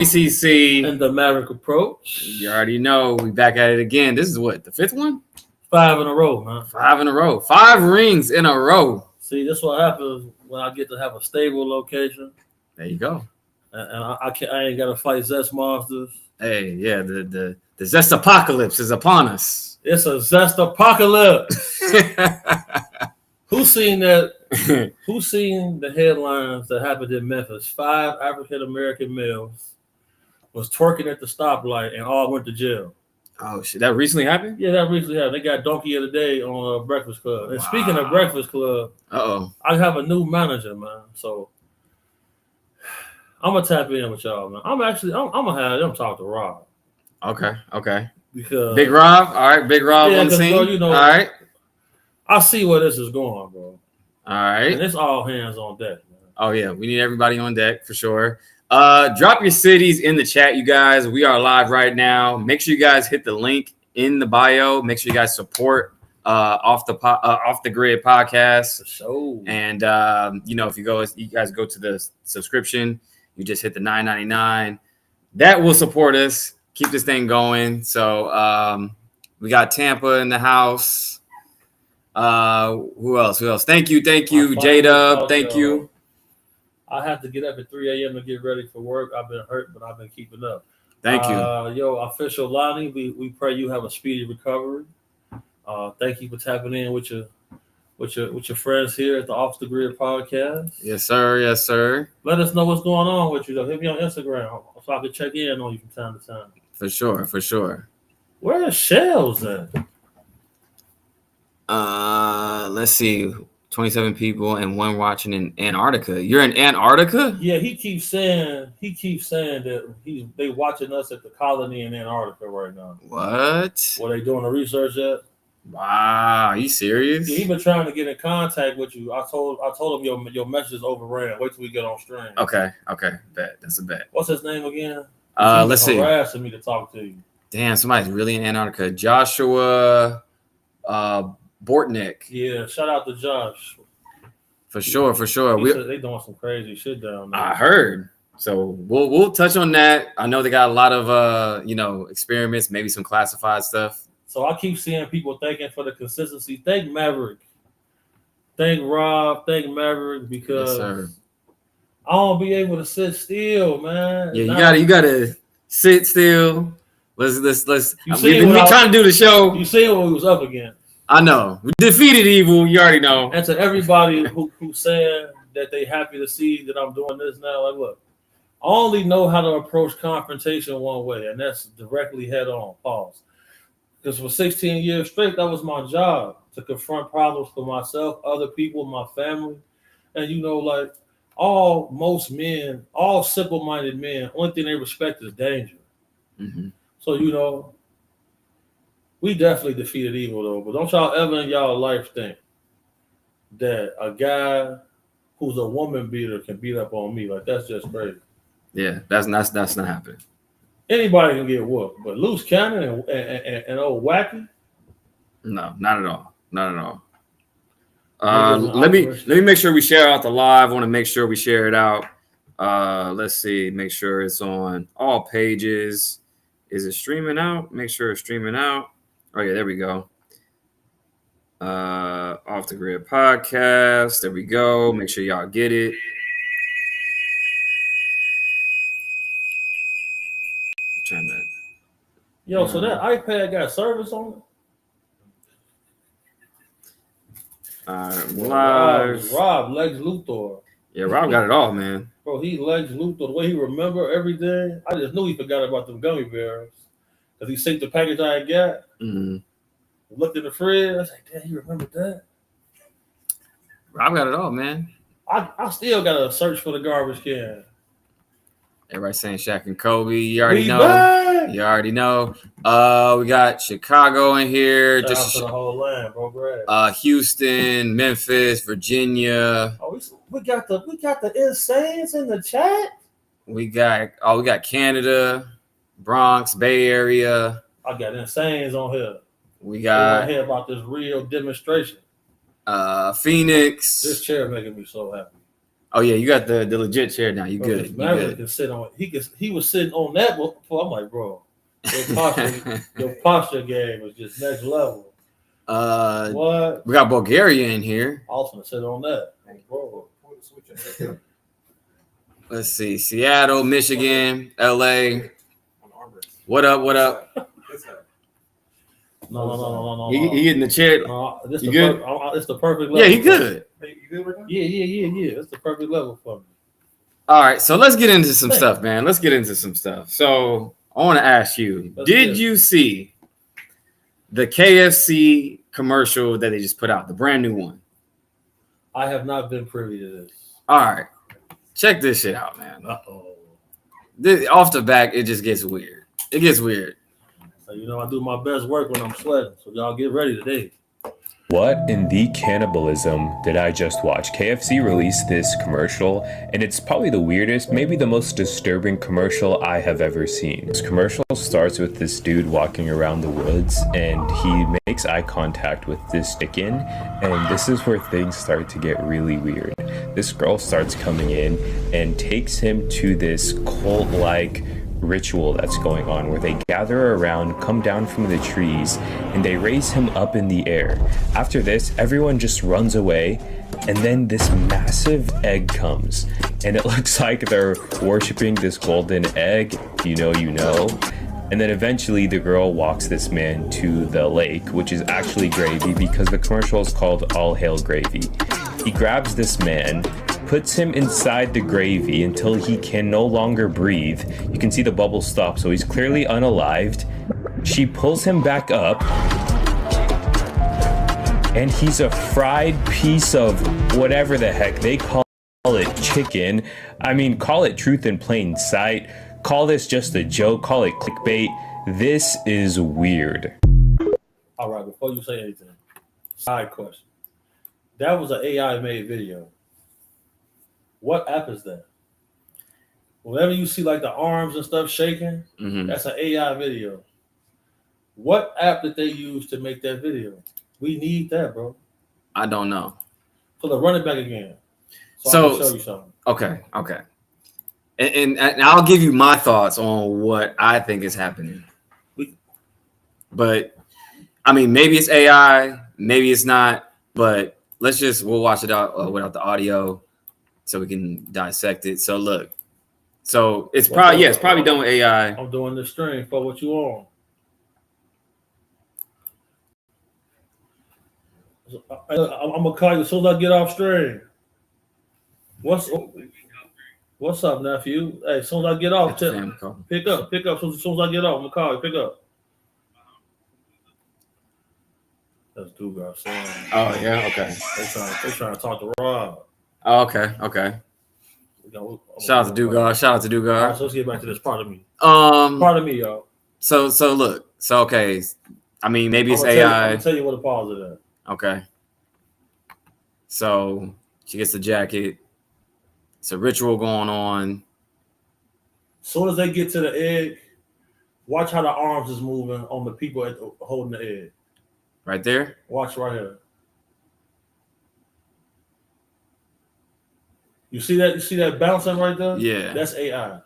ACC and the Maverick approach. You already know we back at it again. This is what, the fifth one? 5 in a row, man. 5 in a row. 5 rings in a row. See, this is what happens when I get to have a stable location. There you go. And I ain't gotta fight Zest monsters. Hey, yeah, the Zest apocalypse is upon us. It's a Zest apocalypse. Who's seen that? Who's seen the headlines that happened in Memphis? 5 African American males was twerking at the stoplight and all went to jail. Oh shit! That recently happened? Yeah, that recently happened. They got Donkey of the Day on Breakfast Club. And speaking of Breakfast Club, I have a new manager, man. So I'm gonna tap in with y'all, man. I'm gonna have them talk to Rob. Okay. Because Big Rob, all right, Big Rob on the scene. Bro, you know, all right. I see where this is going, bro. All right. And it's all hands on deck, man. Oh yeah, we need everybody on deck for sure. Drop your cities in the chat, you guys. We are live right now. Make sure you guys hit the link in the bio. Make sure you guys support off the grid podcast. So, and if you guys go to the subscription, you just hit the $9.99. That will support us, keep this thing going. So we got Tampa in the house. Who else? Thank you, J-Dub. Thank you. I have to get up at 3 a.m. to get ready for work. I've been hurt, but I've been keeping up. Thank you. Official Lonnie, we pray you have a speedy recovery. Thank you for tapping in with your friends here at the Off the Grid podcast. Yes, sir. Let us know what's going on with you, though. Hit me on Instagram so I can check in on you from time to time. For sure. Where are Shells at? Let's see. 27 people and 1 watching in Antarctica. You're in Antarctica? Yeah, he keeps saying that they watching us at the colony in Antarctica right now. What? Were they doing the research at? Wow, are you serious? Yeah, he been trying to get in contact with you. I told him your message is overran. Wait till we get on stream. Okay. Bet. That's a bet. What's his name again? Let's see. Harassing me to talk to you. Damn, somebody's really in Antarctica. Joshua Bortnick. Yeah, shout out to Josh. For sure. They doing some crazy shit down there. I heard. So we'll touch on that. I know they got a lot of experiments, maybe some classified stuff. So I keep seeing people thanking for the consistency. Thank Maverick. Thank Rob. Thank Maverick because I won't be able to sit still, man. Yeah, you gotta sit still. Let's. We've been trying to do the show. You see what we was up against. I know. We defeated evil. You already know. And to everybody who said that they happy to see that I'm doing this now, like, look, I only know how to approach confrontation one way, and that's directly head on. Pause. Because for 16 years straight, that was my job, to confront problems for myself, other people, my family. And, like most men, all simple-minded men, only thing they respect is danger. Mm-hmm. So, we definitely defeated evil, though. But don't y'all ever in y'all life think that a guy who's a woman beater can beat up on me. Like, that's just crazy. Yeah, that's not happening. Anybody can get whooped, but loose cannon and old wacky? No, not at all. Let me make sure we share out the live. I want to make sure we share it out. Let's see. Make sure it's on all pages. Is it streaming out? Make sure it's streaming out. Oh yeah, there we go. Off the Grid podcast. There we go. Make sure y'all get it. So that iPad got service on it? Rob Lex Luthor. Yeah, Rob got it all, man. Bro, he Lex Luthor. The way he remember everything. I just knew he forgot about them gummy bears. Because he saved the package I had got. Mm-hmm. Looked in the fridge. I was like, damn, you remembered that? Rob got it all, man. I still got to search for the garbage can. Everybody saying Shaq and Kobe. You already know. We got Chicago in here. Shout out to the whole land, bro. Great. Houston, Memphis, Virginia. Oh, we got the Insanes in the chat. We got Canada, Bronx, Bay Area. I got Insanes on here. We got hear about this real demonstration. Phoenix. This chair making me so happy. Oh yeah, you got the legit chair now. You Bro, good? You Maverick good? can sit on. He was sitting on that before. I'm like, bro, your posture game was just next level. What? We got Bulgaria in here. I was gonna sit on that, bro. Let's see, Seattle, Michigan, LA. What up? What up? No. He getting the chair. This You the good? It's the perfect level. Yeah, he good. You good right now? Yeah. It's the perfect level for me. All right, so let's get into some stuff, man. Let's get into some stuff. So I want to ask you: did you see the KFC commercial that they just put out, the brand new one? I have not been privy to this. All right, check this shit out, man. Off the back, it just gets weird. It gets weird. So, I do my best work when I'm sweating. So y'all get ready today. What in the cannibalism did I just watch? KFC released this commercial, and it's probably the weirdest, maybe the most disturbing commercial I have ever seen. This commercial starts with this dude walking around the woods, and he makes eye contact with this chicken, and this is where things start to get really weird. This girl starts coming in and takes him to this cult-like ritual that's going on where they gather around, come down from the trees, and they raise him up in the air. After this, everyone just runs away, and then this massive egg comes, and it looks like they're worshiping this golden egg. You know. And then eventually the girl walks this man to the lake, which is actually gravy because the commercial is called All Hail Gravy. He grabs this man, puts him inside the gravy until he can no longer breathe. You can see the bubbles stop, so he's clearly unalived. She pulls him back up, and he's a fried piece of whatever the heck they call it, chicken. I mean, call it truth in plain sight. Call this just a joke. Call it clickbait. This is weird. All right, before you say anything, side question. That was an AI-made video. What app is that? Whenever you see like the arms and stuff shaking, that's an AI video. What app did they use to make that video? We need that, bro. I don't know. So run it back again. So I can show you something. Okay. And I'll give you my thoughts on what I think is happening. But I mean, maybe it's AI, maybe it's not. But we'll watch it out without the audio, so we can dissect it. So look, it's probably done with AI. I'm doing the stream for what you on. I'm gonna call you as soon as I get off stream. What's up, nephew? Hey, as soon as I get off, pick up. As soon as I get off, I'm gonna call you. Pick up. That's Dugar saying. Oh yeah, okay. They trying to talk to Rob. Oh, okay. Shout out to Dugar. All right, so let's get back to this. Pardon me, y'all. So look. So okay. I mean, maybe it's AI. I'll tell you what the pause is at. Okay. So she gets the jacket. It's a ritual going on. As soon as they get to the egg, watch how the arms is moving on the people holding the egg. Right there? Watch right here. You see that? You see that bouncing right there? Yeah. That's AI.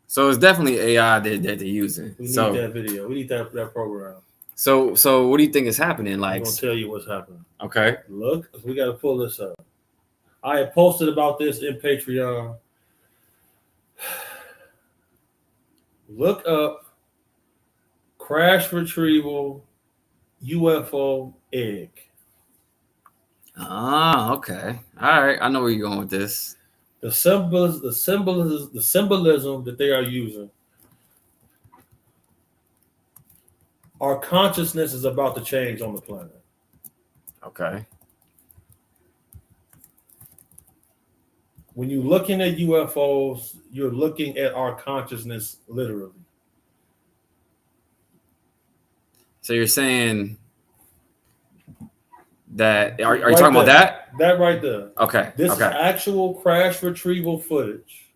So it's definitely AI that they're using. We need that video. We need that program. So what do you think is happening? Like, I'm gonna tell you what's happening. Okay. Look, we gotta pull this up. I had posted about this in Patreon. Look up crash retrieval UFO egg. Ah, okay. All right. I know where you're going with this. The symbolism that they are using. Our consciousness is about to change on the planet. Okay. When you're looking at UFOs, you're looking at our consciousness literally. So you're saying that are you talking about that? That right there. Okay. This is actual crash retrieval footage.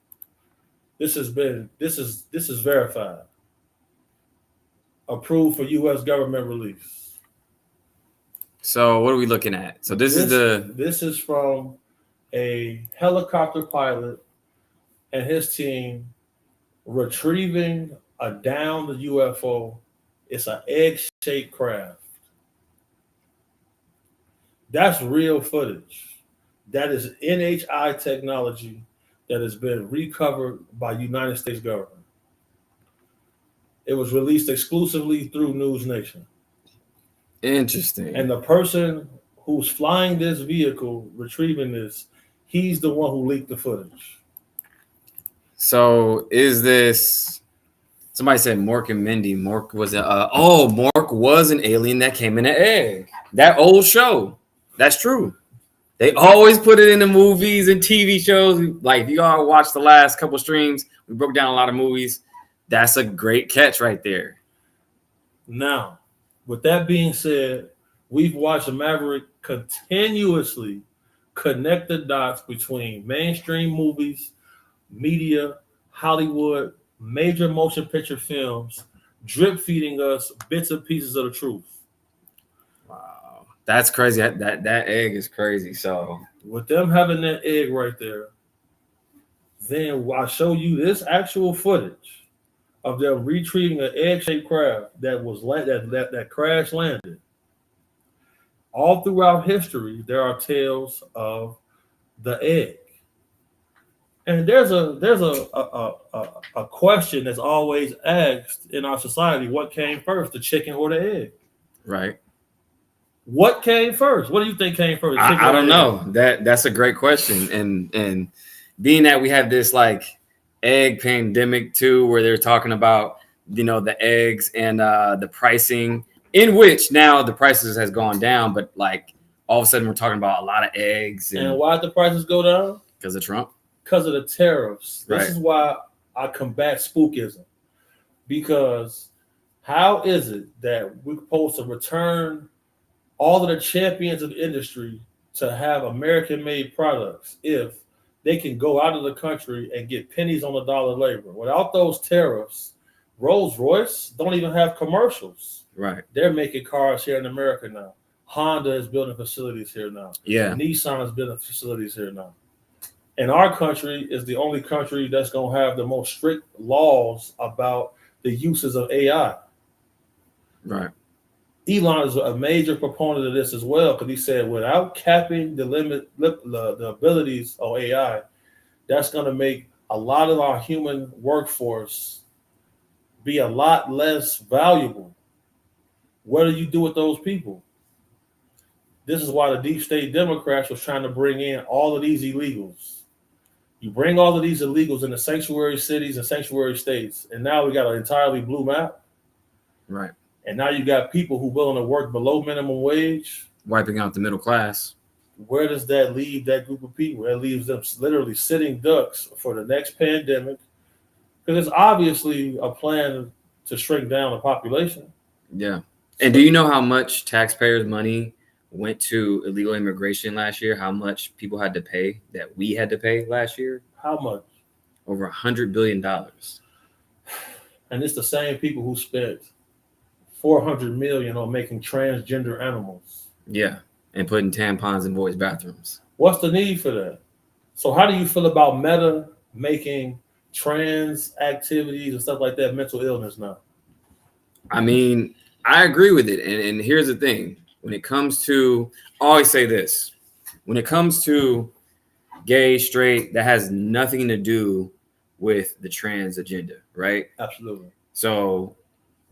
This is verified. Approved for US government release. So what are we looking at? So this is from a helicopter pilot and his team retrieving a downed UFO. It's an egg-shaped craft. That's real footage. That is NHI technology that has been recovered by United States government. It was released exclusively through News Nation. Interesting. And the person who's flying this vehicle, retrieving this, he's the one who leaked the footage. So is this? Somebody said Mork and Mindy. Mork was Mork was an alien that came in an egg. That old show. That's true. They always put it in the movies and TV shows. Like if you all watched the last couple streams, we broke down a lot of movies. That's a great catch right there. Now, with that being said, we've watched Maverick continuously connect the dots between mainstream movies, media, Hollywood, major motion picture films, drip feeding us bits and pieces of the truth. Wow, that's crazy. That egg is crazy. So with them having that egg right there, then I'll show you this actual footage of them retrieving an egg-shaped craft that was that crash landed. All throughout history, there are tales of the egg. And there's a question that's always asked in our society: what came first, the chicken or the egg? Right. What came first? What do you think came first? I don't know. That's a great question. And being that we have this like egg pandemic too, where they're talking about the eggs and the pricing, in which now the prices has gone down, but like all of a sudden we're talking about a lot of eggs. And why did the prices go down? Because of Trump. Because of the tariffs. This Right. is why I combat spookism. Because how is it that we're supposed to return all of the champions of the industry to have American-made products if they can go out of the country and get pennies on the dollar labor? Without those tariffs, Rolls-Royce don't even have commercials. Right. They're making cars here in America now. Honda is building facilities here now. Yeah. Nissan is building facilities here now. And our country is the only country that's going to have the most strict laws about the uses of AI. Right. Elon is a major proponent of this as well, because he said without capping the abilities of AI, that's going to make a lot of our human workforce be a lot less valuable. What do you do with those people? This is why the deep state Democrats was trying to bring in all of these illegals. You bring all of these illegals into sanctuary cities and sanctuary states, and now we got an entirely blue map. Right. And now you got people who willing to work below minimum wage. Wiping out the middle class. Where does that leave that group of people? That leaves them literally sitting ducks for the next pandemic. Because it's obviously a plan to shrink down the population. Yeah. And do you know how much taxpayers' money went to illegal immigration last year? How much people had to pay that we had to pay last year? How much? Over $100 billion. And it's the same people who spent $400 million on making transgender animals. Yeah. And putting tampons in boys' bathrooms. What's the need for that? So how do you feel about Meta making trans activities and stuff like that mental illness now? I mean, I agree with it. And here's the thing. When it comes to, I always say this. When it comes to gay, straight, that has nothing to do with the trans agenda, right? Absolutely. So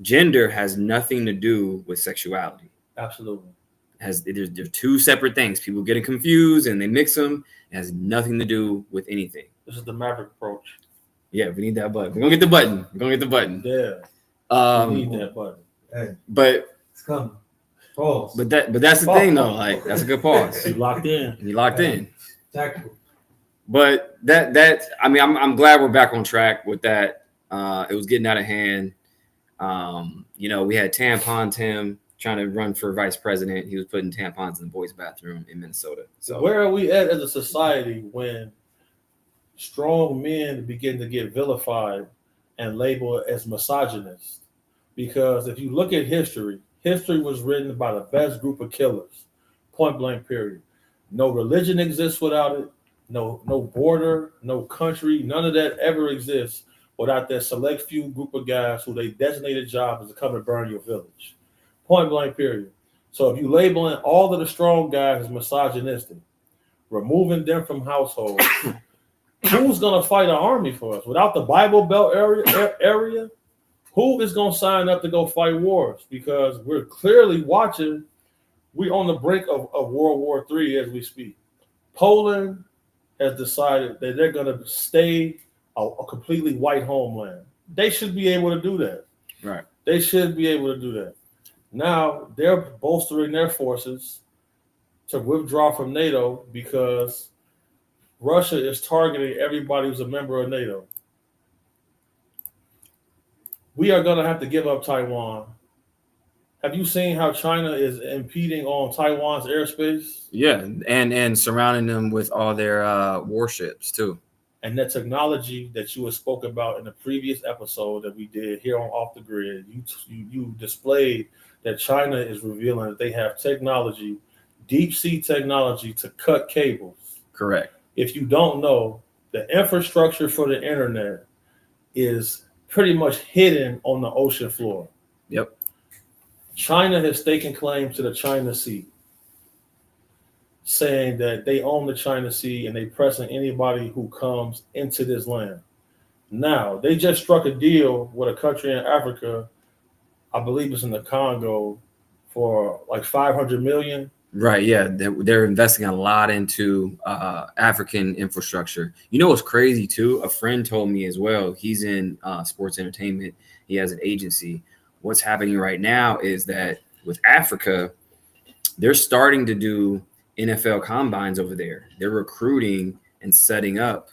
gender has nothing to do with sexuality. Absolutely. They're two separate things. People get confused and they mix them. It has nothing to do with anything. This is the Maverick approach. Yeah, we need that button. We're gonna get the button. We're gonna get the button. Yeah. We need that button. Hey, But it's coming. Pause. but that's the thing though. Like that's a good pause. You locked in. You locked in. Tactical. But that I mean, I'm glad we're back on track with that. It was getting out of hand. We had Tampon Tim trying to run for vice president. He was putting tampons in the boys' bathroom in Minnesota. So where are we at as a society when strong men begin to get vilified and labeled as misogynist? Because if you look at history was written by the best group of killers, point blank period. No religion exists without it. No border, no country, none of that ever exists without that select few group of guys who they designated job is to come and burn your village. Point blank, period. So if you labeling all of the strong guys as misogynistic, removing them from households, who's gonna fight an army for us? Without the Bible Belt area, who is gonna sign up to go fight wars? Because we're clearly watching, we're on the brink of World War III as we speak. Poland has decided that they're gonna stay a completely white homeland. They should be able to do that. Right. They should be able to do that. Now they're bolstering their forces to withdraw from NATO because Russia is targeting everybody who's a member of NATO. We are going to have to give up Taiwan. Have you seen how China is impeding on Taiwan's airspace? Yeah, and surrounding them with all their warships too. And the technology that you had spoke about in the previous episode that we did here on Off the Grid, you displayed that China is revealing that they have technology, deep sea technology to cut cables. Correct. If you don't know, the infrastructure for the internet is pretty much hidden on the ocean floor. Yep. China has taken claim to the China Sea, saying that they own the China Sea and they pressing anybody who comes into this land. Now, they just struck a deal with a country in Africa, I believe it's in the Congo, for like 500 million. Right, yeah, they're investing a lot into African infrastructure. You know what's crazy too? A friend told me as well. He's in sports entertainment. He has an agency. What's happening right now is that with Africa, they're starting to do NFL combines over there. They're recruiting and setting up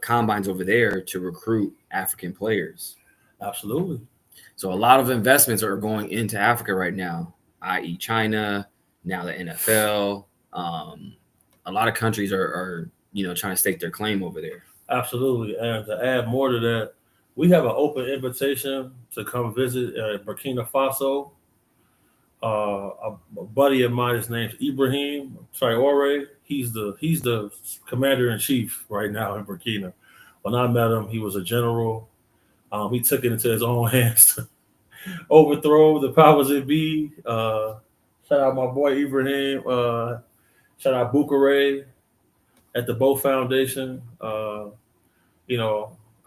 combines over there to recruit African players. Absolutely. So a lot of investments are going into Africa right now, i.e. China, now the NFL. A lot of countries are trying to stake their claim over there. Absolutely. And to add more to that, we have an open invitation to come visit Burkina Faso. A buddy of mine, his name's Ibrahim Traore. He's the commander in chief right now in Burkina. When I met him, he was a general. He took it into his own hands to overthrow the powers that be. Shout out my boy Ibrahim. Shout out Bukare at the Bo Foundation.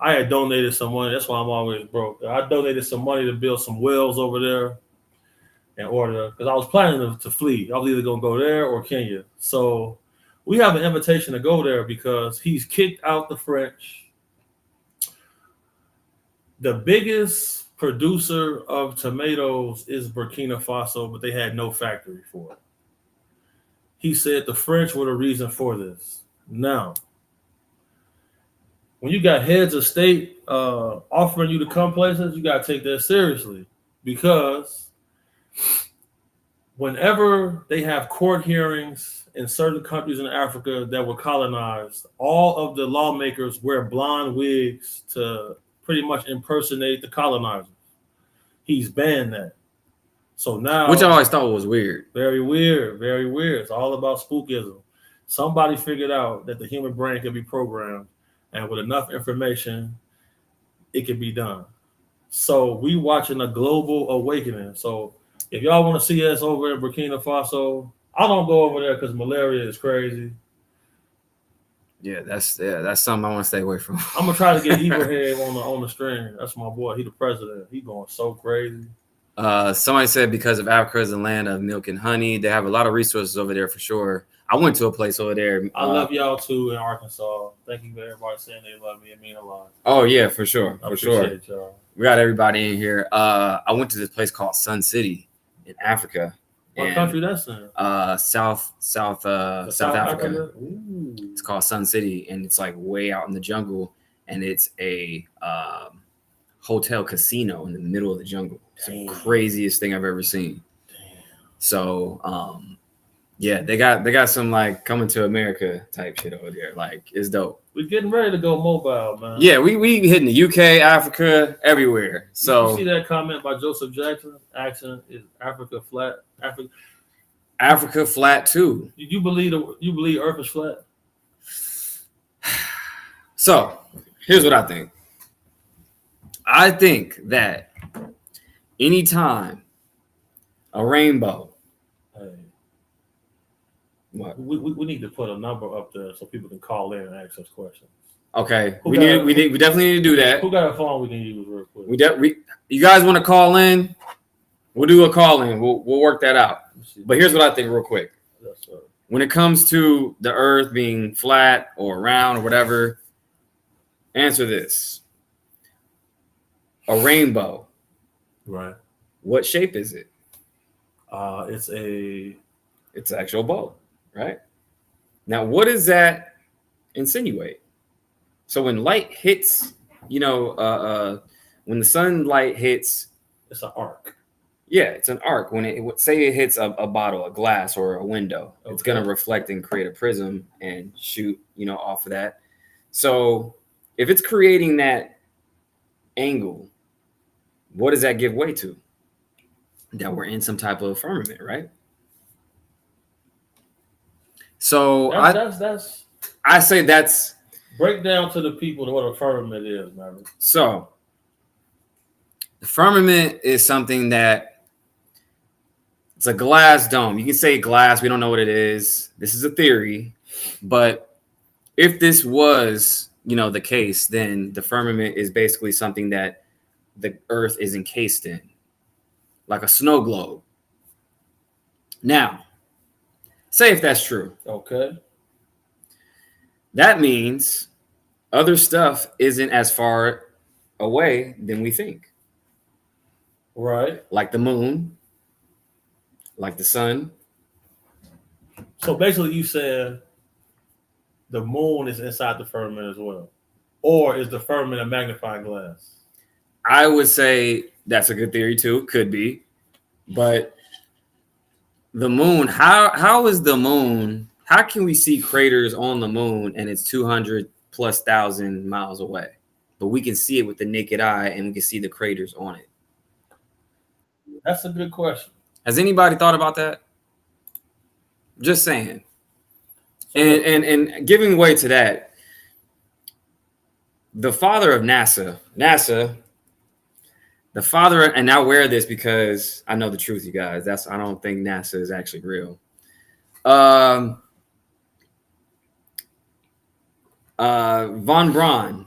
I had donated some money. That's why I'm always broke. I donated some money to build some wells over there in order, because I was planning to flee. I was either going to go there or Kenya. So we have an invitation to go there because he's kicked out the French. The biggest producer of tomatoes is Burkina Faso, but they had no factory for it. He said the French were the reason for this. Now, when you got heads of state offering you to come places, you got to take that seriously, because whenever they have court hearings in certain countries in Africa that were colonized, all of the lawmakers wear blonde wigs to pretty much impersonate the colonizers. He's banned that. So now, which I always thought was weird. Very weird, very weird. It's all about spookism. Somebody figured out that the human brain can be programmed, and with enough information, it can be done. So we watching a global awakening. So if y'all want to see us over in Burkina Faso, I don't go over there because malaria is crazy. Yeah, that's something I want to stay away from. I'm gonna try to get Ibrahim on the string. That's my boy. He the president. He going so crazy. Somebody said because of Africa is the land of milk and honey, they have a lot of resources over there for sure. I went to a place over there. I love y'all too in Arkansas. Thank you for everybody saying they love me. It means a lot. Oh yeah, for sure, I for sure. appreciate y'all. We got everybody in here. I went to this place called Sun City in Africa. What country that's in? South Africa. Ooh. It's called Sun City, and it's like way out in the jungle, and it's a hotel casino in the middle of the jungle. It's the craziest thing I've ever seen. Damn. So yeah, they got some like coming to America type shit over there. Like, it's dope. We're getting ready to go mobile, man. Yeah, we hitting the UK, Africa, everywhere. So you see that comment by Joseph Jackson? Action is Africa flat. Africa. Africa flat too. You believe Earth is flat? So here's what I think. I think that anytime a rainbow, Hey, what? we need to put a number up there so people can call in and ask us questions. Okay, Who we got- definitely need to do that. Who got a phone we can use real quick? You guys want to call in? We'll do a call in. We'll work that out. But here's what I think real quick. Yes, sir. When it comes to the earth being flat or round or whatever, answer this. A rainbow. Right. What shape is it? It's a It's an actual bow, right? Now, what does that insinuate? So when light hits, when the sunlight hits, it's an arc. yeah, it's an arc. When it say it hits a bottle, a glass, or a window, it's Okay. going to reflect and create a prism and shoot, off of that. So if it's creating that angle, what does that give way to? That we're in some type of firmament, right? So That's I say that's break down to the people what a firmament is, Maverick. so. The firmament is something that it's a glass dome. You can say glass. We don't know what it is. This is a theory, but if this was, the case, then the firmament is basically something that the earth is encased in, like a snow globe. Now, say if that's true, Okay. that means other stuff isn't as far away than we think. Right. Like the moon, like the sun. So basically, you said the moon is inside the firmament as well, or is the firmament a magnifying glass? I would say that's a good theory too. Could be, but the moon. How is the moon? How can we see craters on the moon and it's 200,000+ miles away, but we can see it with the naked eye and we can see the craters on it? That's a good question. Has anybody thought about that? Just saying. And giving way to that, the father of NASA, the father, and I wear this because I know the truth, you guys. I don't think NASA is actually real. Von Braun.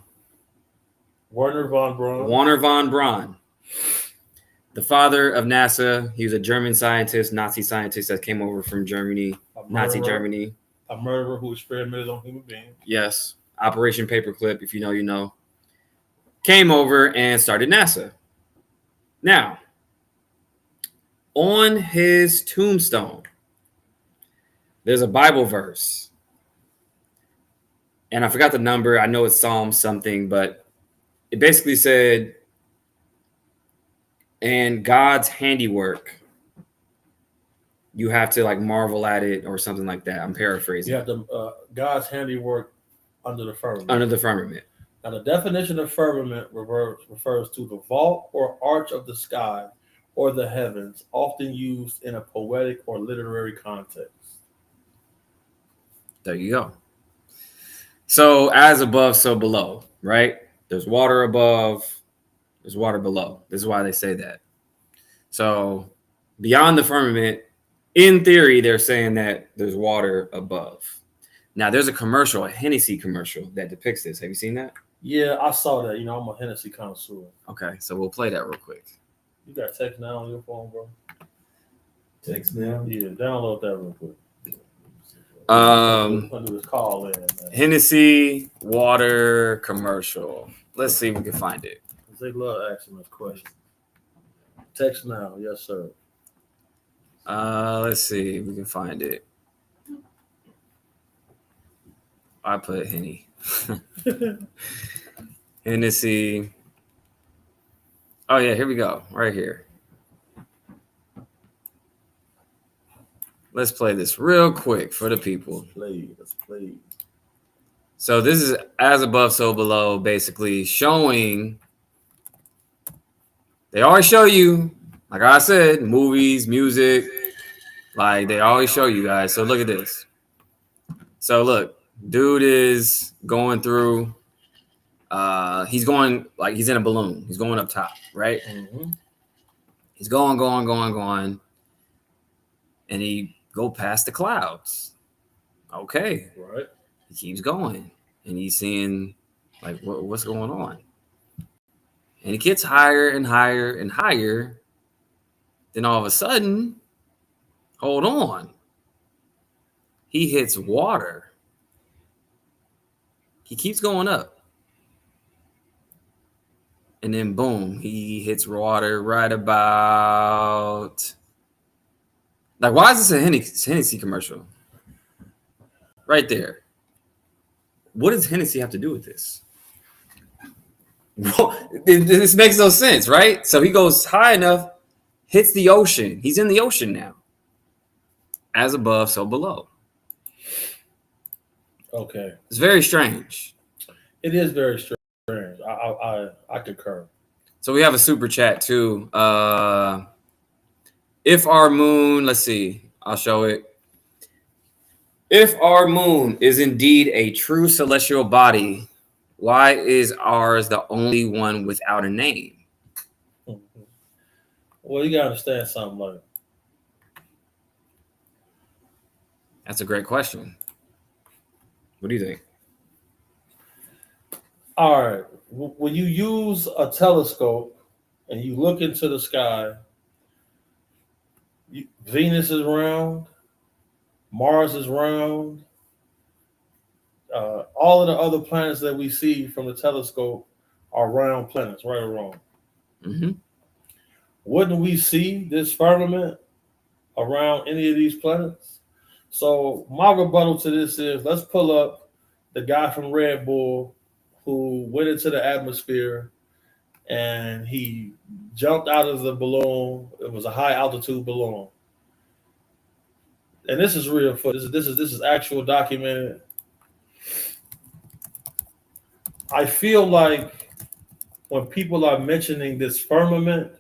Werner von Braun. Warner von Braun. The father of NASA. He was a German scientist, Nazi scientist that came over from Germany, Nazi Germany. A murderer who experimented on human beings. Yes. Operation Paperclip, if you know, you know. Came over and started NASA. Now, on his tombstone, there's a Bible verse. And I forgot the number. I know it's Psalm something, but it basically said, and God's handiwork, you have to like marvel at it or something like that. I'm paraphrasing. You have to God's handiwork under the firmament. Under the firmament. Now, the definition of firmament refers to the vault or arch of the sky or the heavens, often used in a poetic or literary context. There you go. So as above, so below, right? There's water above, there's water below. This is why they say that. So beyond the firmament, in theory, they're saying that there's water above. Now, there's a commercial, a Hennessy commercial that depicts this. Have you seen that? Yeah, I saw that. You know, I'm a Hennessy connoisseur. Okay, so we'll play that real quick. You got text now on your phone, bro? Text now. Yeah, download that real quick. Um, I'll do this call in, man. Hennessy water commercial. Let's see if we can find it. They love asking us questions. Text now, yes, sir. Let's see if we can find it. I put Henny. Hennessy. Oh yeah, here we go. Right here. Let's play this real quick for the people. Let's play. So this is as above, so below, basically showing. They always show you, like I said, movies, music, Like they always show you guys. So look at this. So look, dude is going through. He's going like he's in a balloon. He's going up top, right? Mm-hmm. He's going, and he go past the clouds. Okay, Right. he keeps going, and he's seeing like what's going on, and he gets higher and higher and higher. Then all of a sudden, hold on, he hits water. He keeps going up. And then boom, he hits water right about. Like, why is this a Hennessy commercial? Right there. What does Hennessy have to do with this? This makes no sense, right? So he goes high enough, hits the ocean. He's in the ocean now. As above, so below. Okay. It's very strange. It is very strange. I concur. So we have a super chat too. If our moon, let's see, I'll show it. If our moon is indeed a true celestial body, why is ours the only one without a name? Well, you gotta understand something, like. That's a great question. What do you think? All right. When you use a telescope and you look into the sky, Venus is round, Mars is round. All of the other planets that we see from the telescope are round planets, right or wrong. Mm-hmm. Wouldn't we see this firmament around any of these planets? So my rebuttal to this is, let's pull up the guy from Red Bull who went into the atmosphere and he jumped out of the balloon. It was a high altitude balloon. And this is real footage. This is actual documented. I feel like when people are mentioning this firmament,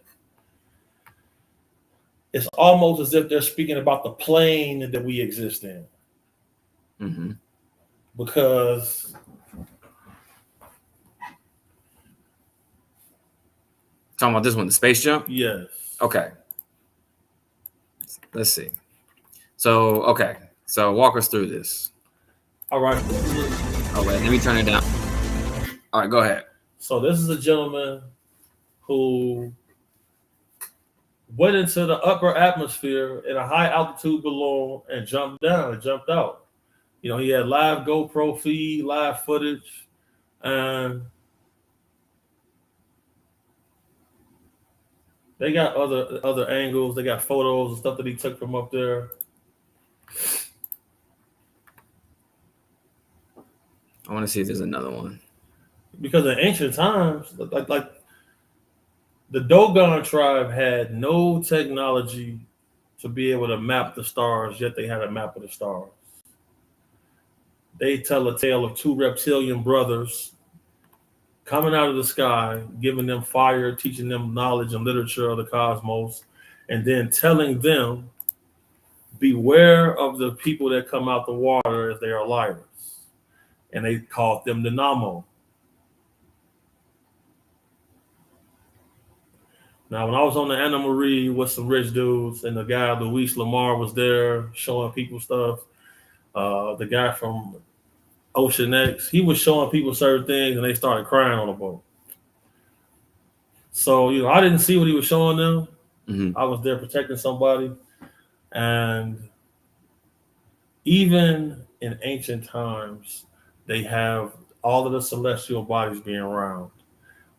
it's almost as if they're speaking about the plane that we exist in. Mm-hmm. Because Talking about this one, the space jump? yes. Okay. Let's see. So, okay. So walk us through this. All right. Oh, wait. Let me turn it down. All right, go ahead. So this is a gentleman who went into the upper atmosphere in a high altitude balloon and jumped down and jumped out. You know, he had live GoPro feed, live footage, and they got other angles. They got photos and stuff that he took from up there. I want to see if there's another one. Because in ancient times, like the Dogon tribe had no technology to be able to map the stars, yet they had a map of the stars. They tell a tale of two reptilian brothers coming out of the sky, giving them fire, teaching them knowledge and literature of the cosmos, and then telling them, beware of the people that come out the water as they are liars. And they called them the Namo. Now, when I was on the Anna Marie with some rich dudes, and the guy, Luis Lamar, was there showing people stuff, the guy from Ocean X, he was showing people certain things, and they started crying on the boat. So, you know, I didn't see what he was showing them. Mm-hmm. I was there protecting somebody. And even in ancient times, they have all of the celestial bodies being round.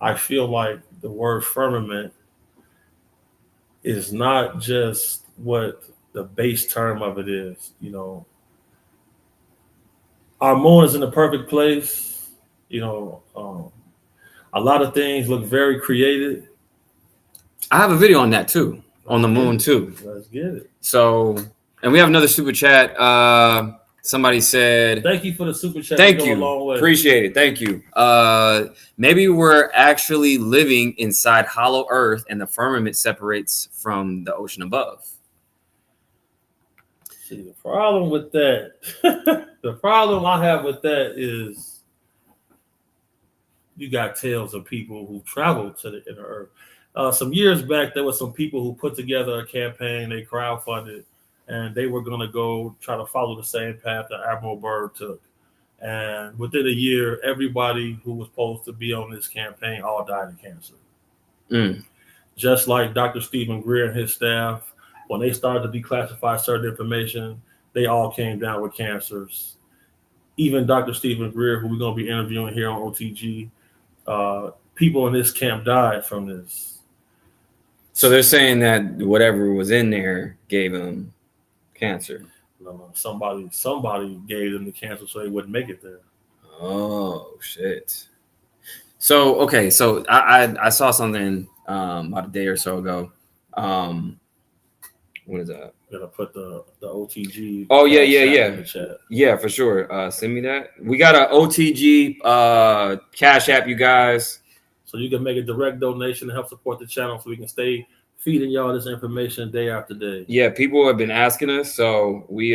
I feel like the word firmament is not just what the base term of it is. You know, our moon is in the perfect place. You know, a lot of things look very created. I have a video on that too, on the moon too. Let's get it. So, and we have another super chat. Somebody said, thank you for the super chat. Thank you. you. A long way. Appreciate it. Thank you. Maybe we're actually living inside hollow earth and the firmament separates from the ocean above. See, the problem with that, the problem I have with that is you got tales of people who traveled to the inner earth. Some years back, there were some people who put together a campaign, they crowdfunded, and they were going to go try to follow the same path that Admiral Byrd took. And within a year, everybody who was supposed to be on this campaign all died of cancer. Just like Dr. Stephen Greer and his staff, when they started to declassify certain information, they all came down with cancers. Even Dr. Stephen Greer, who we're going to be interviewing here on OTG, people in this camp died from this. So they're saying that whatever was in there gave them cancer. No, somebody gave them the cancer so they wouldn't make it there. Oh shit. So okay, so I saw something about a day or so ago. What is that? Gonna put the OTG. Oh yeah. in the chat. Yeah, for sure. Send me that. We got an OTG Cash App, you guys. So you can make a direct donation to help support the channel so we can stay feeding y'all this information day after day. Yeah, people have been asking us, so we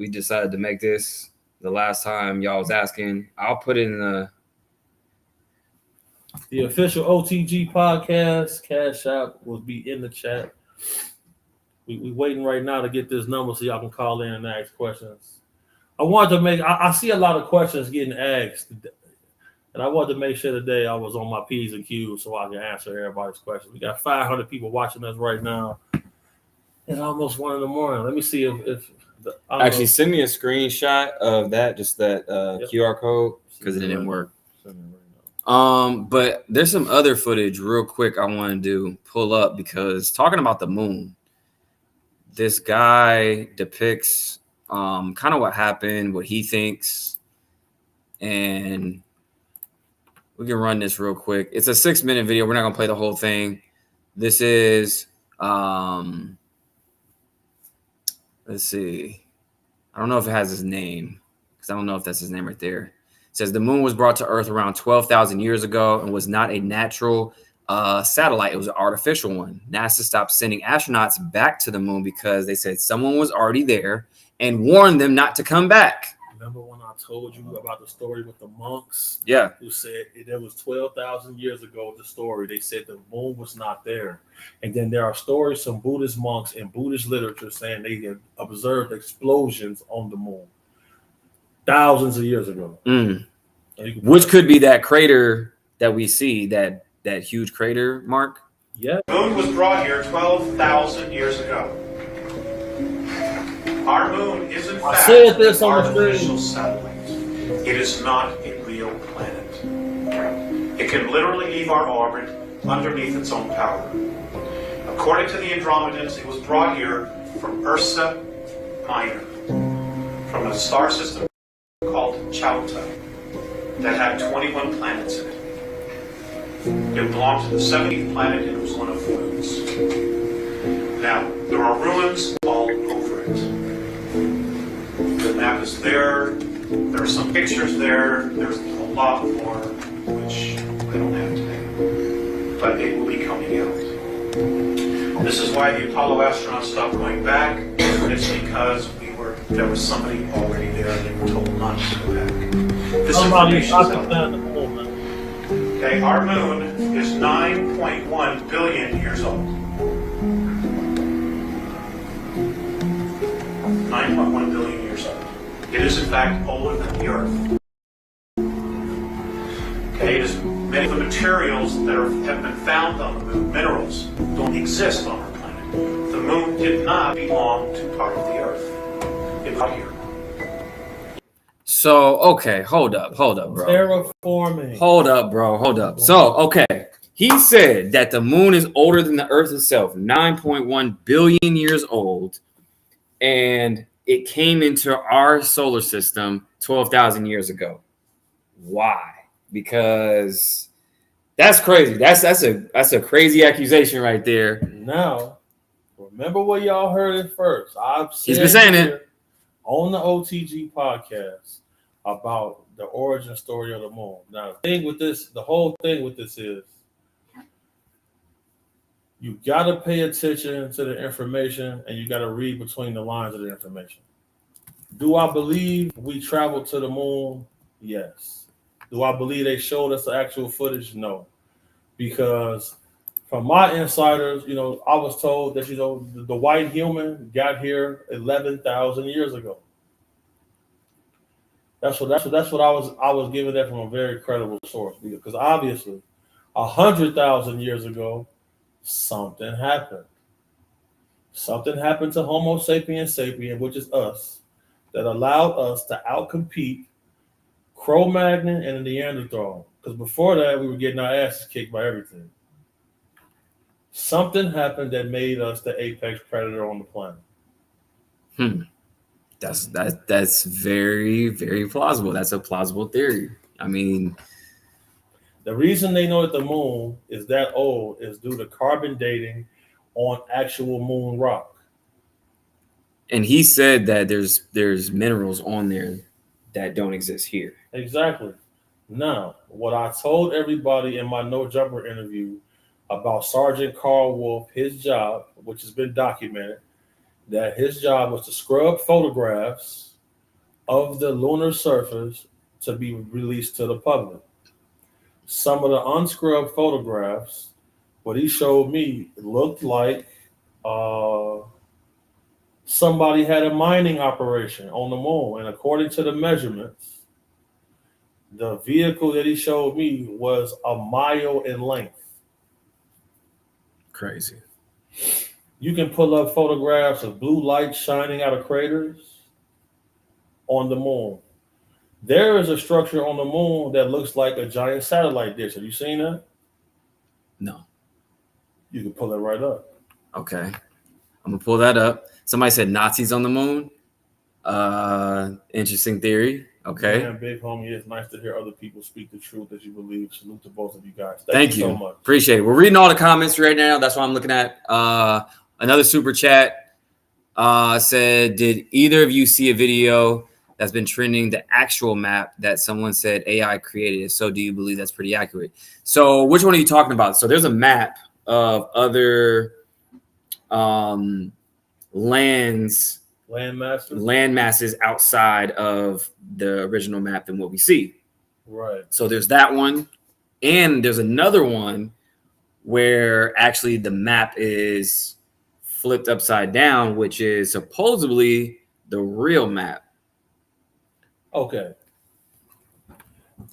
decided to make this. The last time y'all was asking, I'll put it in the official OTG podcast Cash App will be in the chat. We waiting right now to get this number so y'all can call in and ask questions. I see a lot of questions getting asked, and I wanted to make sure today I was on my P's and Q's so I can answer everybody's questions. We got 500 people watching us right now. It's almost 1 a.m. Let me see if actually send me a screenshot of that, just that QR code, because it didn't work. But there's some other footage real quick I want to pull up, because talking about the moon, this guy depicts kind of what happened, what he thinks, and we can run this real quick. It's a 6-minute video. We're not gonna play the whole thing. This is let's see. I don't know if it has his name, because I don't know if that's his name right there. It says the moon was brought to Earth around 12,000 years ago and was not a natural satellite. It was an artificial one. NASA stopped sending astronauts back to the moon because they said someone was already there and warned them not to come back. Remember when I told you about the story with the monks? Yeah. Who said it was 12,000 years ago, the story. They said the moon was not there. And then there are stories from Buddhist monks and Buddhist literature saying they had observed explosions on the moon thousands of years ago. Which could be that crater that we see, that huge crater, Mark? Yeah. The moon was brought here 12,000 years ago. Our moon is in fact an artificial satellite. It is not a real planet. It can literally leave our orbit underneath its own power. According to the Andromedans, it was brought here from Ursa Minor, from a star system called Chauta that had 21 planets in it. It belonged to the 17th planet and it was one of the moons. Now, there are ruins all over it. The map is there. There are some pictures there. There's a lot more, which I don't have today. But it will be coming out. This is why the Apollo astronauts stopped going back. It's because there was somebody already there and they were told not to go back. This information is out there. Okay, our moon is 9.1 billion years old. 9.1 billion years old. It is in fact older than the Earth. Okay, it is many of the materials that have been found on the moon, minerals, don't exist on our planet. The moon did not belong to part of the Earth. It got here. So, okay, hold up, bro. Terraforming. Hold up, bro. So, okay, he said that the moon is older than the Earth itself, 9.1 billion years old, and it came into our solar system 12,000 years ago. Why? Because that's crazy. That's a crazy accusation right there. Now, remember where y'all heard it first. He's been saying it on the OTG podcast about the origin story of the moon. Now, the whole thing with this is You got to pay attention to the information, and you got to read between the lines of the information. Do I believe we traveled to the moon? Yes. Do I believe they showed us the actual footage? No. Because from my insiders, you know, I was told that, you know, the white human got here 11,000 years ago. That's what I was given that from a very credible source, because obviously 100,000 years ago something happened. Something happened to Homo sapiens sapien, which is us, that allowed us to outcompete Cro-Magnon and the Neanderthal. Because before that, we were getting our asses kicked by everything. Something happened that made us the apex predator on the planet. That's very, very plausible. That's a plausible theory. I mean, the reason they know that the moon is that old is due to carbon dating on actual moon rock. And he said that there's minerals on there that don't exist here. Exactly. Now, what I told everybody in my No Jumper interview about Sergeant Carl Wolf, his job, which has been documented, that his job was to scrub photographs of the lunar surface to be released to the public. Some of the unscrubbed photographs, what he showed me, it looked like somebody had a mining operation on the moon. And according to the measurements, the vehicle that he showed me was a mile in length. Crazy. You can pull up photographs of blue light shining out of craters on the moon. There is a structure on the moon that looks like a giant satellite dish. Have you seen that? No. You can pull it right up. Okay. I'm gonna pull that up. Somebody said Nazis on the moon. Interesting theory. Okay. Man, big homie, it's nice to hear other people speak the truth that you believe. Salute to both of you guys. Thank you so much. Appreciate it. We're reading all the comments right now. That's what I'm looking at. Another super chat said, did either of you see a video that's been trending, the actual map that someone said AI created? If so, do you believe that's pretty accurate? So which one are you talking about? So there's a map of other land masses outside of the original map than what we see. Right. So there's that one. And there's another one where actually the map is flipped upside down, which is supposedly the real map. Okay.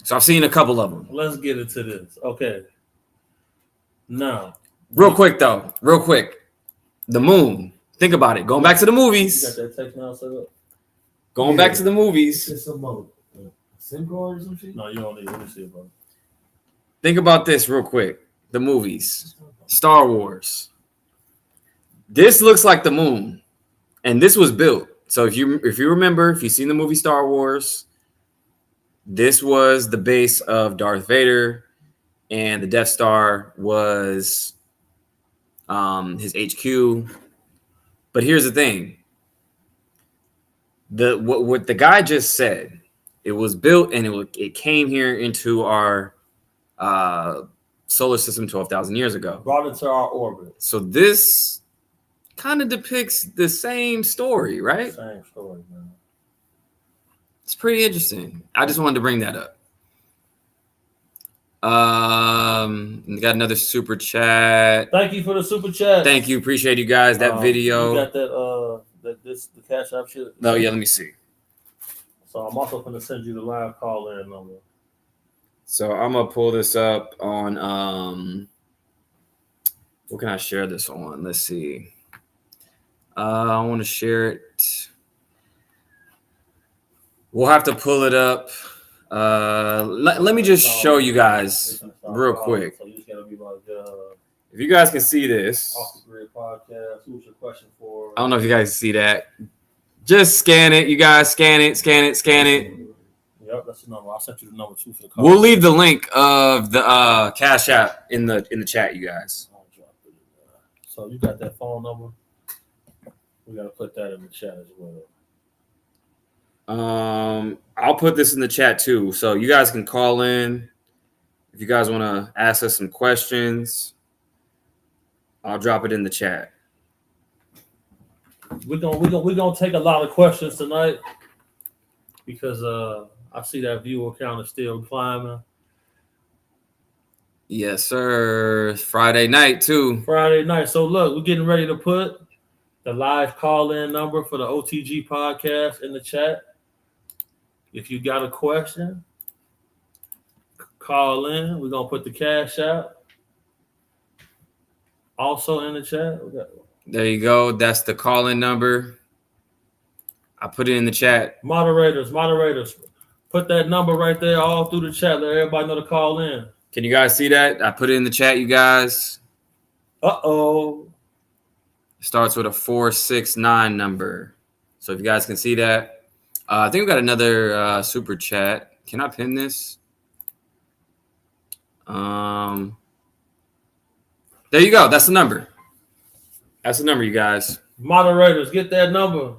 So I've seen a couple of them. Let's get into this. Okay. Now. Real quick. The moon. Think about it. Going back to the movies. You got that text now set up? Going back to the movies. It's some SIM card or some shit? No, you don't need it. Let me see it, bro. Think about this real quick. The movies. Star Wars. This looks like the moon. And this was built. So if you remember, if you've seen the movie Star Wars, this was the base of Darth Vader, and the Death Star was his HQ. But here's the thing. What the guy just said, it was built and it came here into our solar system 12,000 years ago. Brought into our orbit. So this kind of depicts the same story, right? Same story, man. It's pretty interesting. I just wanted to bring that up. We got another super chat. Thank you for the super chat. Thank you. Appreciate you guys. That video. You got that the Cash App shit? No, yeah, let me see. So I'm also going to send you the live call in number. So I'm gonna pull this up on what can I share this on? Let's see. I want to share it. We'll have to pull it up. Let me just show you guys real quick. So you just gotta be like, if you guys can see this, Off the Grid podcast. Who's your question for? I don't know if you guys see that. Just scan it, you guys. Scan it. Yep, that's the number. I sent you the number 2 for the call. We'll leave the link of the Cash App in the chat, you guys. So you got that phone number? We gotta put that in the chat as well. I'll put this in the chat too, so you guys can call in if you guys want to ask us some questions. I'll drop it in the chat. We're gonna take a lot of questions tonight because I see that viewer count is still climbing. Yes, sir. Friday night too. Friday night. So look, we're getting ready to put the live call-in number for the OTG podcast in the chat. If you got a question, call in. We're gonna put the cash out also in the chat. There you go. That's the call-in number. I put it in the chat. Moderators, put that number right there all through the chat. Let everybody know to call in. Can you guys see that? I put it in the chat, you guys. Uh-oh. It starts with a 469 number. So if you guys can see that. I think we got another super chat. Can I pin this? There you go. That's the number. That's the number, you guys. Moderators, get that number.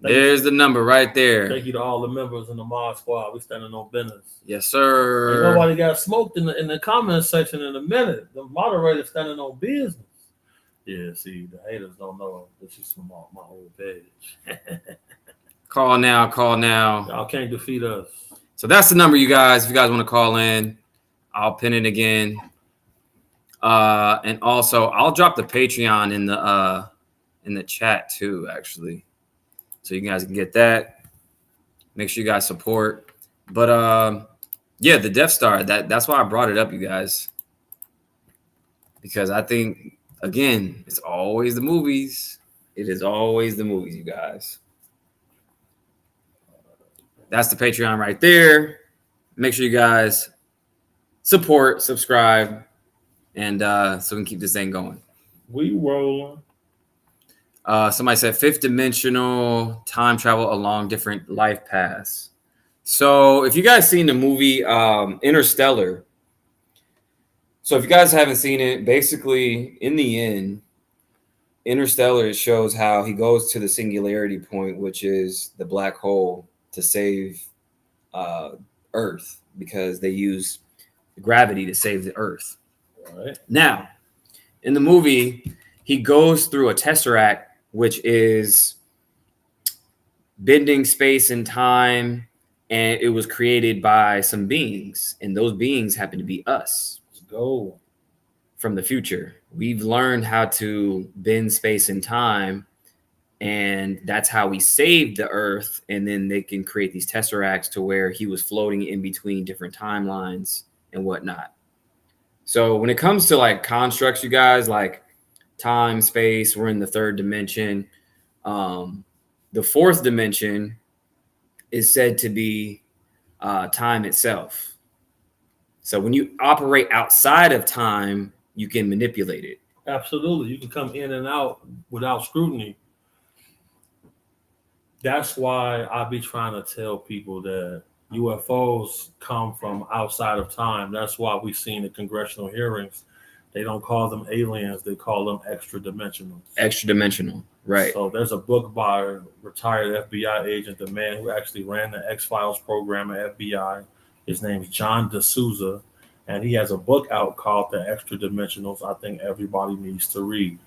There's the number right there. Thank you to all the members in the mod squad. We standing on business. Yes, sir. Ain't nobody got smoked in the comment section in a minute. The moderators standing on business. Yeah, see, the haters don't know this is from my old page. Call now. Y'all can't defeat us. So that's the number, you guys. If you guys want to call in, I'll pin it again. And also, I'll drop the Patreon in the chat too, actually, so you guys can get that. Make sure you guys support. But yeah, the Death Star. That's why I brought it up, you guys, because I think again, it's always the movies. It is always the movies, you guys. That's the Patreon right there. Make sure you guys support, subscribe, and so we can keep this thing going. We rolling. Somebody said fifth dimensional time travel along different life paths. So if you guys seen the movie Interstellar, so if you guys haven't seen it, basically in the end, Interstellar shows how he goes to the singularity point, which is the black hole, to save Earth, because they use gravity to save the Earth. All right. Now, in the movie, he goes through a tesseract, which is bending space and time, and it was created by some beings, and those beings happen to be us. Let's go. From the future. We've learned how to bend space and time, and that's how we saved the Earth. And then they can create these tesseracts to where he was floating in between different timelines and whatnot. So when it comes to like constructs, you guys, like time, space, we're in the third dimension. The fourth dimension is said to be time itself. So when you operate outside of time, you can manipulate it. Absolutely. You can come in and out without scrutiny. That's why I be trying to tell people that UFOs come from outside of time. That's why we've seen the congressional hearings. They don't call them aliens. They call them extra dimensional. Extra dimensional, right. So there's a book by a retired FBI agent, the man who actually ran the X-Files program at FBI. His name's John D'Souza, and he has a book out called The Extra Dimensionals. I think everybody needs to read.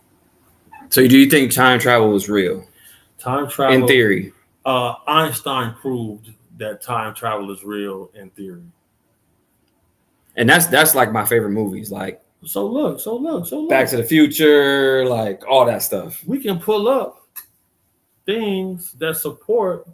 So do you think time travel was real? Time travel, in theory. Einstein proved that time travel is real in theory. And that's like my favorite movies, like So look. Back to the Future, like all that stuff. We can pull up things that support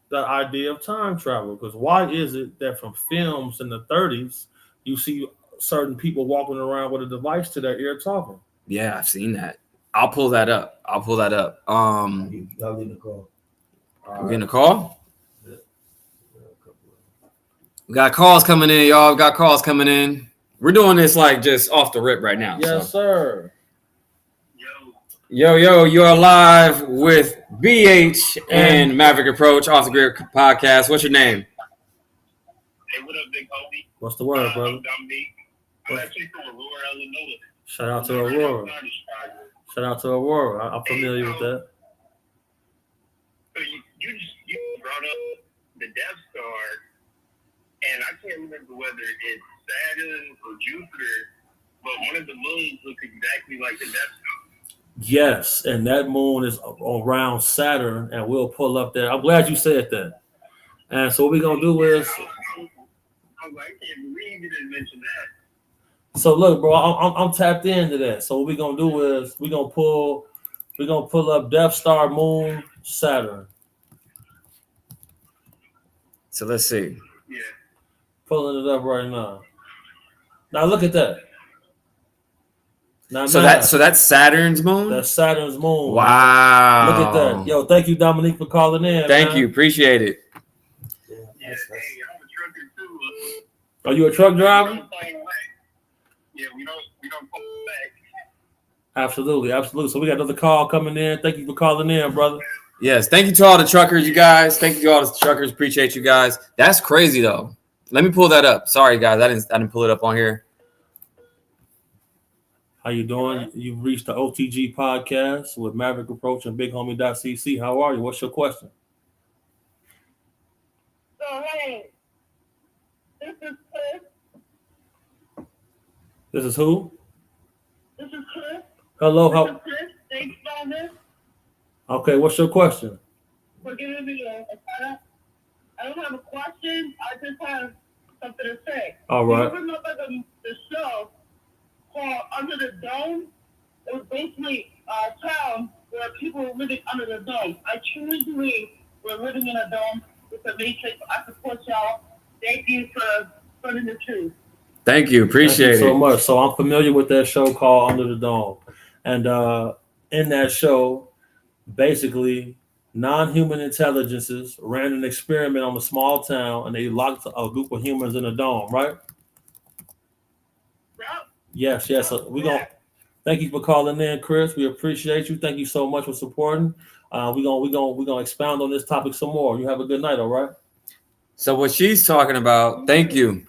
the idea of time travel. Because why is it that from films in the 30s, you see certain people walking around with a device to their ear talking? Yeah, I've seen that. I'll pull that up. Y'all getting a call. We're getting a call? We got calls coming in, y'all. We got calls coming in. We're doing this like just off the rip right now. Yes, sir. Yo, you're live with BH and Maverick Approach Off the Grid podcast. What's your name? Hey, what up, big homie? What's the word, brother? I'm actually from Aurora, Illinois. Shout out to Aurora. I'm familiar with that. So you brought up the Death Star, and I can't remember whether it's Saturn or Jupiter But one of the moons looks exactly like the Death Star. Yes, and that moon is around Saturn, and we'll pull up there. I'm glad you said that. And so what we're gonna do is, I was like, I can't believe you didn't mention that. so look, bro, I'm tapped into that. So what we're gonna do is we're gonna pull up Death Star, Moon, Saturn. So let's see. Yeah. Pulling it up right now. Now look at that. Now, So that's Saturn's moon. that's Saturn's moon. Wow. Look at that. Yo, thank you, Dominique, for calling in. Thank man. you. Appreciate it. Yeah, hey, I'm a trucker too. Are you a truck driver? Yeah, we don't pull back. Absolutely. So we got another call coming in. Thank you for calling in, brother. Yes. Thank you to all the truckers, you guys. Thank you to all the truckers. Appreciate you guys. That's crazy though. Let me pull that up. Sorry guys, I didn't pull it up on here. How you doing? You've reached the OTG podcast with Maverick Approach and Big Homie.cc. How are you? What's your question? So, hey, this is Chris. This is who? This is Chris. Hello. This is Chris. Thanks for this. Okay, what's your question? For giving me I don't have a question. I just have something to say. All right. Do you remember the show called Under the Dome? It was basically a town where people were living under the dome. I truly believe we're living in a dome with the Matrix. I support y'all. Thank you for spreading the truth. Thank you. Appreciate Thank you so it. much. So I'm familiar with that show called Under the Dome. And in that show, basically, non-human intelligences ran an experiment on a small town, and they locked a group of humans in a dome, right? Yep. Yes. So we're gonna thank you for calling in, Chris. We appreciate you. Thank you so much for supporting. We're gonna expound on this topic some more. You have a good night, all right? So what she's talking about, thank you.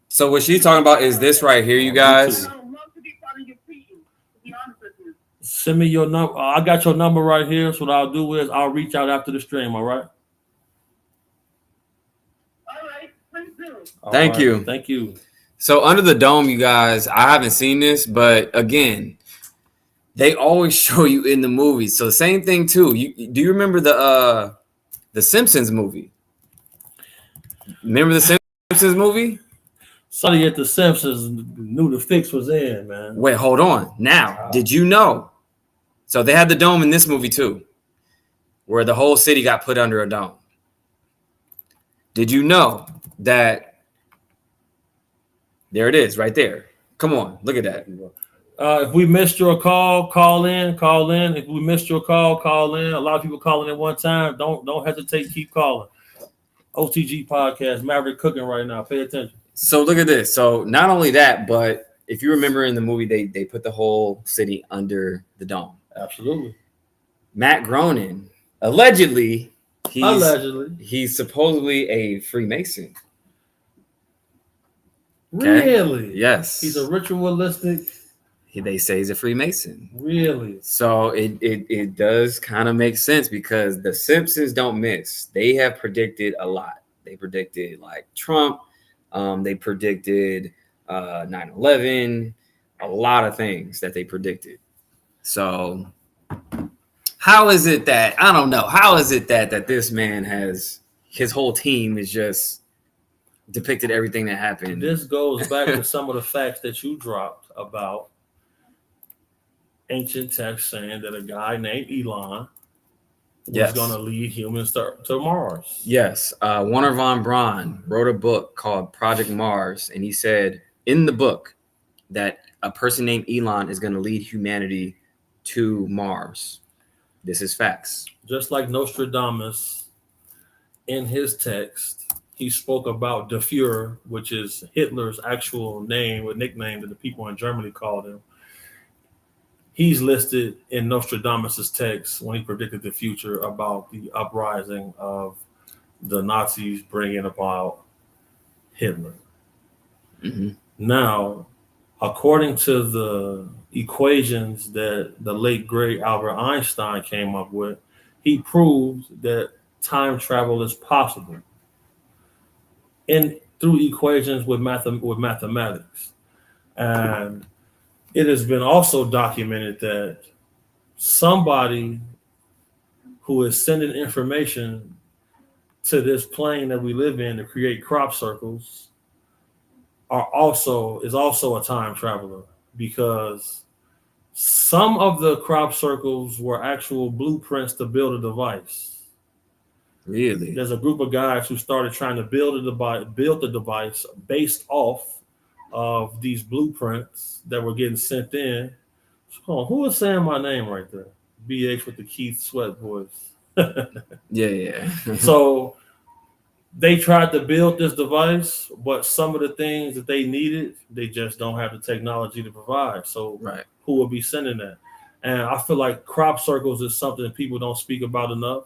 So what she's talking about is this right here, you guys. I would love to be part of your team, to be honest with you. Send me your number. I got your number right here. So what I'll do is I'll reach out after the stream, all right? All right, please do. Thank you. Thank you. So Under the Dome, you guys, I haven't seen this, but again, they always show you in the movies. So same thing too. Do you remember the Simpsons movie? Remember the Simpsons movie? Somebody at the Simpsons knew the fix was in, man. Wait, hold on. Now, did you know? So they had the dome in this movie too, where the whole city got put under a dome. Did you know that? There it is, right there. Come on, look at that. If we missed your call, call in. If we missed your call in. A lot of people calling in one time. Don't hesitate. Keep calling. OTG podcast, Maverick cooking right now. Pay attention. So look at this. So not only that, but if you remember in the movie, they put the whole city under the dome. Absolutely. Matt Groening, allegedly, he's supposedly a Freemason. Okay? Really? Yes. He's a ritualistic. They say he's a Freemason. Really? So it does kind of make sense because the Simpsons don't miss. They have predicted a lot. They predicted like Trump. They predicted 9/11, a lot of things that they predicted. So how is it that, I don't know, how is it that this man has, his whole team is just depicted everything that happened? This goes back to some of the facts that you dropped about ancient texts saying that a guy named Elon was going to lead humans to Mars. Yes. Warner von Braun wrote a book called Project Mars, and he said in the book that a person named Elon is going to lead humanity to Mars. This is facts. Just like Nostradamus, in his text, he spoke about Der Fuhrer, which is Hitler's actual name or nickname that the people in Germany called him. He's listed in Nostradamus' text when he predicted the future about the uprising of the Nazis bringing about Hitler. Mm-hmm. Now, according to the equations that the late great Albert Einstein came up with, he proved that time travel is possible through equations with mathematics. And it has been also documented that somebody who is sending information to this plane that we live in to create crop circles is also a time traveler, because some of the crop circles were actual blueprints to build a device. Really? There's a group of guys who started trying to build the device based off of these blueprints that were getting sent in. So, who is saying my name right there? BH with the Keith Sweat voice. Yeah. So they tried to build this device, but some of the things that they needed, they just don't have the technology to provide. So Right. who will be sending that? And I feel like crop circles is something people don't speak about enough.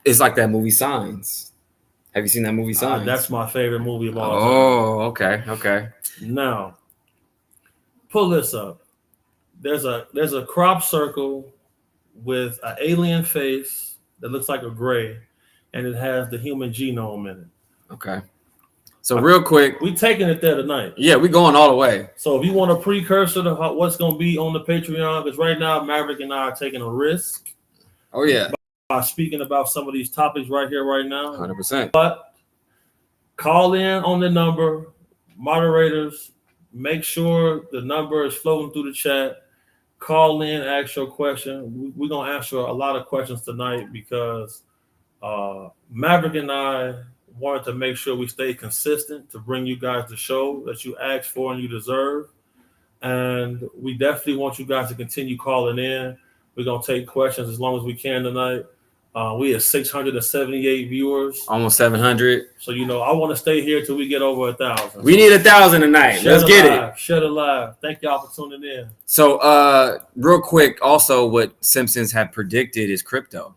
It's like that movie Signs. Have you seen that movie Signs? That's my favorite movie of all time. Oh, okay. Now, pull this up. There's a crop circle with an alien face that looks like a gray, and it has the human genome in it. Okay. So real quick, we taking it there tonight. Yeah, we going all the way. So if you want a precursor to what's going to be on the Patreon, because right now Maverick and I are taking a risk. Oh yeah. By speaking about some of these topics right here, right now. 100%. But call in on the number, moderators. Make sure the number is flowing through the chat. Call in, ask your question. We're gonna answer a lot of questions tonight because Maverick and I wanted to make sure we stay consistent to bring you guys the show that you asked for and you deserve. And we definitely want you guys to continue calling in. We're gonna take questions as long as we can tonight. We have 678 viewers, almost 700. So I want to stay here till we get over 1,000. We need 1,000 tonight. Let's get it. Shut it live. Thank y'all for tuning in. So, real quick, also what Simpsons have predicted is crypto.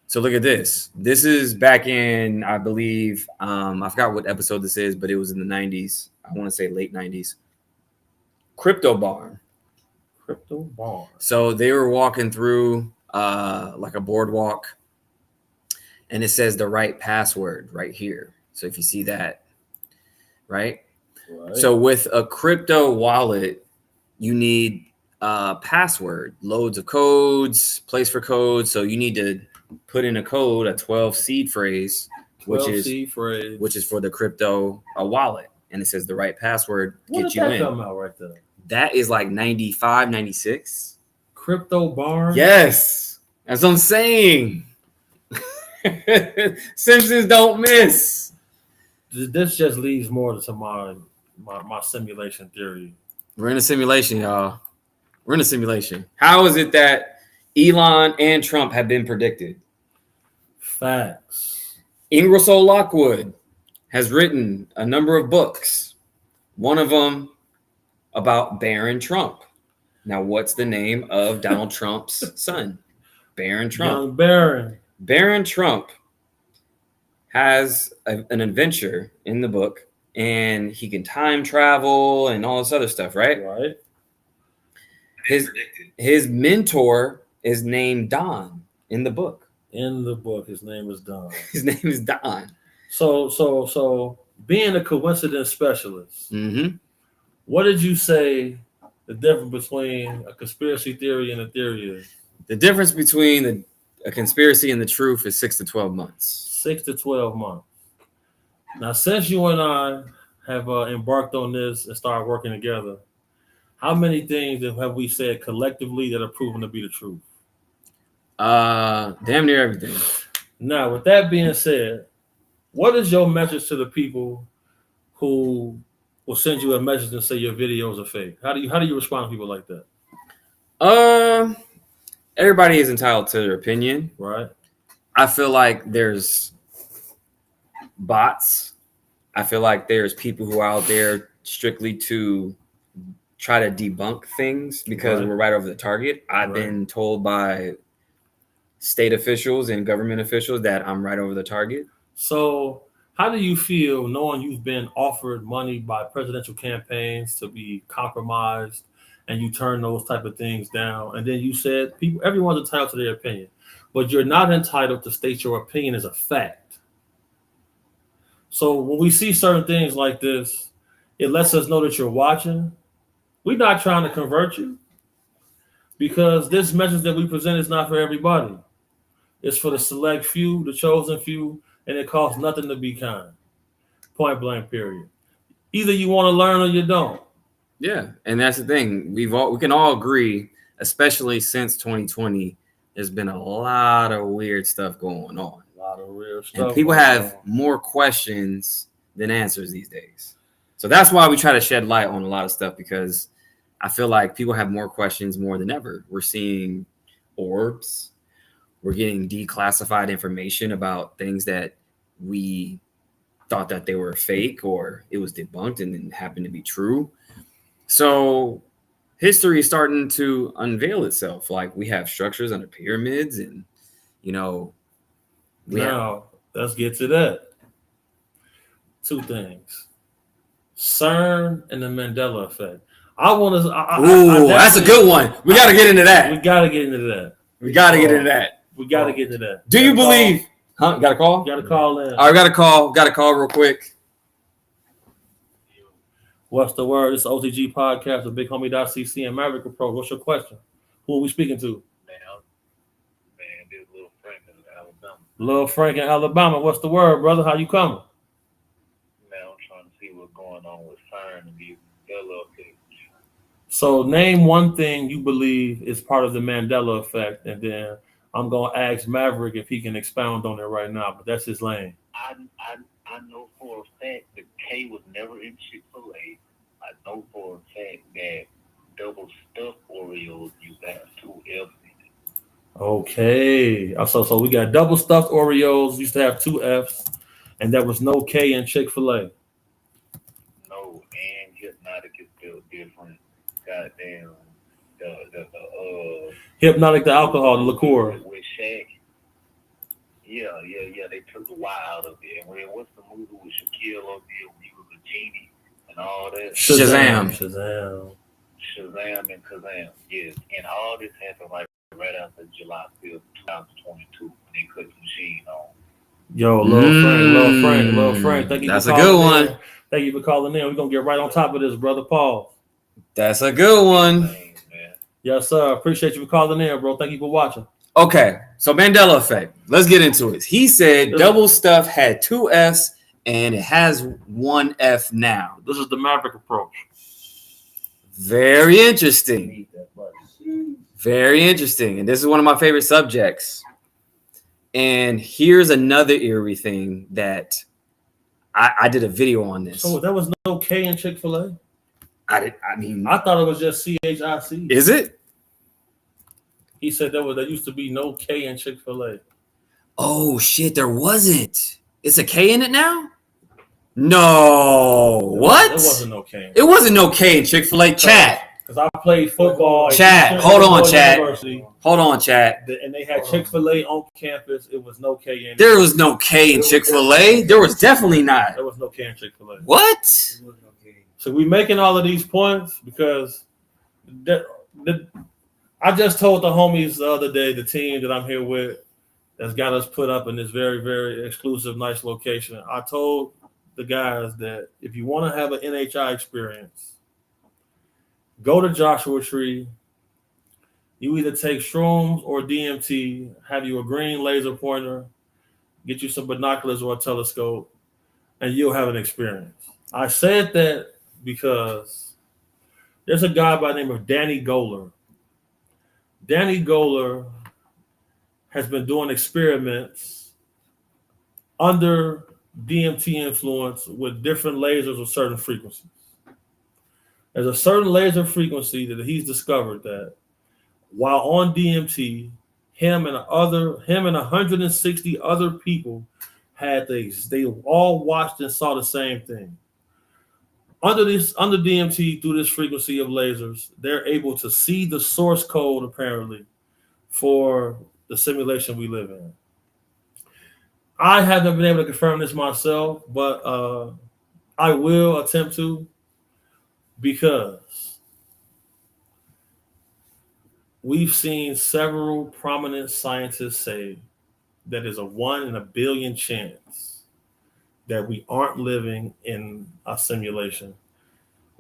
So look at this. This is back in, I believe, I forgot what episode this is, but it was in the 90s. I want to say late 90s. Crypto barn. So they were walking through like a boardwalk, and it says the right password right here. So if you see that, right? So with a crypto wallet, you need a password, loads of codes, place for codes. So you need to put in a code, a 12 seed phrase, which is for the crypto wallet, and it says the right password. Get you in. Come out right there. That is like 95, 96. Crypto barn? Yes. That's what I'm saying. Simpsons don't miss. This just leads more to my simulation theory. We're in a simulation, y'all. We're in a simulation. How is it that Elon and Trump have bin predicted? Facts. Ingersoll Lockwood has written a number of books. One of them about Baron Trump. Now, what's the name of Donald Trump's son? Baron Trump. Young Baron. Baron Trump has an adventure in the book, and he can time travel and all this other stuff, right? Right. His mentor is named Don in the book. In the book, his name is Don. His name is Don. So being a coincidence specialist, what did you say the difference between a conspiracy theory and a theory is? The difference between a conspiracy and the truth is 6 to 12 months. 6 to 12 months. Now, since you and I have embarked on this and started working together, how many things have we said collectively that are proven to be the truth? Damn near everything. Now, with that being said, what is your message to the people who will send you a message and say your videos are fake? How do you respond to people like that? Everybody is entitled to their opinion. Right. I feel like there's bots. I feel like there's people who are out there strictly to try to debunk things because we're right over the target. I've been told by state officials and government officials that I'm right over the target. So how do you feel knowing you've been offered money by presidential campaigns to be compromised and you turn those type of things down? And then you said everyone's entitled to their opinion, but you're not entitled to state your opinion as a fact. So when we see certain things like this, It lets us know that you're watching. We're not trying to convert you because this message that we present is not for everybody. It's for the select few, the chosen few, and it costs nothing to be kind. Point blank, period. Either you want to learn or you don't. Yeah, and that's the thing. We can all agree, especially since 2020, there's been a lot of weird stuff going on. A lot of real stuff. And people have more questions than answers these days. So that's why we try to shed light on a lot of stuff, because I feel like people have more questions more than ever. We're seeing orbs. We're getting declassified information about things that we thought that they were fake or it was debunked and then happened to be true. So history is starting to unveil itself. Like we have structures under pyramids and, let's get to that. Two things. CERN and the Mandela effect. That's a good one. We got to get into that. We got to get into that. We got to get into that. Do you believe? Huh? Got a call? Got to call in. I got a call real quick. What's the word? It's OTG podcast with Big Homie.cc and Maverick Approach. What's your question? Who are we speaking to? Man, this little Frank in Alabama. Little Frank in Alabama. What's the word, brother? How you coming? Man, I'm trying to see what's going on with CERN and these Mandela effects. So name one thing you believe is part of the Mandela effect, and then I'm going to ask Maverick if he can expound on it right now, but that's his lane. I know for a fact that K was never in Chick-fil-A. I know for a fact that double stuffed Oreos used to have 2 F's in it. Okay. So we got double stuffed Oreos used to have 2 F's, and there was no K in Chick-fil-A. No, and Hypnotic is still different. Goddamn. Hypnotic, the alcohol, the liqueur. With Shaq. Yeah. They took the Y out of it. And what's the movie with Shaquille O'Neal when he was a genie and all that? Shazam and Kazam. Yes. And all this happened right after July 5th, 2022 when they cut the machine on. Yo, Lil Frank. Thank you. That's a good one. In. Thank you for calling in. We're gonna get right on top of this, brother Paul. That's a good one. Thanks, man. Yes, sir. Appreciate you for calling in, bro. Thank you for watching. Okay, so Mandela effect. Let's get into it. He said double stuff had 2 F's and it has 1 F now. This is the Maverick approach. Very interesting. Very interesting. And this is one of my favorite subjects. And here's another eerie thing that I did a video on this. So there was no K in Chick-fil-A? I thought it was just CHIC. Is it? He said there used to be no K in Chick-fil-A. Oh shit, there wasn't. It's a K in it now? No. What? There wasn't no K. It wasn't no K in Chick-fil-A. Chat. Because I played football. Chat. Hold on, chat. Hold on, chat. And they had Chick-fil-A on campus. It was no K in it. There was no K in Chick-fil-A. There was definitely not. There was no K in Chick-fil-A. What? So we making all of these points because I just told the homies the other day, the team that I'm here with, that's got us put up in this very, very exclusive, nice location. I told the guys that if you want to have an NHI experience, go to Joshua Tree. You either take shrooms or DMT, have you a green laser pointer, get you some binoculars or a telescope, and you'll have an experience. I said that because there's a guy by the name of Danny Goler. Danny Goler has been doing experiments under DMT influence with different lasers of certain frequencies. There's a certain laser frequency that he's discovered that while on DMT, him and 160 other people had these. They all watched and saw the same thing. Under DMT, through this frequency of lasers, they're able to see the source code, apparently, for the simulation we live in. I haven't been able to confirm this myself, but I will attempt to, because we've seen several prominent scientists say that there's a 1 in a billion chance that we aren't living in a simulation.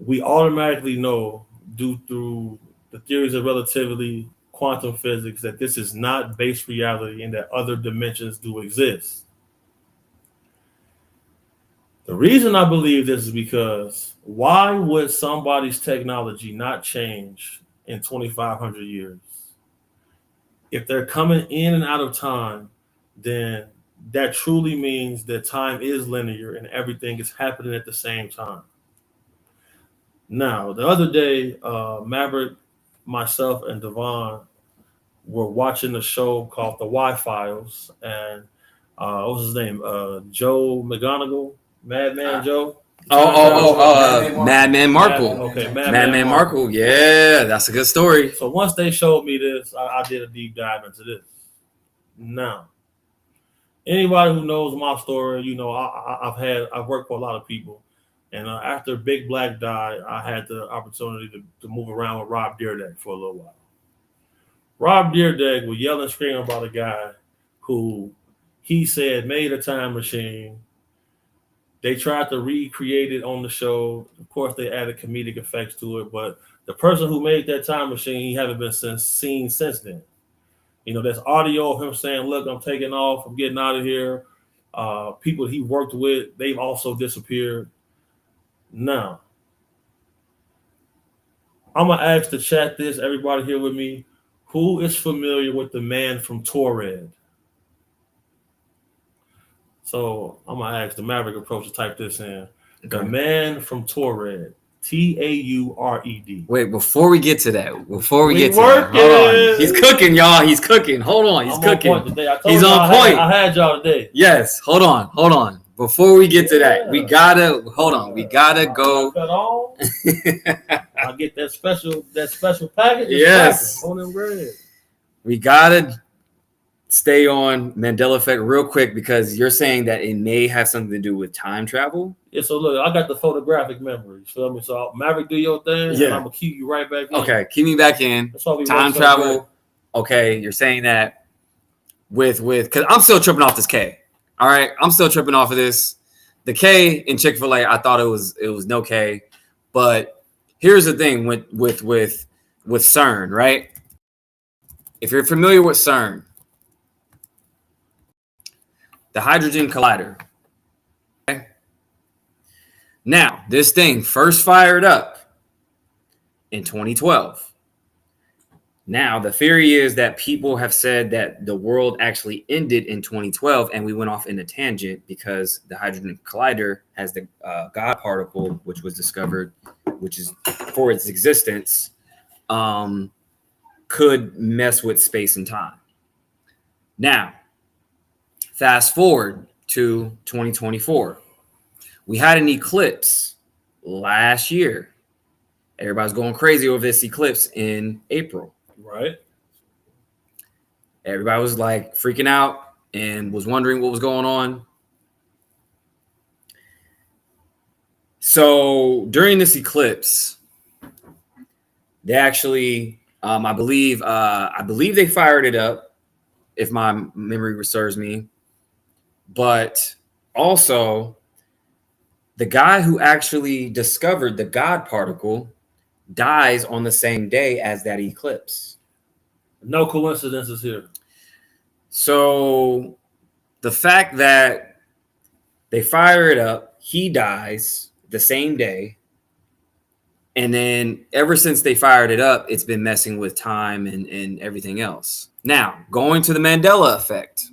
we automatically know due through the theories of relativity, quantum physics, that this is not base reality and that other dimensions do exist. The reason I believe this is because why would somebody's technology not change in 2,500 years? If they're coming in and out of time, then that truly means that time is linear and everything is happening at the same time. Now, the other day, Maverick, myself, and Devon were watching a show called The Y-Files, and what was his name? Joe McGonigal, Madman Joe. Madman Markle. Madman Markle. Yeah, that's a good story. So once they showed me this, I did a deep dive into this. Now, anybody who knows my story, you know, I've worked for a lot of people, and after Big Black died, I had the opportunity to move around with Rob Dyrdek for a little while. Rob Dyrdek was yelling and screaming about a guy who he said made a time machine. They tried to recreate it on the show. Of course, they added comedic effects to it, but the person who made that time machine, he haven't been seen since then. You know, there's audio of him saying, look, I'm taking off, I'm getting out of here. People he worked with, they've also disappeared. Now, I'm going to ask the chat this, everybody here with me, who is familiar with the man from Taured? So I'm going to ask the Maverick approach to type this in. Okay. The man from Taured. Taured. Wait, before we get to that, hold on. He's cooking, y'all. He's cooking. Hold on. He's cooking. He's on point. I had y'all today. Yes. Hold on. Before we get to that, we gotta go. I'll get that special package. Yes. On them bread. We gotta stay on Mandela effect real quick because you're saying that it may have something to do with time travel. Yeah, so look, I got the photographic memory. Feel me? So Maverick, do your thing, and I'm gonna keep you right back in. Okay, keep me back in. Time travel. Okay, you're saying that with because I'm still tripping off this K. All right, I'm still tripping off of this. The K in Chick-fil-A, I thought it was no K, but here's the thing with CERN, right? If you're familiar with CERN, the Hydrogen Collider. Okay? Now, this thing first fired up in 2012. Now, the theory is that people have said that the world actually ended in 2012 and we went off in a tangent because the Hydrogen Collider has the God particle, which was discovered, which is for its existence, could mess with space and time. Now, fast forward to 2024. We had an eclipse last year. Everybody's going crazy over this eclipse in April. Right. Everybody was like freaking out and was wondering what was going on. So during this eclipse, they actually, I believe they fired it up, if my memory serves me. But also, the guy who actually discovered the God particle dies on the same day as that eclipse. No coincidences here. So the fact that they fire it up, he dies the same day. And then ever since they fired it up, it's been messing with time and everything else. Now, going to the Mandela effect.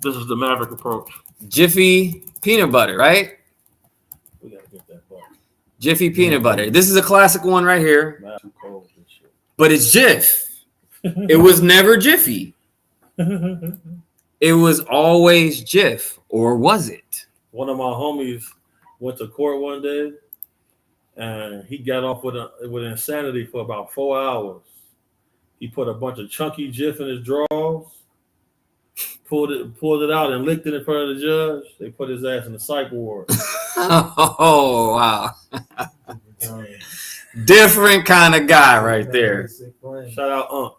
This is the Maverick approach. Jiffy peanut butter, right? We gotta get that bar. Jiffy peanut butter. This is a classic one right here. But it's Jif. It was never Jiffy. It was always Jif, or was it? One of my homies went to court one day, and he got off with insanity for about 4 hours. He put a bunch of chunky Jif in his drawers, pulled it out, and licked it in front of the judge. They put his ass in the psych ward. Oh wow! Different kind of guy right there. Shout out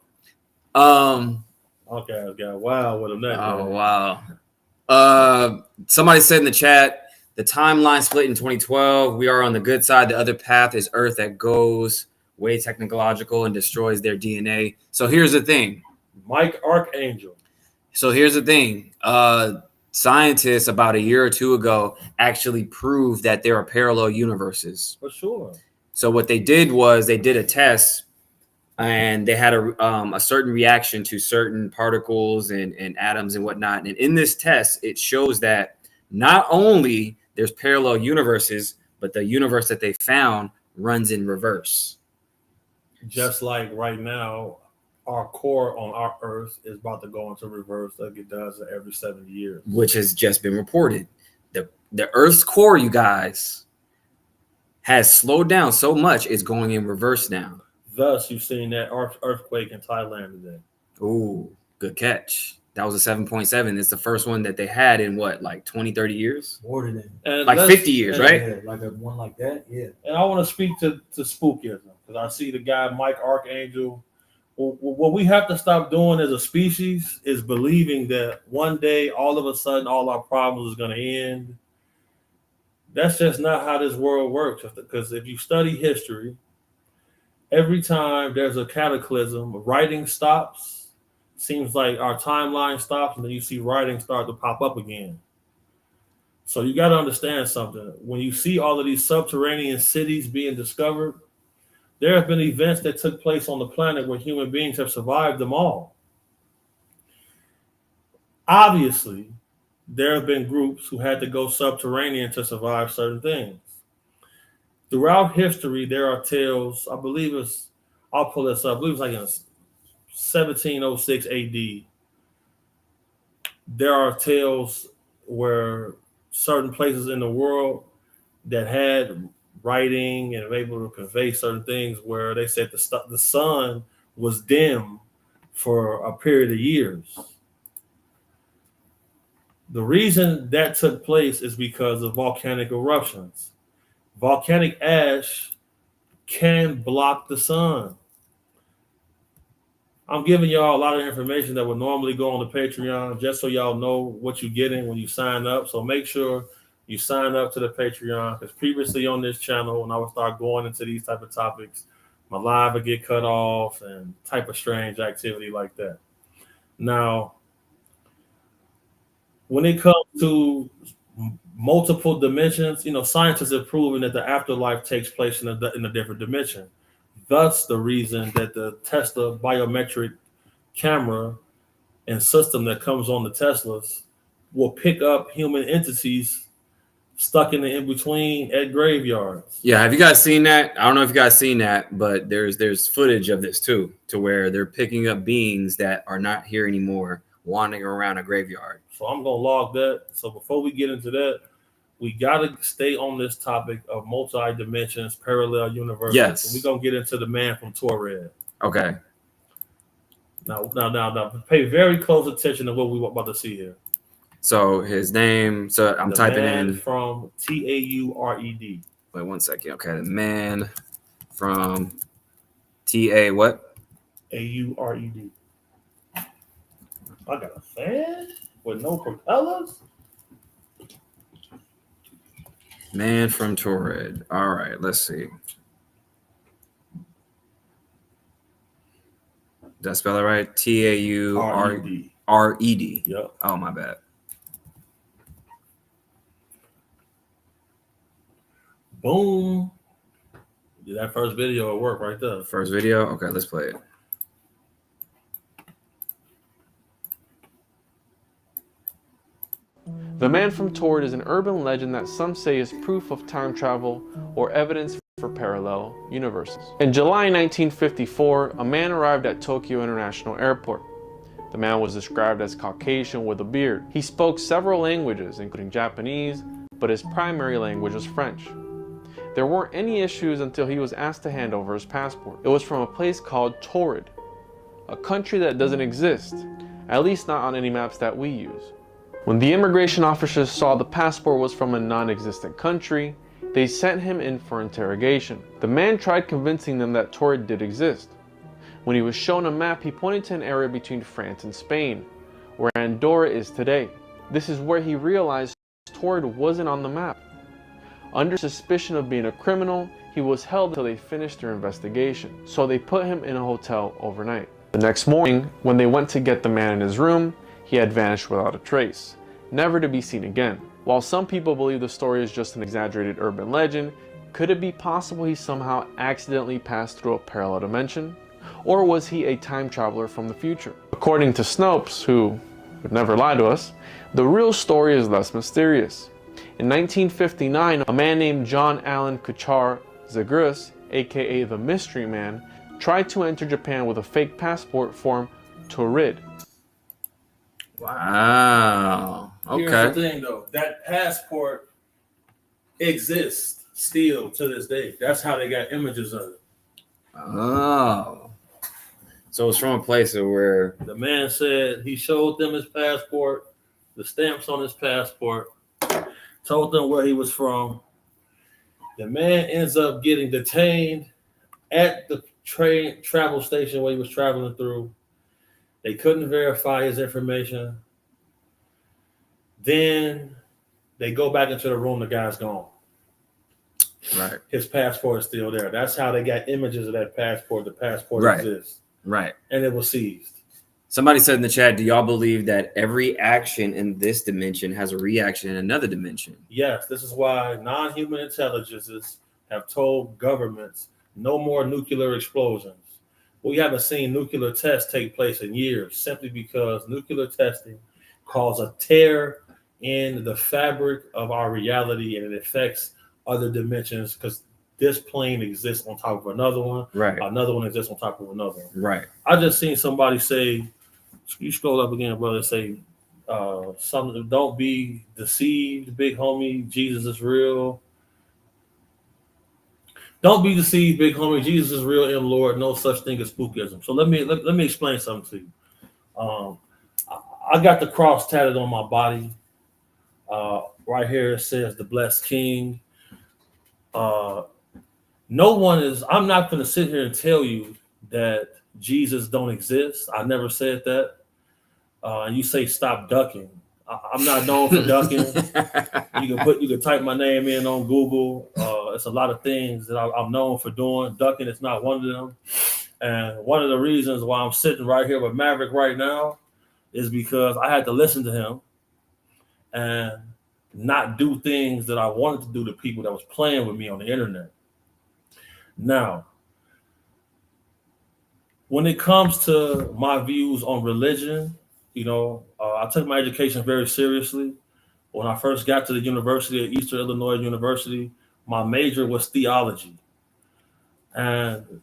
Unc. Okay, I got wild with him that day. Oh wow. Somebody said in the chat The timeline split in 2012. We are on the good side. The other path is Earth that goes way technological and destroys their DNA. So here's the thing. Mike Archangel. So here's the thing. Scientists about a year or two ago actually proved that there are parallel universes. For sure. So what they did was they did a test, and they had a certain reaction to certain particles and atoms and whatnot. And in this test, it shows that not only there's parallel universes, but the universe that they found runs in reverse. Just like right now, our core on our Earth is about to go into reverse like it does every 70 years. Which has just been reported. The Earth's core, you guys, has slowed down so much it's going in reverse now. Thus, you've seen that earthquake in Thailand today. Ooh, good catch. That was a 7.7. It's the first one that they had in what, like 20, 30 years? More than that. And like 50 years, right? Yeah, like a one like that, yeah. And I want to speak to spookism, because I see the guy, Mike Archangel. What we have to stop doing as a species is believing that one day, all of a sudden, all our problems is going to end. That's just not how this world works. Because if you study history, every time there's a cataclysm, writing stops. Seems like our timeline stops, and then you see writing start to pop up again. So you got to understand something. When you see all of these subterranean cities being discovered, there have been events that took place on the planet where human beings have survived them all. Obviously, there have been groups who had to go subterranean to survive certain things. Throughout history, there are tales, I believe it's, I'll pull this up, I believe it's like in 1706 AD. There are tales where certain places in the world that had writing and were able to convey certain things, where they said the sun was dim for a period of years. The reason that took place is because of volcanic eruptions. Volcanic ash can block the sun. I'm giving y'all a lot of information that would normally go on the Patreon, just so y'all know what you're getting when you sign up. So make sure you sign up to the Patreon, because previously on this channel, when I would start going into these type of topics, my live would get cut off and type of strange activity like that. Now, when it comes to multiple dimensions, scientists have proven that the afterlife takes place in a different dimension. Thus, the reason that the Tesla biometric camera and system that comes on the Teslas will pick up human entities stuck in the in-between at graveyards. Yeah, have you guys seen that? I don't know if you guys seen that, but there's footage of this too, to where they're picking up beings that are not here anymore, wandering around a graveyard. So I'm going to log that. So before we get into that, we got to stay on this topic of multi-dimensions, parallel universes. Yes. So we're going to get into the man from Taured. Okay. Now, pay very close attention to what we're about to see here. So his name, so I'm typing in. From Taured. Wait 1 second. Okay. The man from T-A what? Aured. I got a fan with no propellers? Man from Taured. All right, let's see. Did I spell it right? Taured. Yep. Oh, my bad. Boom. Did that first video at work right there. First video? Okay, let's play it. The man from Taured is an urban legend that some say is proof of time travel or evidence for parallel universes. In July 1954, a man arrived at Tokyo International Airport. The man was described as Caucasian with a beard. He spoke several languages, including Japanese, but his primary language was French. There weren't any issues until he was asked to hand over his passport. It was from a place called Taured, a country that doesn't exist, at least not on any maps that we use. When the immigration officers saw the passport was from a non-existent country, they sent him in for interrogation. The man tried convincing them that Taured did exist. When he was shown a map, he pointed to an area between France and Spain, where Andorra is today. This is where he realized Taured wasn't on the map. Under suspicion of being a criminal, he was held until they finished their investigation, so they put him in a hotel overnight. The next morning, when they went to get the man in his room, he had vanished without a trace, never to be seen again. While some people believe the story is just an exaggerated urban legend, could it be possible he somehow accidentally passed through a parallel dimension? Or was he a time traveler from the future? According to Snopes, who would never lie to us, the real story is less mysterious. In 1959, a man named John Allen Kuchar Zagreus, aka the Mystery Man, tried to enter Japan with a fake passport form Taured. Wow. Okay. Here's the thing, though. That passport exists still to this day. That's how they got images of it. Oh. So it's from a place where the man said he showed them his passport, the stamps on his passport, told them where he was from. The man ends up getting detained at the travel station where he was traveling through. They couldn't verify his information. Then they go back into the room. The guy's gone. Right. His passport is still there. That's how they got images of that passport. The passport exists. Right. And it was seized. Somebody said in the chat, do y'all believe that every action in this dimension has a reaction in another dimension? Yes, this is why non-human intelligences have told governments no more nuclear explosions. We haven't seen nuclear tests take place in years simply because nuclear testing causes a tear in the fabric of our reality, and it affects other dimensions because this plane exists on top of another one. Right. Another one exists on top of another one. Right. I just seen somebody say, you scroll up again, brother, say something, don't be deceived, big homie, Jesus is real. Don't be deceived, big homie, Jesus is real, M Lord, no such thing as spookism. So let me explain something to you. I got the cross tatted on my body. Right here it says the blessed King. I'm not going to sit here and tell you that Jesus don't exist. I never said that. And you say stop ducking. I'm not known for ducking. You can type my name in on Google. It's a lot of things that I'm known for doing. Ducking is not one of them. And one of the reasons why I'm sitting right here with Maverick right now is because I had to listen to him and not do things that I wanted to do to people that was playing with me on the internet. Now, when it comes to my views on religion, I took my education very seriously. When I first got to the university at Eastern Illinois University, my major was theology. And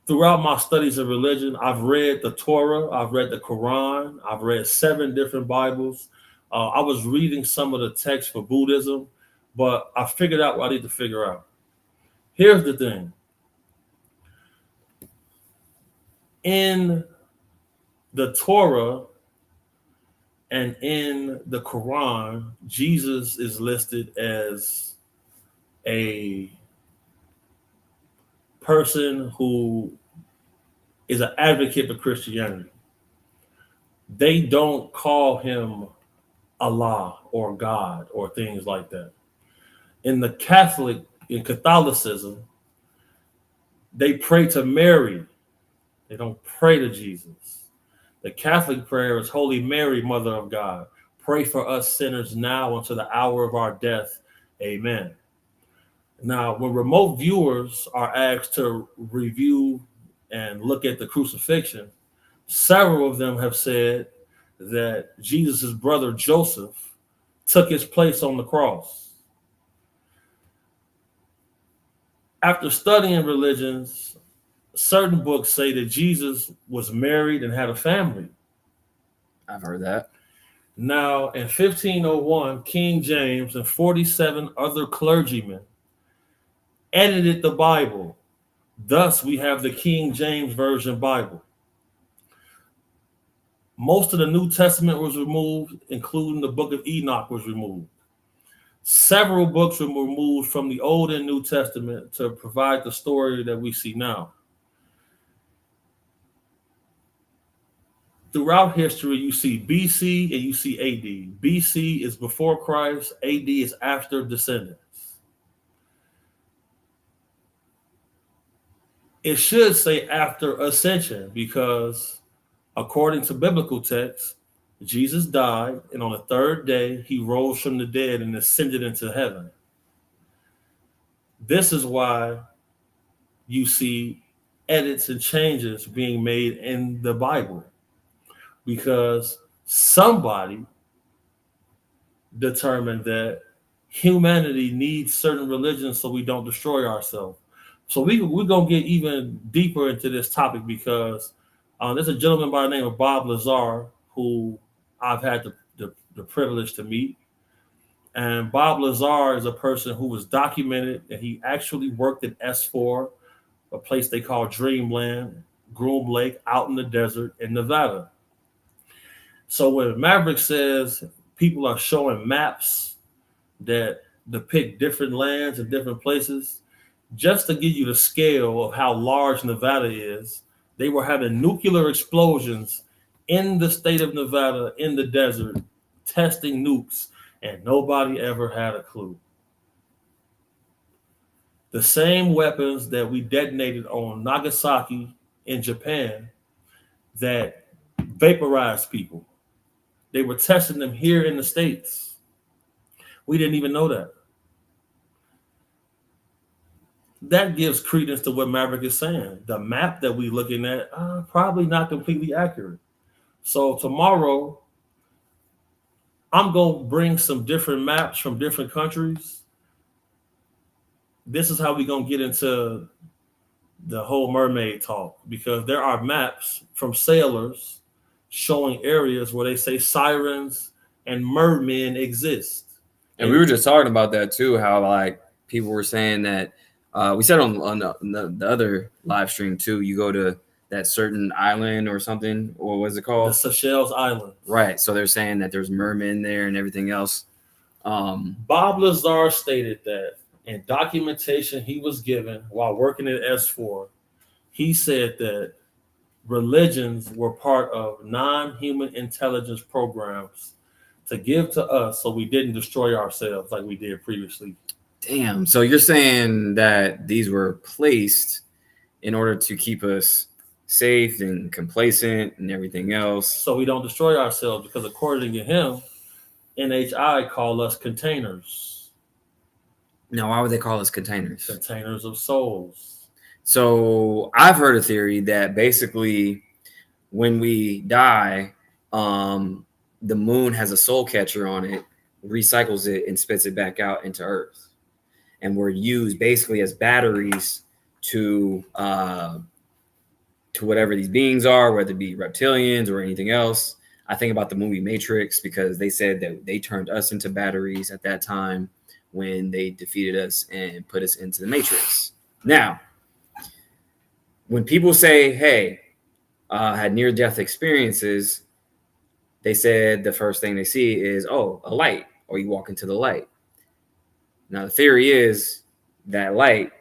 throughout my studies of religion, I've read the Torah, I've read the Quran, I've read 7 different Bibles. I was reading some of the texts for Buddhism, but I figured out what I need to figure out. Here's the thing. In the Torah and in the Quran, Jesus is listed as a person who is an advocate for Christianity. They don't call him Allah or God or things like that. In Catholicism, they pray to Mary. They don't pray to Jesus. The Catholic prayer is Holy Mary, Mother of God. Pray for us sinners now until the hour of our death. Amen. Now, when remote viewers are asked to review and look at the crucifixion, several of them have said that Jesus' brother Joseph took his place on the cross. After studying religions, certain books say that Jesus was married and had a family. I've heard that. Now, in 1501, King James and 47 other clergymen edited the Bible. Thus, we have the King James Version Bible. Most of the New Testament was removed, including the book of Enoch was removed. Several books were removed from the Old and New Testament to provide the story that we see now. Throughout history, you see BC and you see AD. BC is before Christ, AD is after descendants. It should say after ascension because according to biblical texts, Jesus died, and on the third day, he rose from the dead and ascended into heaven. This is why you see edits and changes being made in the Bible, because somebody determined that humanity needs certain religions so we don't destroy ourselves. So we're going to get even deeper into this topic because there's a gentleman by the name of Bob Lazar who I've had the privilege to meet. And Bob Lazar is a person who was documented, and he actually worked at S4, a place they call Dreamland, Groom Lake, out in the desert in Nevada. So when Maverick says people are showing maps that depict different lands and different places, just to give you the scale of how large Nevada is, they were having nuclear explosions in the state of Nevada, in the desert, testing nukes, and nobody ever had a clue. The same weapons that we detonated on Nagasaki in Japan that vaporized people, they were testing them here in the States. We didn't even know that. That gives credence to what Maverick is saying. The map that we're looking at, probably not completely accurate. So tomorrow, I'm going to bring some different maps from different countries. This is how we're going to get into the whole mermaid talk, because there are maps from sailors showing areas where they say sirens and mermen exist. And we were just talking about that too, how like people were saying that we said on the other live stream too, you go to that certain island or something, or what's it called? The Seychelles Island. Right. So they're saying that there's mermen there and everything else. Bob Lazar stated that in documentation he was given while working at S4, he said that religions were part of non-human intelligence programs to give to us so we didn't destroy ourselves like we did previously. Damn. So you're saying that these were placed in order to keep us safe and complacent and everything else, so we don't destroy ourselves, because according to him, NHI call us containers. Now, why would they call us containers? Containers of souls. So I've heard a theory that basically when we die, the moon has a soul catcher on it, recycles it, and spits it back out into Earth. And we're used basically as batteries to whatever these beings are, whether it be reptilians or anything else. I think about the movie Matrix, because they said that they turned us into batteries at that time when they defeated us and put us into the Matrix. Now, when people say, hey, had near-death experiences, they said the first thing they see is, oh, a light, or you walk into the light. Now, the theory is that light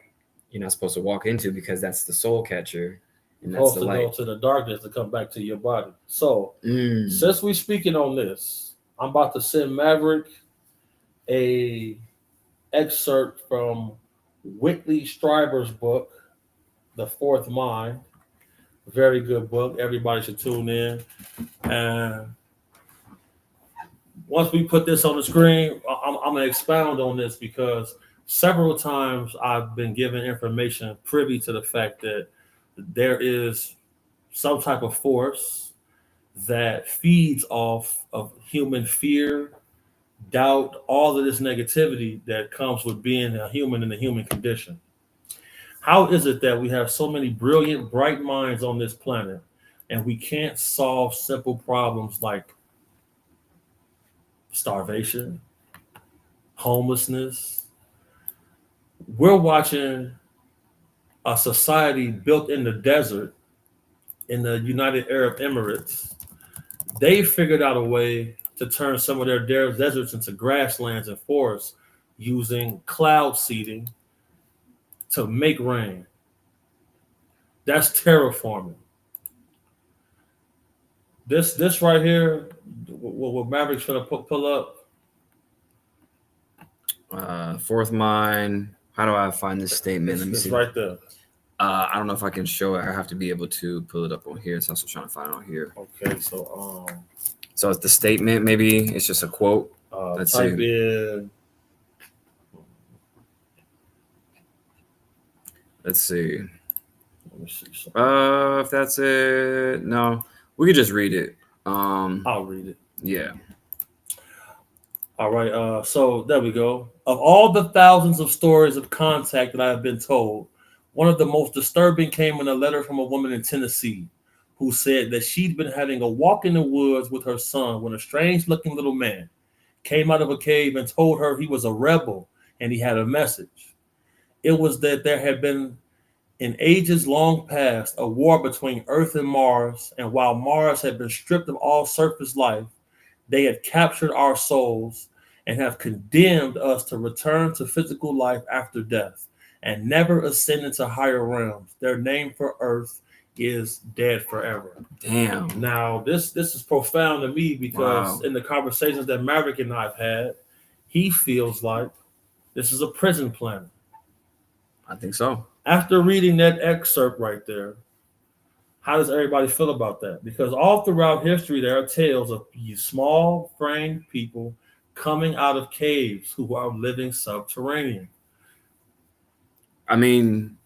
you're not supposed to walk into, because that's the soul catcher. And that's the light. Go to the darkness to come back to your body. So, since we're speaking on this, I'm about to send Maverick a excerpt from Whitley Strieber's book, The Fourth Mind. Very good book. Everybody should tune in. And once we put this on the screen, I'm going to expound on this, because several times I've been given information privy to the fact that there is some type of force that feeds off of human fear, doubt, all of this negativity that comes with being a human in the human condition. How is it that we have so many brilliant, bright minds on this planet, and we can't solve simple problems like starvation, homelessness? We're watching a society built in the desert in the United Arab Emirates. They figured out a way to turn some of their deserts into grasslands and forests using cloud seeding to make rain. That's terraforming. This right here, what Maverick's trying to pull up. Fourth mind. How do I find this statement? Let me It's see. right there. I don't know if I can show it. I have to be able to pull it up on here. So I'm still trying to find it on here. Okay, so So it's the statement. Maybe it's just a quote. Let's type see. in. Let's see. Let me see something. If that's it, no, we could just read it. I'll read it. Yeah. All right. So there we go. Of all the thousands of stories of contact that I have been told, one of the most disturbing came in a letter from a woman in Tennessee who said that she'd been having a walk in the woods with her son when a strange-looking little man came out of a cave and told her he was a rebel and he had a message. It was that there had been, in ages long past, a war between Earth and Mars, and while Mars had been stripped of all surface life, they had captured our souls and have condemned us to return to physical life after death and never ascend into higher realms. Their name for Earth is dead forever. Damn. Now, this is profound to me because in the conversations that Maverick and I have had, he feels like this is a prison planet. I think so. After reading that excerpt right there, how does everybody feel about that? Because all throughout history, there are tales of these small framed people coming out of caves who are living subterranean. I mean,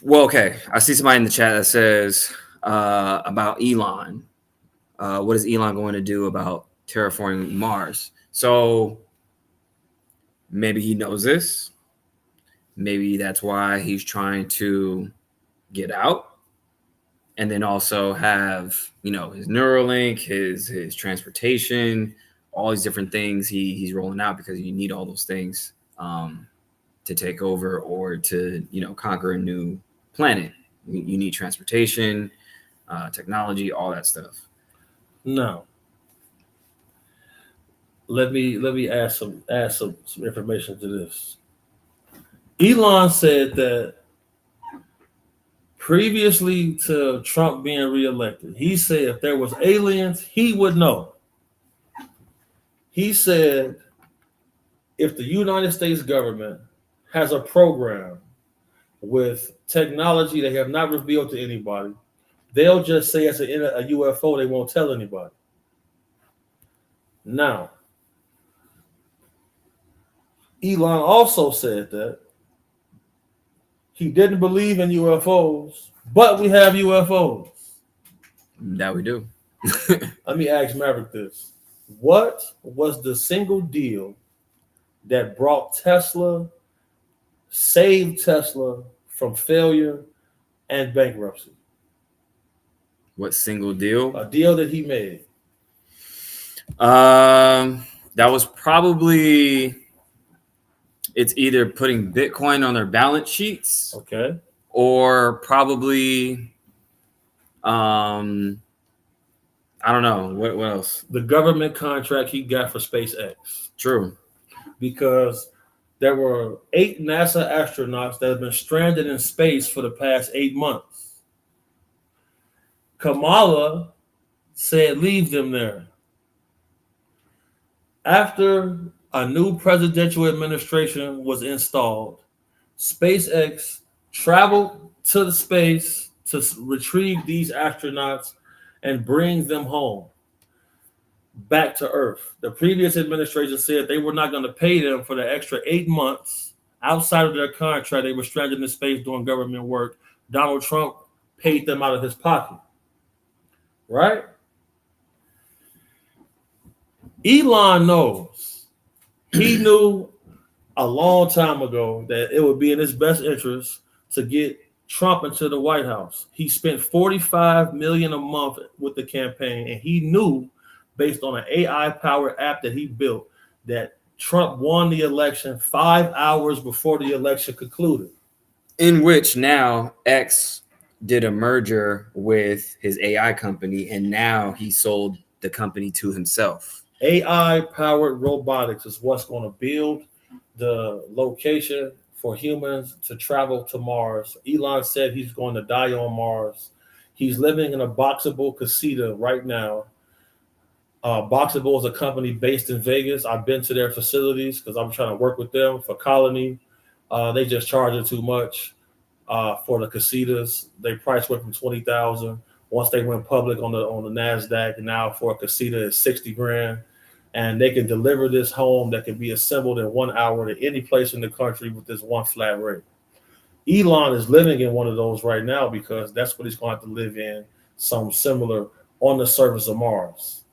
well, okay. I see somebody in the chat that says about Elon. What is Elon going to do about terraforming Mars? So maybe he knows this. Maybe that's why he's trying to get out, and then also have, you know, his Neuralink, his transportation, all these different things he's rolling out, because you need all those things to take over or to, you know, conquer a new planet. You need transportation, technology, all that stuff. Now, let me add some information to this. Elon said that previously to Trump being reelected, he said if there was aliens, he would know. He said if the United States government has a program with technology they have not revealed to anybody, they'll just say it's a UFO. They won't tell anybody. Now, Elon also said that he didn't believe in UFOs, but we have UFOs. That we do. Let me ask Maverick this. What was the single deal that saved Tesla from failure and bankruptcy? What single deal? A deal that he made. That was probably, it's either putting Bitcoin on their balance sheets, okay, or probably, I don't know. What else? The government contract he got for SpaceX. True. Because there were 8 NASA astronauts that have been stranded in space for the past 8 months. Kamala said leave them there. After a new presidential administration was installed, SpaceX traveled to the space to retrieve these astronauts and bring them home back to Earth. The previous administration said they were not going to pay them for the extra 8 months outside of their contract. They were stranded in space doing government work. Donald Trump paid them out of his pocket. Right? Elon knows. He knew a long time ago that it would be in his best interest to get Trump into the White House. He spent $45 million a month with the campaign, and he knew, based on an AI-powered app that he built, that Trump won the election 5 hours before the election concluded. In which now X did a merger with his AI company, and now he sold the company to himself. AI-powered robotics is what's going to build the location for humans to travel to Mars. Elon said he's going to die on Mars. He's living in a Boxable casita right now. Boxable is a company based in Vegas. I've been to their facilities because I'm trying to work with them for Colony. They just charging too much for the casitas. They price went from 20,000 once they went public on the Nasdaq, and now for a casita is 60 grand, and they can deliver this home that can be assembled in 1 hour to any place in the country with this one flat rate. Elon is living in one of those right now because that's what he's going to have to live in, some similar on the surface of Mars.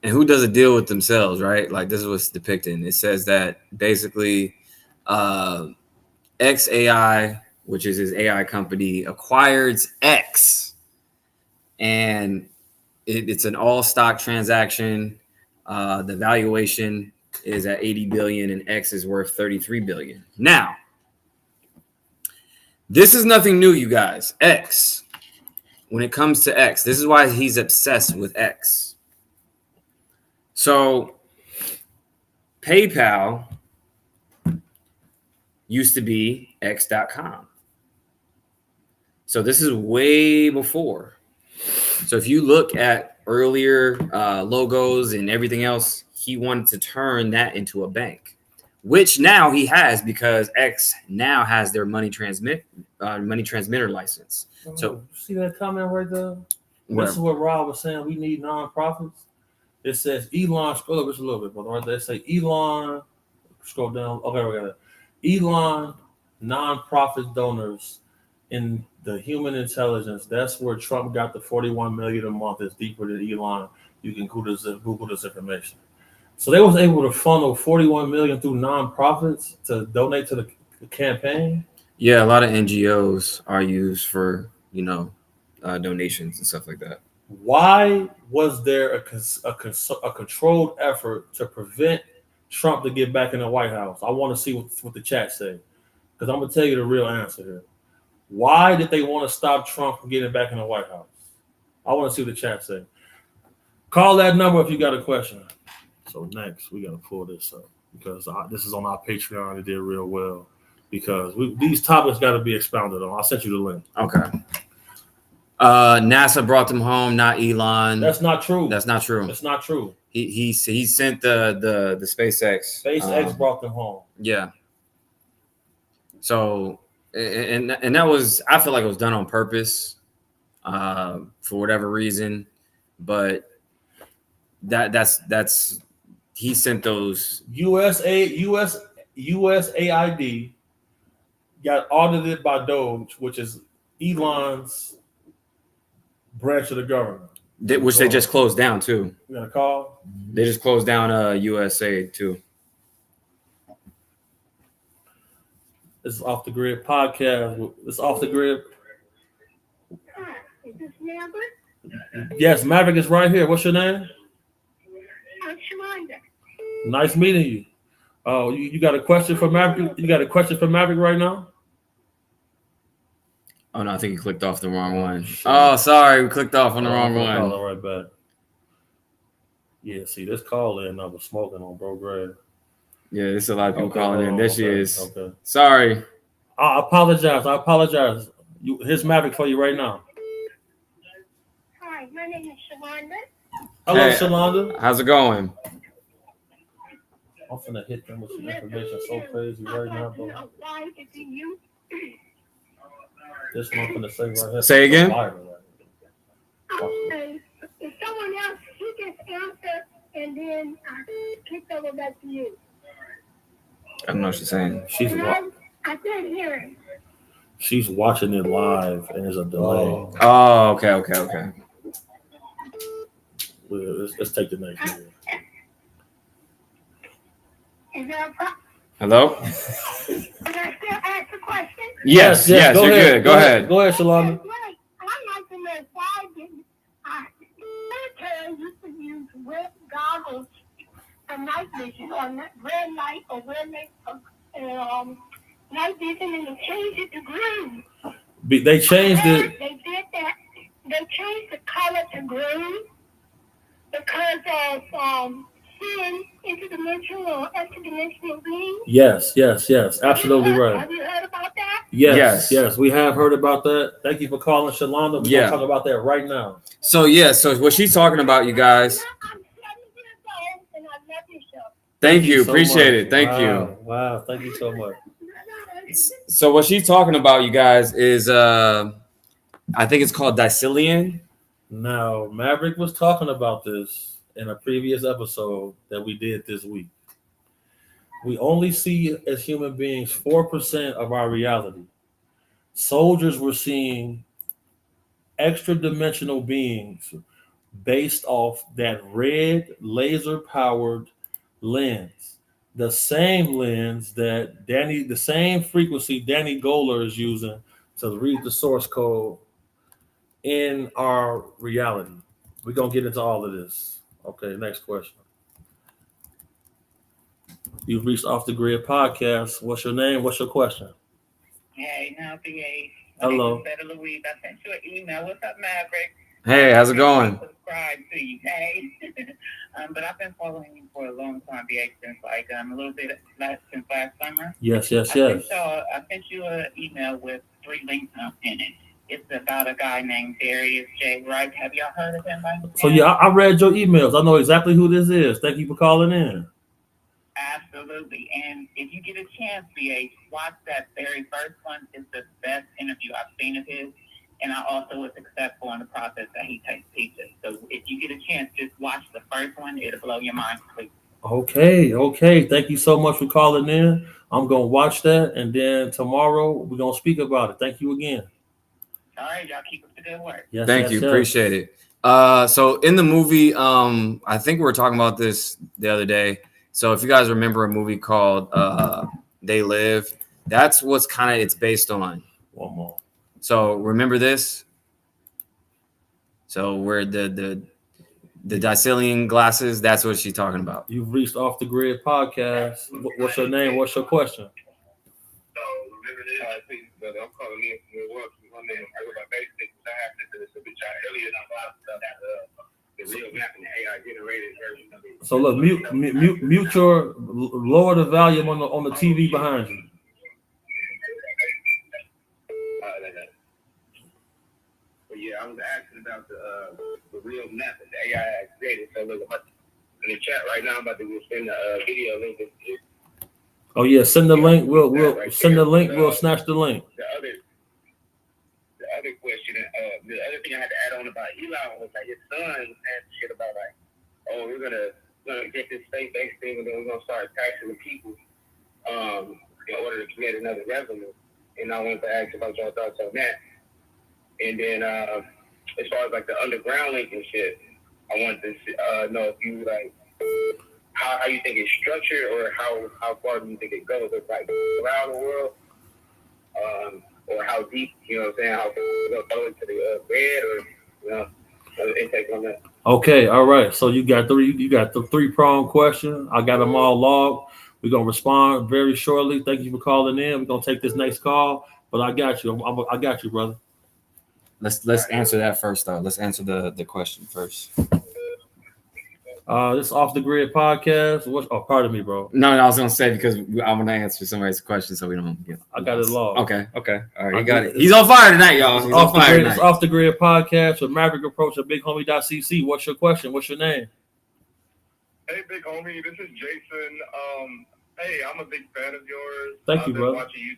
And who does a deal with themselves, right? Like this is what's depicting. It says that basically XAI, which is his AI company, acquires X. And it's an all stock transaction. The valuation is at 80 billion and X is worth 33 billion. Now, this is nothing new, you guys. X, when it comes to X, this is why he's obsessed with X. So PayPal used to be X.com. So this is way before. So if you look at earlier logos and everything else, he wanted to turn that into a bank, which now he has because X now has their money transmitter license. So see that comment right there? Where? This is what Rob was saying. We need nonprofits. It says Elon. Scroll up just a little bit, brother. Right there. It say Elon. Scroll down. Okay, we got it. Elon nonprofit donors in the human intelligence. That's where Trump got the 41 million a month. It's deeper than Elon. You can Google this information. So they was able to funnel 41 million through nonprofits to donate to the campaign. Yeah, a lot of NGOs are used for donations and stuff like that. Why was there a controlled effort to prevent Trump to get back in the White House? I want to see what the chat say, because I'm gonna tell you the real answer here. Why did they want to stop Trump from getting back in the White House? I want to see what the chat say. Call that number if you got a question. So next, we got to pull this up because this is on our Patreon. It did real well because these topics got to be expounded on. I sent you the link. Okay. NASA brought them home, not Elon. That's not true. That's not true. It's not true. He sent the SpaceX. SpaceX brought them home. Yeah. So and that was, I feel like it was done on purpose, for whatever reason, but that's he sent those. USAID got audited by Doge, which is Elon's branch of the government, Which they just closed down too. You got a call? They just closed down USA too. This is Off the Grid podcast. It's Off the Grid. Is this Maverick? Yes, Maverick is right here. What's your name? I'm Shamanda. Nice meeting you. Oh, you got a question for Maverick? You got a question for Maverick right now? Oh no, I think you clicked off the wrong one. Oh, sorry, we clicked off on the wrong one. Call right back. Yeah, see, this call in I was smoking on Bro Greg. Yeah, there's a lot of people calling in. There she is. Okay. Sorry. I apologize. Here's Maverick for you right now. Hi, my name is Shamanda. Hello, Hey, Shalonda. How's it going? I'm finna hit them with some information so crazy right now, bro. Why is it you? This one I'm finna say right here. Say again? Okay. If someone else, he just answered, and then I kicked over back to you. I don't know what she's saying. I couldn't hear it. She's watching it live, and there's a delay. Oh, okay. Let's take the next one. Is there a problem? Hello? Can I still ask a question? Yes, you're good. Go ahead. Go ahead, Shalonda. Right. I'd like to know why didn't military used to use red goggles for night vision, or red light, or night vision, and they changed it to green. They changed it. They did that. They changed the color to green because of seeing interdimensional or extradimensional beings. Yes. Absolutely right. Have you heard about that? Yes, we have heard about that. Thank you for calling, Shalonda. We're gonna talk about that right now. So what she's talking about, you guys. I'm 7 years old and I love your show. Thank you. so Appreciate much. it. Thank you. Wow, thank you so much. So what she's talking about, you guys, is I think it's called dissection. Now, Maverick was talking about this in a previous episode that we did this week. We only see as human beings 4% of our reality. Soldiers were seeing extra dimensional beings based off that red laser powered lens. The same lens that the same frequency Danny Goler is using to read the source code in our reality. We're going to get into all of this. Okay, next question. You've reached Off the Grid Podcast. What's your name? What's your question? Hey, now BA. Hello. Better Louise. I sent you an email. What's up, Maverick? Hey, how's it going? Subscribe to you, hey. But I've been following you for a long time, BA, since like a little bit since last summer. Yes. I sent you an email with 3 links in it. It's about a guy named Darius J Wright. Have y'all heard of him? So yeah, I read your emails. I know exactly who this is. Thank you for calling in. Absolutely. And if you get a chance, BA, watch that very first one. It's the best interview I've seen of his. And I also was successful in the process that he takes pictures. So if you get a chance, just watch the first one. It'll blow your mind completely. Okay. Thank you so much for calling in. I'm going to watch that. And then tomorrow we're going to speak about it. Thank you again. All right, y'all keep up the good work. Yes, Thank you. Appreciate it. So in the movie, I think we were talking about this the other day. So if you guys remember a movie called They Live, that's what's it's based on. One more. So remember this. So where the dissection glasses, that's what she's talking about. You've reached Off the Grid Podcast. What's your name? What's your question? So remember this? I'm calling in from Milwaukee. My name, I go by basic. I have to submit y'all earlier about the real map and the AI generated version of it. So look, mute your lower the volume on the TV behind you. But yeah, I was asking about the real map that the AI created. So look, I'm in the chat right now. I'm about to send the video link. Oh yeah, send the link. We'll send the link. We'll snatch the link. The other question, the other thing I had to add on about Elon was like his son was saying shit about like, oh, we're gonna get this state-based thing, and then we're gonna start taxing the people in order to create another revenue. And I wanted to ask about your thoughts on that. And then as far as like the underground link and shit, I wanted to know if you like how you think it's structured, or how far do you think it goes? It's like around the world, or how deep, you know what I'm saying? How go throw it to the bed, or you know, intake on that. Okay, all right. So you got the 3-pronged question. I got them all logged. We're gonna respond very shortly. Thank you for calling in. We're gonna take this next call, but I got you. I got you, brother. Let's answer that first, though. Let's answer the question first. This Off the Grid Podcast. Pardon me, bro. No, I was gonna say because I want to answer somebody's question so we don't get. I got it logged. Okay. All right, you got it. He's on fire tonight, y'all. He's on fire tonight. It's Off the Grid Podcast with Maverick Approach at BigHomie.cc. What's your question? What's your name? Hey, Big Homie. This is Jason. Hey, I'm a big fan of yours. Thank you, brother. I've been watching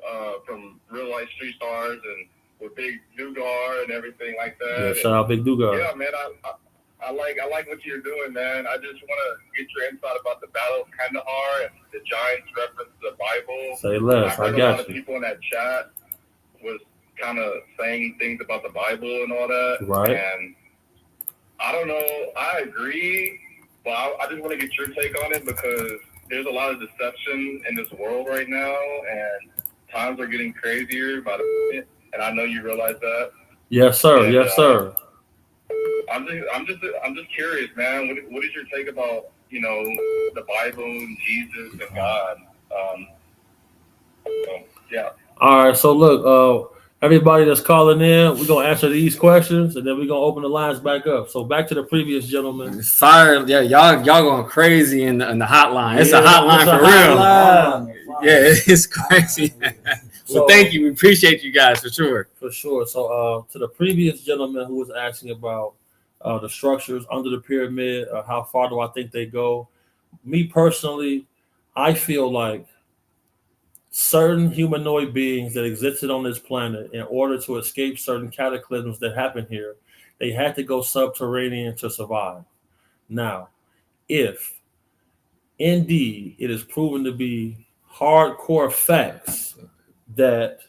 YouTube from Real Life Street Stars and with Big Dugar and everything like that. Yeah, shout out Big Dugar. Yeah, man. I like what you're doing, man. I just want to get your insight about the Battle of Kandahar and the Giants reference to the Bible. Say less. I got you. A lot of people in that chat was kind of saying things about the Bible and all that. Right. And I don't know. I agree, but I just want to get your take on it because there's a lot of deception in this world right now, and times are getting crazier by the minute, and I know you realize that. Yes, sir. And, yes, sir. I'm just curious, man. What is your take about, you know, the Bible and Jesus and God? Yeah. All right. So look, everybody that's calling in, we're gonna answer these questions, and then we're gonna open the lines back up. So back to the previous gentleman. Fire, yeah, y'all going crazy in the hotline. It's a hotline for real. Yeah, it's crazy. So thank you. We appreciate you guys for sure. For sure. So to the previous gentleman who was asking about the structures under the pyramid, how far do I think they go? Me personally, I feel like certain humanoid beings that existed on this planet, in order to escape certain cataclysms that happen here, they had to go subterranean to survive. Now, if indeed it is proven to be hardcore facts that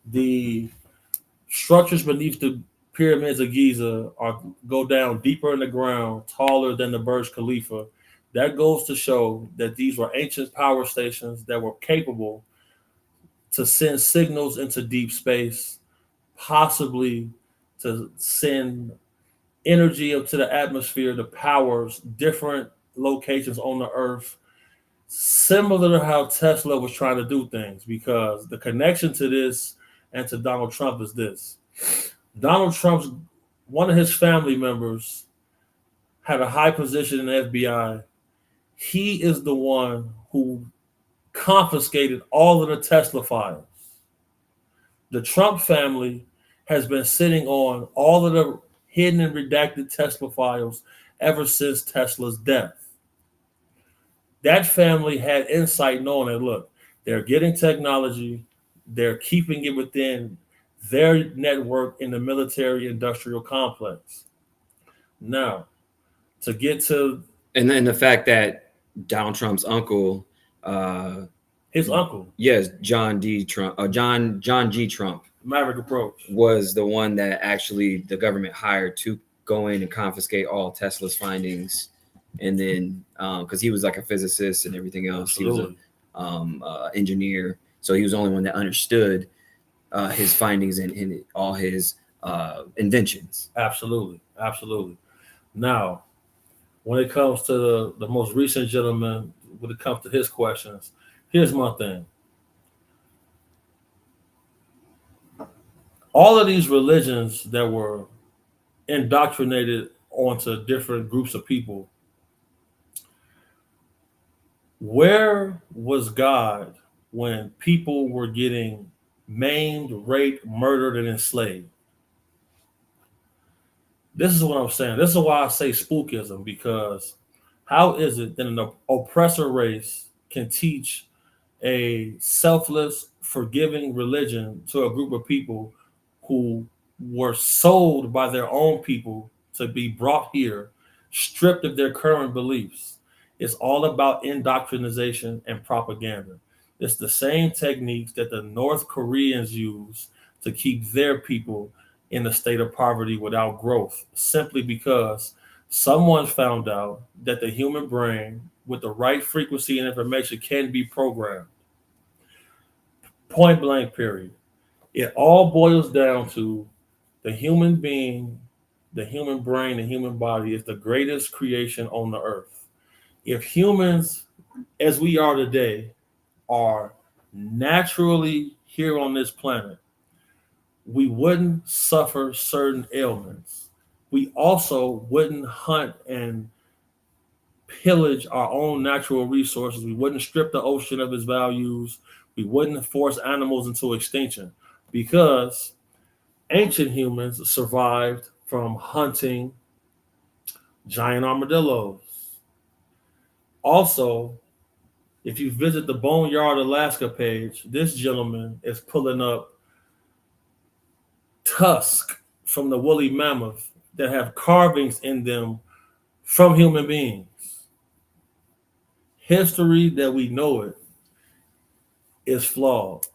the structures beneath the pyramids of Giza go down deeper in the ground, taller than the Burj Khalifa, that goes to show that these were ancient power stations that were capable to send signals into deep space, possibly to send energy up to the atmosphere that powers different locations on the earth, similar to how Tesla was trying to do things. Because the connection to this and to Donald Trump is this: Donald Trump's one of his family members had a high position in the FBI. He is the one who confiscated all of the Tesla files. The Trump family has been sitting on all of the hidden and redacted Tesla files ever since Tesla's death. That family had insight knowing that, look, they're getting technology, they're keeping it within their network in the military industrial complex. Now, to get to... And then the fact that Donald Trump's uncle... his uncle? Yes, John G. Trump. Maverick approach. Was the one that actually the government hired to go in and confiscate all Tesla's findings. And then, because he was like a physicist and everything else. Absolutely. He was an engineer. So he was the only one that understood his findings and all his inventions. Absolutely. Absolutely. Now, when it comes to the most recent gentleman, when it comes to his questions, here's my thing. All of these religions that were indoctrinated onto different groups of people, where was God when people were getting maimed, raped, murdered, and enslaved? This is what I'm saying. This is why I say spookism, because how is it that an oppressor race can teach a selfless, forgiving religion to a group of people who were sold by their own people to be brought here, stripped of their current beliefs? It's all about indoctrination and propaganda. It's the same techniques that the North Koreans use to keep their people in a state of poverty without growth, simply because someone found out that the human brain, with the right frequency and information, can be programmed. Point blank, period. It all boils down to the human being, the human brain, the human body is the greatest creation on the earth. If humans, as we are today, are naturally here on this planet, we wouldn't suffer certain ailments. We also wouldn't hunt and pillage our own natural resources. We wouldn't strip the ocean of its values. We wouldn't force animals into extinction, because ancient humans survived from hunting giant armadillos. Also, if you visit the Boneyard, Alaska page, this gentleman is pulling up tusks from the woolly mammoth that have carvings in them from human beings. History that we know it is flawed.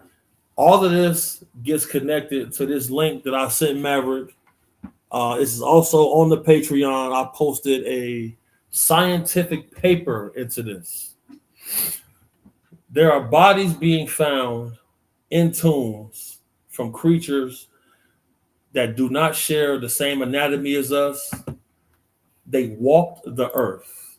All of this gets connected to this link that I sent Maverick. This is also on the Patreon. I posted a scientific paper into this. There are bodies being found in tombs from creatures that do not share the same anatomy as us. They walked the earth.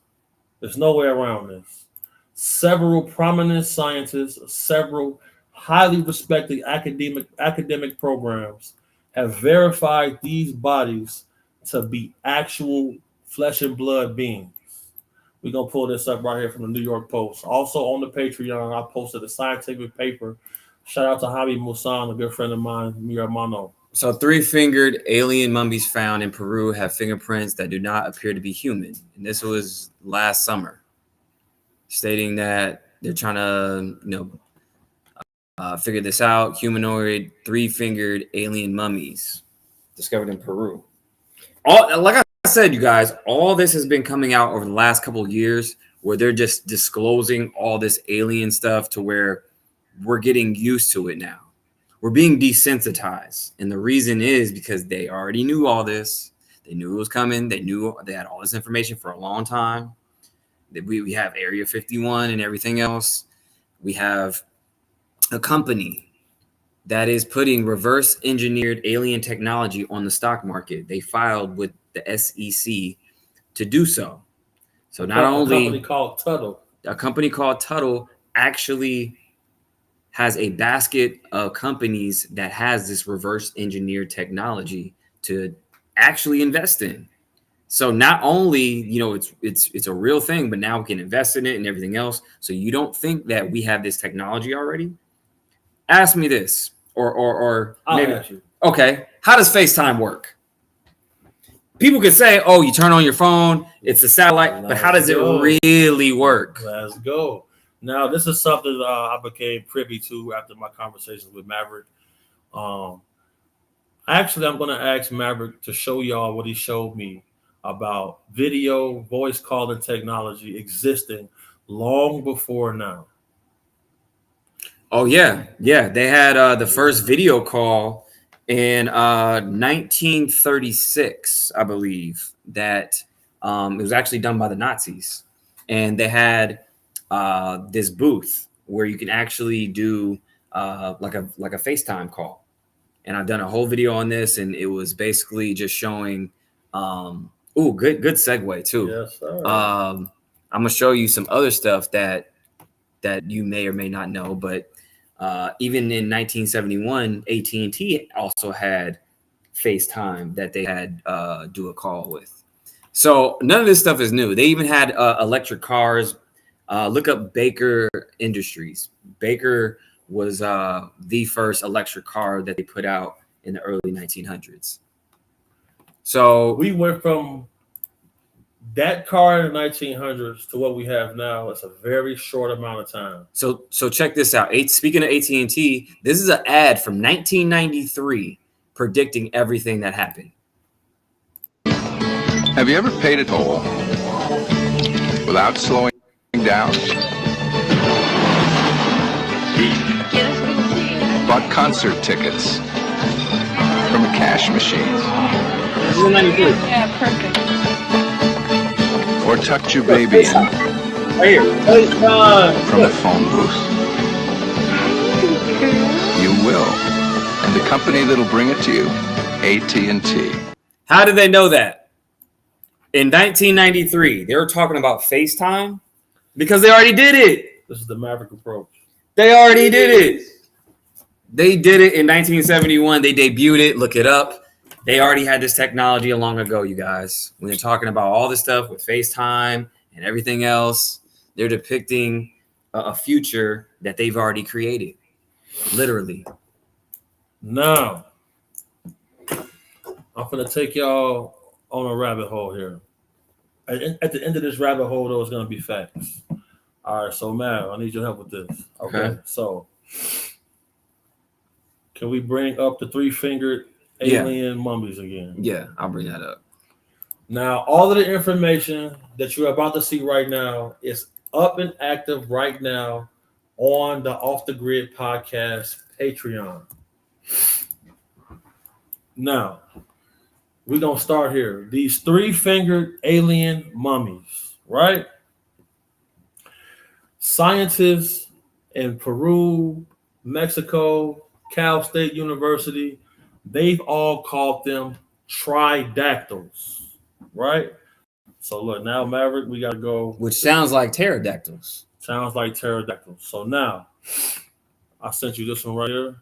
There's no way around this. Several prominent scientists, several highly respected academic programs have verified these bodies to be actual flesh and blood beings. We're going to pull this up right here from the New York Post. Also on the Patreon, I posted a scientific paper. Shout out to Javi Musan, a good friend of mine, mi hermano. So 3-fingered alien mummies found in Peru have fingerprints that do not appear to be human. And this was last summer, stating that they're trying to, figured this out. Humanoid 3-fingered alien mummies discovered in Peru. Like I said, you guys, all this has been coming out over the last couple of years where they're just disclosing all this alien stuff to where we're getting used to it now. We're being desensitized. And the reason is because they already knew all this. They knew it was coming. They knew they had all this information for a long time. We have Area 51 and everything else. We have a company that is putting reverse engineered alien technology on the stock market. They filed with the SEC to do so. So not only a company called Tuttle actually has a basket of companies that has this reverse engineered technology to actually invest in. So not only, you know, it's a real thing, but now we can invest in it and everything else. So you don't think that we have this technology already? Ask me this, or maybe ask you. Okay, how does FaceTime work? People could say, "Oh, you turn on your phone, it's a satellite," but how does it really work? Let's go. Now, this is something I became privy to after my conversations with Maverick. Actually, I'm going to ask Maverick to show y'all what he showed me about video voice calling technology existing long before now. Oh, yeah. Yeah, they had the first video call in 1936, I believe, that it was actually done by the Nazis. And they had this booth where you can actually do like a FaceTime call. And I've done a whole video on this, and it was basically just showing good segue too. Yes, sir. I'm gonna show you some other stuff that you may or may not know, but even in 1971, AT&T also had FaceTime that they had do a call with. So none of this stuff is new. They even had electric cars. Look up Baker Industries. Baker was the first electric car that they put out in the early 1900s. So we went from that car in the 1900s to what we have now. It's a very short amount of time. So check this out. Speaking of AT&T, this is an ad from 1993 predicting everything that happened. Have you ever paid a toll without slowing down? Bought concert tickets from a cash machine? This is 93. Yeah, perfect. Or tucked your baby in right here from the phone booth? You will. And the company that'll bring it to you, AT&T. How did they know that? In 1993, they were talking about FaceTime because they already did it. This is the Maverick approach. They already did it. They did it in 1971. They debuted it. Look it up. They already had this technology a long ago, you guys. When they're talking about all this stuff with FaceTime and everything else, they're depicting a future that they've already created. Literally. Now, I'm going to take y'all on a rabbit hole here. At the end of this rabbit hole, though, it's going to be facts. All right, so, Mav, I need your help with this. Okay. So, can we bring up the 3-fingered alien mummies again? Yeah, I'll bring that up. Now, all of the information that you're about to see right now is up and active right now on the Off the Grid podcast Patreon. Now, we're going to start here. These 3-fingered alien mummies, right? Scientists in Peru, Mexico, Cal State University, they've all called them Tridactyls, right? So look, now Maverick, we got to go. Which sounds like pterodactyls. Sounds like pterodactyls. So now, I sent you this one right here.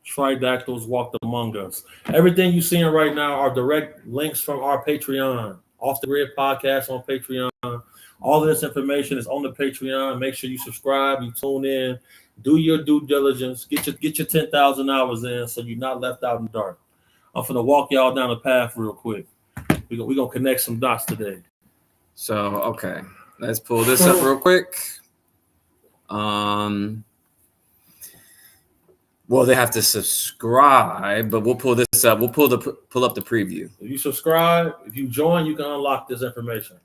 Tridactyls walked among us. Everything you're seeing right now are direct links from our Patreon. Off the Grid podcast on Patreon. All of this information is on the Patreon. Make sure you subscribe, you tune in, do your due diligence, get your 10,000 hours in so you're not left out in the dark. I'm going to walk y'all down the path real quick. We're going to connect some dots today. So, okay. Let's pull this up real quick. Well, they have to subscribe, but we'll pull this up. We'll pull up the preview. If you subscribe, if you join, you can unlock this information.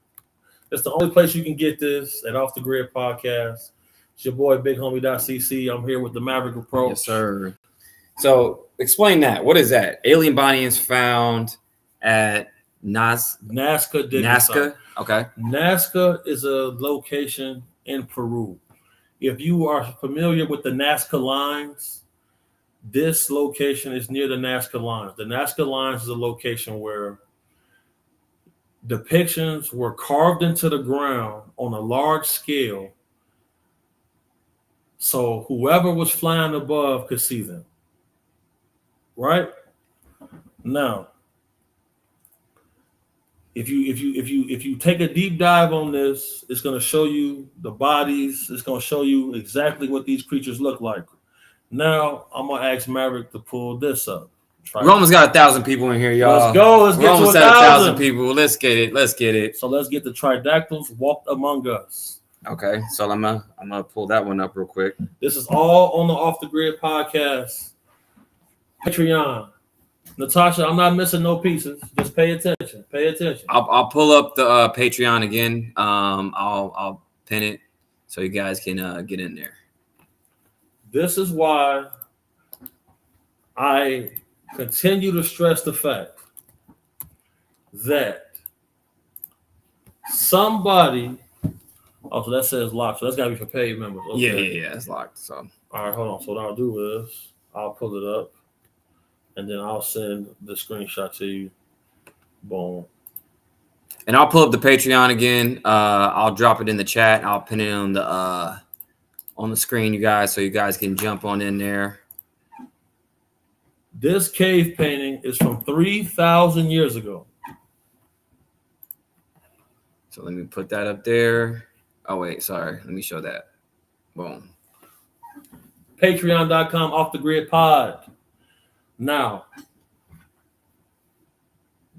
It's the only place you can get this at Off the Grid Podcast. It's your boy Big Homie.cc. I'm here with the Maverick approach. Yes, sir. So explain that. What is that? Alien body is found at Nazca. Nazca. Okay. Nazca is a location in Peru. If you are familiar with the Nazca lines, this location is near the Nazca lines. The Nazca lines is a location where depictions were carved into the ground on a large scale, so whoever was flying above could see them. Right? Now, if you take a deep dive on this, it's going to show you the bodies. It's going to show you exactly what these creatures look like. Now, I'm going to ask Maverick to pull this up. We almost got 1,000 people in here, y'all. Let's go. Let's get to 1,000 people. Let's get it. So let's get the Tridactyls walked among us. Okay, so I'm gonna pull that one up real quick. This is all on the Off the Grid Podcast Patreon. Natasha, I'm not missing no pieces. Just pay attention. Pay attention. I'll pull up the Patreon again. I'll pin it so you guys can get in there. This is why I continue to stress the fact that somebody. Oh, so that says locked. So that's got to be for paid members. Okay. Yeah, it's locked. So all right, hold on. So what I'll do is I'll pull it up, and then I'll send the screenshot to you. Boom. And I'll pull up the Patreon again. I'll drop it in the chat. I'll pin it on the screen, you guys, so you guys can jump on in there. This cave painting is from 3,000 years ago. So let me put that up there. Oh, wait, sorry. Let me show that. Boom. Patreon.com Off the Grid Pod. Now,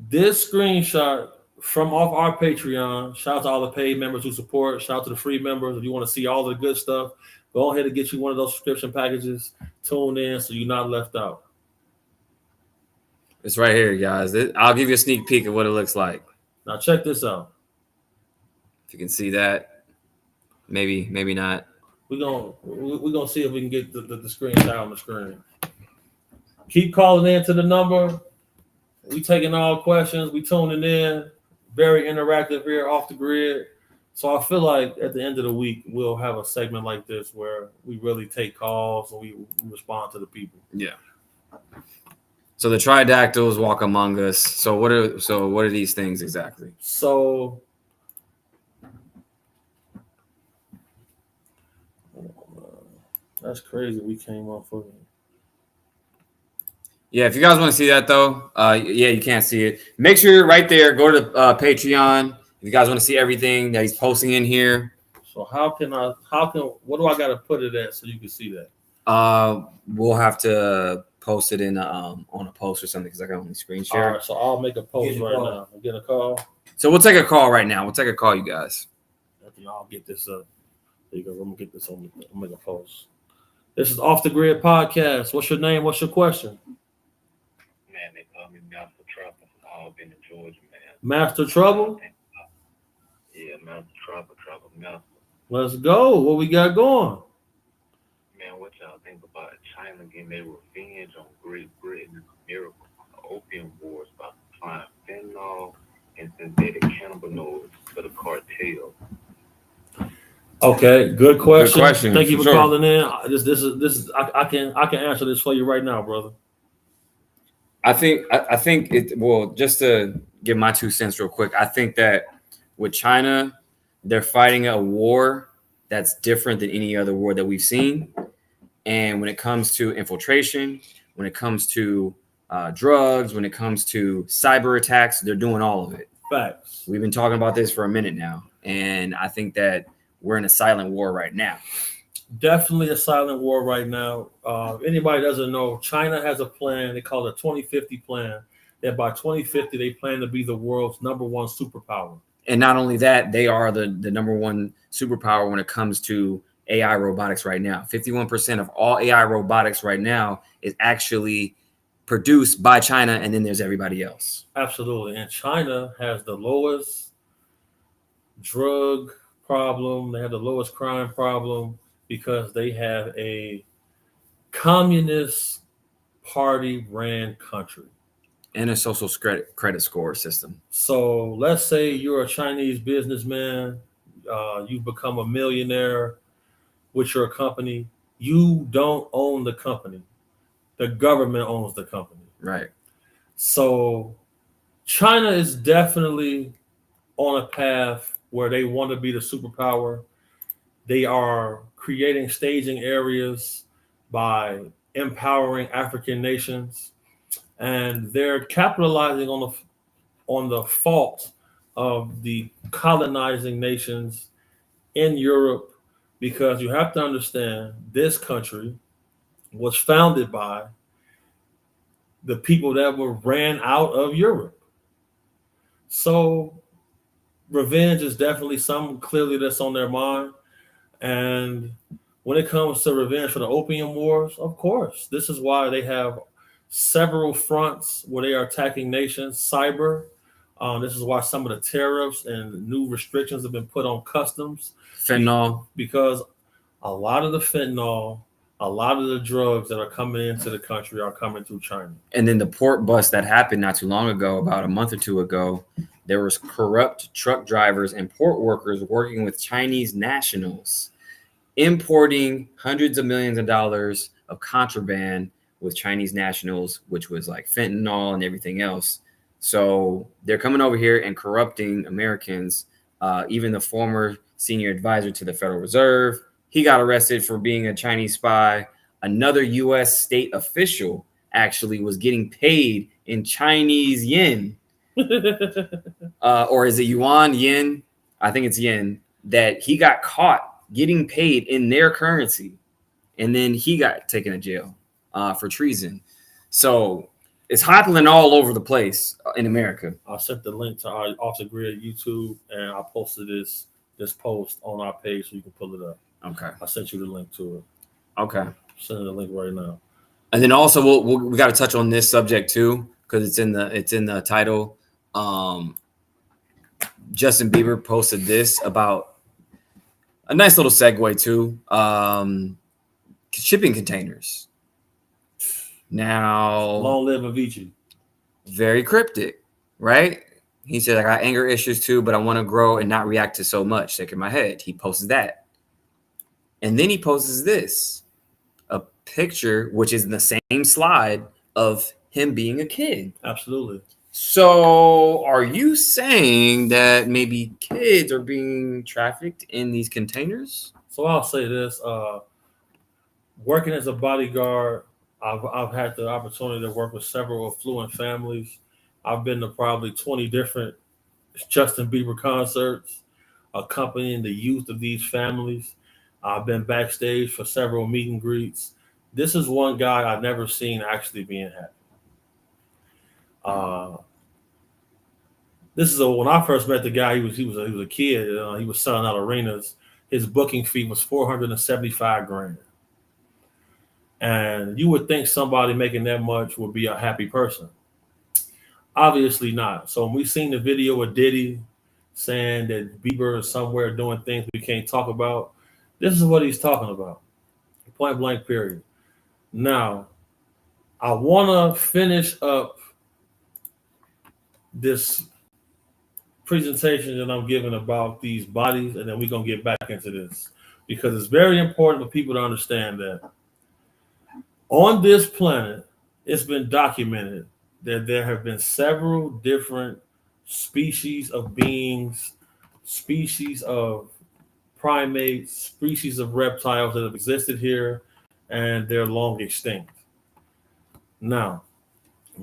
this screenshot from off our Patreon, shout out to all the paid members who support. Shout out to the free members. If you want to see all the good stuff, go ahead and get you one of those subscription packages. Tune in so you're not left out. It's right here, guys. I'll give you a sneak peek of what it looks like. Now, check this out. If you can see that. Maybe not. We're gonna see if we can get the screenshot on the screen. Keep calling in to the number. We taking all questions. We tuning in. Very interactive here off the grid. So I feel like at the end of the week we'll have a segment like this where we really take calls and we respond to the people. Yeah. So the Tridactyls walk among us. So what are these things exactly? So that's crazy. We came off of it. Yeah, if you guys want to see that though, yeah, you can't see it. Make sure you're right there. Go to Patreon. If you guys want to see everything that he's posting in here. So what do I got to put it at so you can see that? We'll have to post it in on a post or something because I can only screen share. All right, so I'll make a post right now. I'll get a call. So we'll take a call right now. We'll take a call, you guys. I'll get this up. There you go. I'm gonna get this on. I'm gonna make a post. This is Off the Grid Podcast. What's your name? What's your question? Man, they call me Master Trouble. I've been in Georgia, man. Master Trouble? Yeah, Master Trouble, Master. Let's go. What we got going? Man, what y'all think about China getting their revenge on Great Britain and America? Opium wars by supplying fentanyl and synthetic cannabinoids to the cartel. Okay, good question. Good question. Thank you for Sure. calling in. This is I can answer this for you right now, brother. I think it. Well, just to give my 2 cents real quick, I think that with China, they're fighting a war that's different than any other war that we've seen. And when it comes to infiltration, when it comes to drugs, when it comes to cyber attacks, they're doing all of it. Facts. We've been talking about this for a minute now, and I think that we're in a silent war right now. Definitely a silent war right now. Anybody doesn't know, China has a plan. They call it a 2050 plan. That by 2050, they plan to be the world's #1 superpower. And not only that, they are the #1 superpower when it comes to AI robotics right now. 51% of all AI robotics right now is actually produced by China, and then there's everybody else. Absolutely. And China has the lowest drug problem. They have the lowest crime problem because they have a communist party ran country. And a social credit score system. So let's say you're a Chinese businessman. You've become a millionaire with your company. You don't own the company. The government owns the company. Right. So China is definitely on a path where they want to be the superpower. They are creating staging areas by empowering African nations, and they're capitalizing on the fault of the colonizing nations in Europe, because you have to understand this country was founded by the people that were ran out of Europe. So revenge is definitely something clearly that's on their mind. And when it comes to revenge for the opium wars, of course, this is why they have several fronts where they are attacking nations. Cyber. This is why some of the tariffs and new restrictions have been put on customs. Fentanyl. Because a lot of the fentanyl, a lot of the drugs that are coming into the country are coming through China. And then the port bust that happened not too long ago, about a month or two ago, there was corrupt truck drivers and port workers working with Chinese nationals, importing hundreds of millions of dollars of contraband with Chinese nationals, which was like fentanyl and everything else. So they're coming over here and corrupting Americans. Even the former senior advisor to the Federal Reserve, he got arrested for being a Chinese spy. Another U.S. state official actually was getting paid in Chinese yen. Or is it yuan, yen? I think it's yen. That he got caught getting paid in their currency. And then he got taken to jail for treason. So it's happening all over the place in America. I sent the link to our Off the Grid YouTube, and I posted this post on our page so you can pull it up. Okay. I sent you the link to it. Okay. Sending the link right now. And then also we got to touch on this subject too, because it's in the title. Justin Bieber posted this about a nice little segue too. Shipping containers. Now, long live Avicii. Very cryptic, right? He said, I got anger issues too, but I want to grow and not react to so much. Shaking my head. He posts that. And then he posts this, a picture, which is in the same slide of him being a kid. Absolutely. So are you saying that maybe kids are being trafficked in these containers? So I'll say this, working as a bodyguard, I've had the opportunity to work with several affluent families. I've been to probably 20 different Justin Bieber concerts, accompanying the youth of these families. I've been backstage for several meet and greets. This is one guy I've never seen actually being happy. When I first met the guy, he was a kid. He was selling out arenas. His booking fee was $475,000. And you would think somebody making that much would be a happy person. Obviously not. So when we seen the video of Diddy saying that Bieber is somewhere doing things we can't talk about, this is what he's talking about. Point blank, period. Now, I want to finish up this presentation that I'm giving about these bodies, and then we're going to get back into this, because it's very important for people to understand that on this planet, it's been documented that there have been several different species of beings, species of primates, species of reptiles that have existed here, and they're long extinct. Now,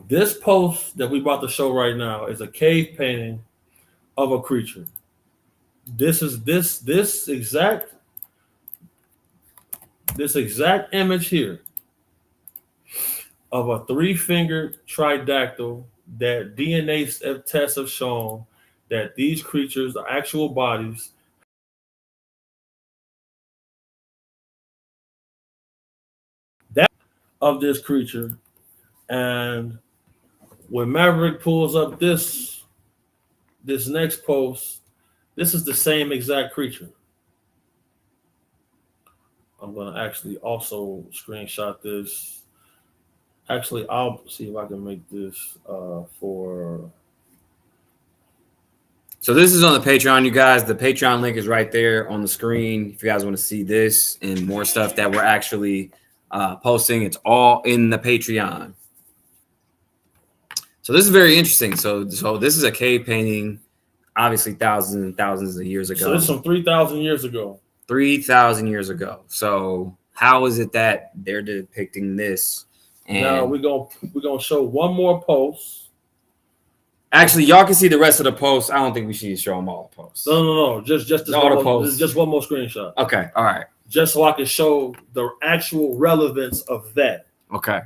this post that we're about to show right now is a cave painting of a creature. This exact image here of a 3-fingered tridactyl that DNA tests have shown that these creatures, the actual bodies, of this creature. And when Maverick pulls up this next post, this is the same exact creature. I'm going to actually also screenshot this. Actually, I'll see if I can make this for... So this is on the Patreon, you guys. The Patreon link is right there on the screen. If you guys want to see this and more stuff that we're actually posting, it's all in the Patreon. So this is very interesting. So this is a cave painting, obviously thousands and thousands of years ago. So this is from 3,000 years ago. 3,000 years ago. So how is it that they're depicting this? And now we're gonna show one more post. Actually, y'all can see the rest of the posts. I don't think we should show them all the posts. No. Just this all the one, posts. just one more screenshot. Okay. All right. Just so I can show the actual relevance of that. Okay.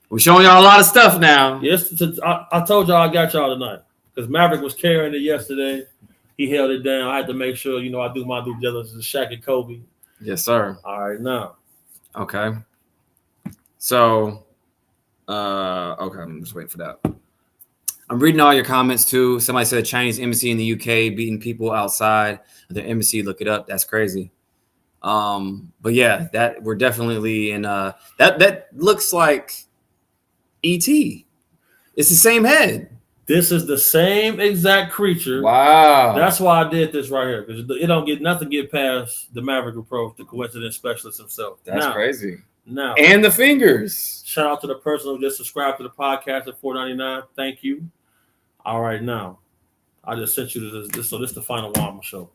We're showing y'all a lot of stuff now. Yes, I told y'all I got y'all tonight because Maverick was carrying it yesterday. He held it down. I had to make sure, I do my due diligence. Shaq and Kobe. Yes, sir. All right, now. Okay. So, okay, I'm just waiting for that. I'm reading all your comments too. Somebody said Chinese embassy in the UK beating people outside of their embassy. Look it up. That's crazy. But yeah, that we're definitely in. That looks like ET. It's the same head. This is the same exact creature. Wow. That's why I did this right here, because it don't get nothing get past the Maverick approach, the coincidence specialist himself. That's crazy. Now, and the fingers. Shout out to the person who just subscribed to the podcast at $4.99. Thank you. All right, now I just sent you this. So this is the final one I'm gonna show.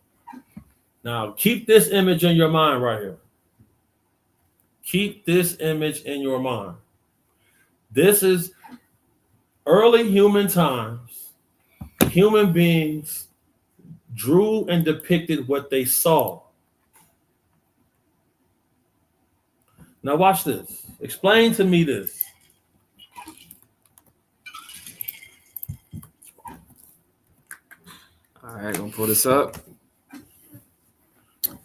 Now keep this image in your mind right here. Keep this image in your mind. This is early human times. Human beings drew and depicted what they saw. Now watch this. Explain to me this. All right, gonna pull this up.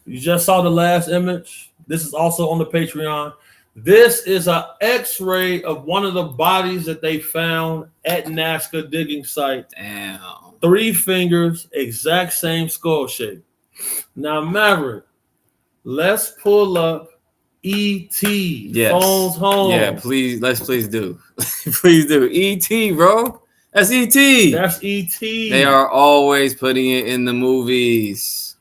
You just saw the last image. This is also on the Patreon. This is an X-ray of one of the bodies that they found at Nazca digging site. Damn. 3 fingers, exact same skull shape. Now, Maverick, let's pull up ET. Yes. Phones home. Yeah, please do. Please do. ET, bro. That's ET. That's ET. They are always putting it in the movies.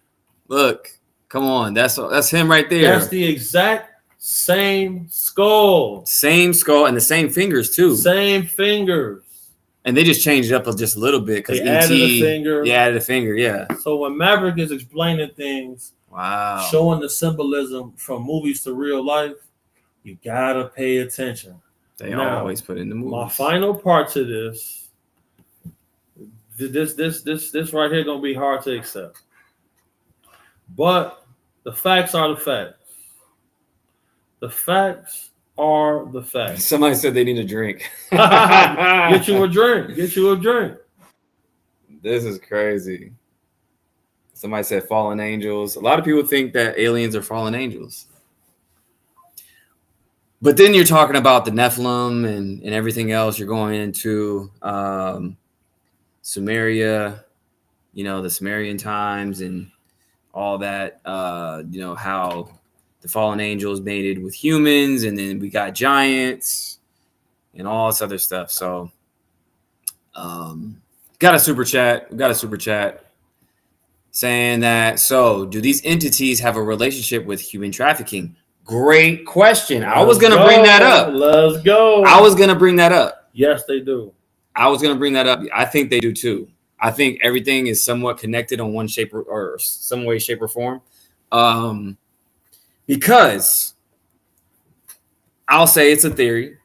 Look, come on. That's him right there. That's the exact same skull. Same skull and the same fingers too. Same fingers. And they just changed it up just a little bit because added a finger. Yeah, added a finger. Yeah. So when Maverick is explaining things, wow, showing the symbolism from movies to real life, you gotta pay attention. They always put in the movies. My final part to this right here gonna be hard to accept. But the facts are the facts. The facts are the facts. Somebody said they need a drink. Get you a drink. Get you a drink. This is crazy. Somebody said fallen angels. A lot of people think that aliens are fallen angels. But then you're talking about the Nephilim and everything else. You're going into Sumeria, the Sumerian times and all that, how the fallen angels mated with humans, and then we got giants and all this other stuff. So got a super chat saying that, so do these entities have a relationship with human trafficking? Great question. I was going to bring that up. Let's go. I was going to bring that up. Yes, they do. I was going to bring that up. I think they do too. I think everything is somewhat connected on one shape or some way, shape, or form. Because I'll say it's a theory,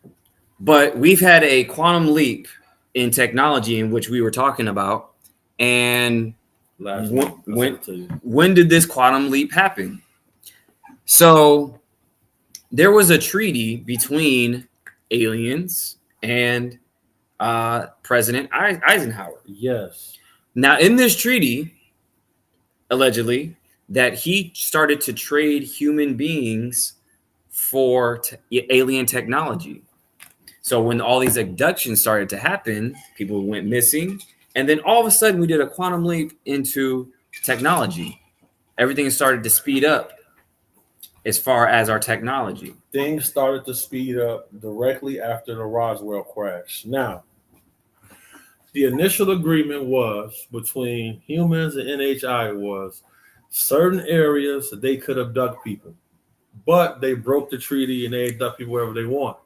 but we've had a quantum leap in technology in which we were talking about. And when did this quantum leap happen? So there was a treaty between aliens and President Eisenhower. Yes. Now, in this treaty, allegedly, that he started to trade human beings for alien technology. So when all these abductions started to happen, people went missing. And then all of a sudden we did a quantum leap into technology. Everything started to speed up as far as our technology. Things started to speed up directly after the Roswell crash. Now, the initial agreement was between humans and NHI was certain areas that they could abduct people, but they broke the treaty and they abduct people wherever they want.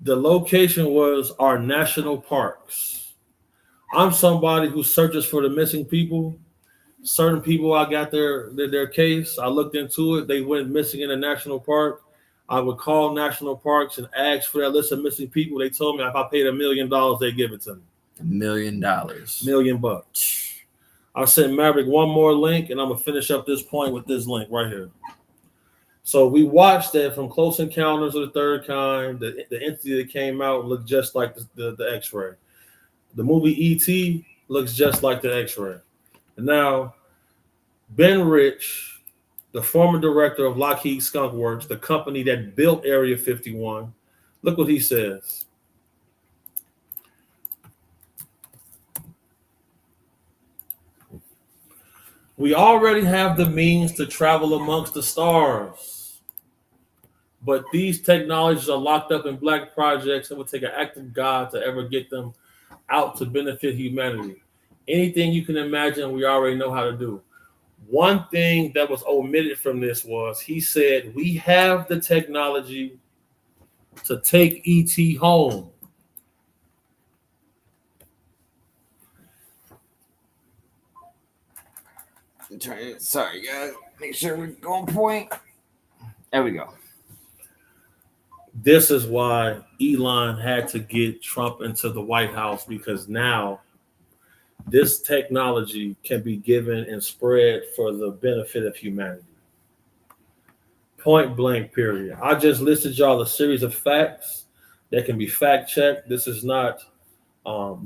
The location was our national parks. I'm somebody who searches for the missing people. Certain people, I got their case. I looked into it. They went missing in a national park. I would call national parks and ask for that list of missing people. They told me if I paid $1 million, they give it to me. $1 million. $1 million. I sent Maverick one more link, and I'm gonna finish up this point with this link right here. So we watched that from Close Encounters of the Third Kind. The entity that came out looked just like the X-ray. The movie ET looks just like the X-ray. And now, Ben Rich, the former director of Lockheed Skunk Works, the company that built Area 51, look what he says. We already have the means to travel amongst the stars, but these technologies are locked up in black projects and it would take an act of God to ever get them out to benefit humanity. Anything you can imagine, we already know how to do. One thing that was omitted from this was he said, we have the technology to take ET home. Sorry, guys. Make sure we go on point. There we go. This is why Elon had to get Trump into the White House, because now this technology can be given and spread for the benefit of humanity. Point blank, period. I just listed y'all a series of facts that can be fact checked. This is not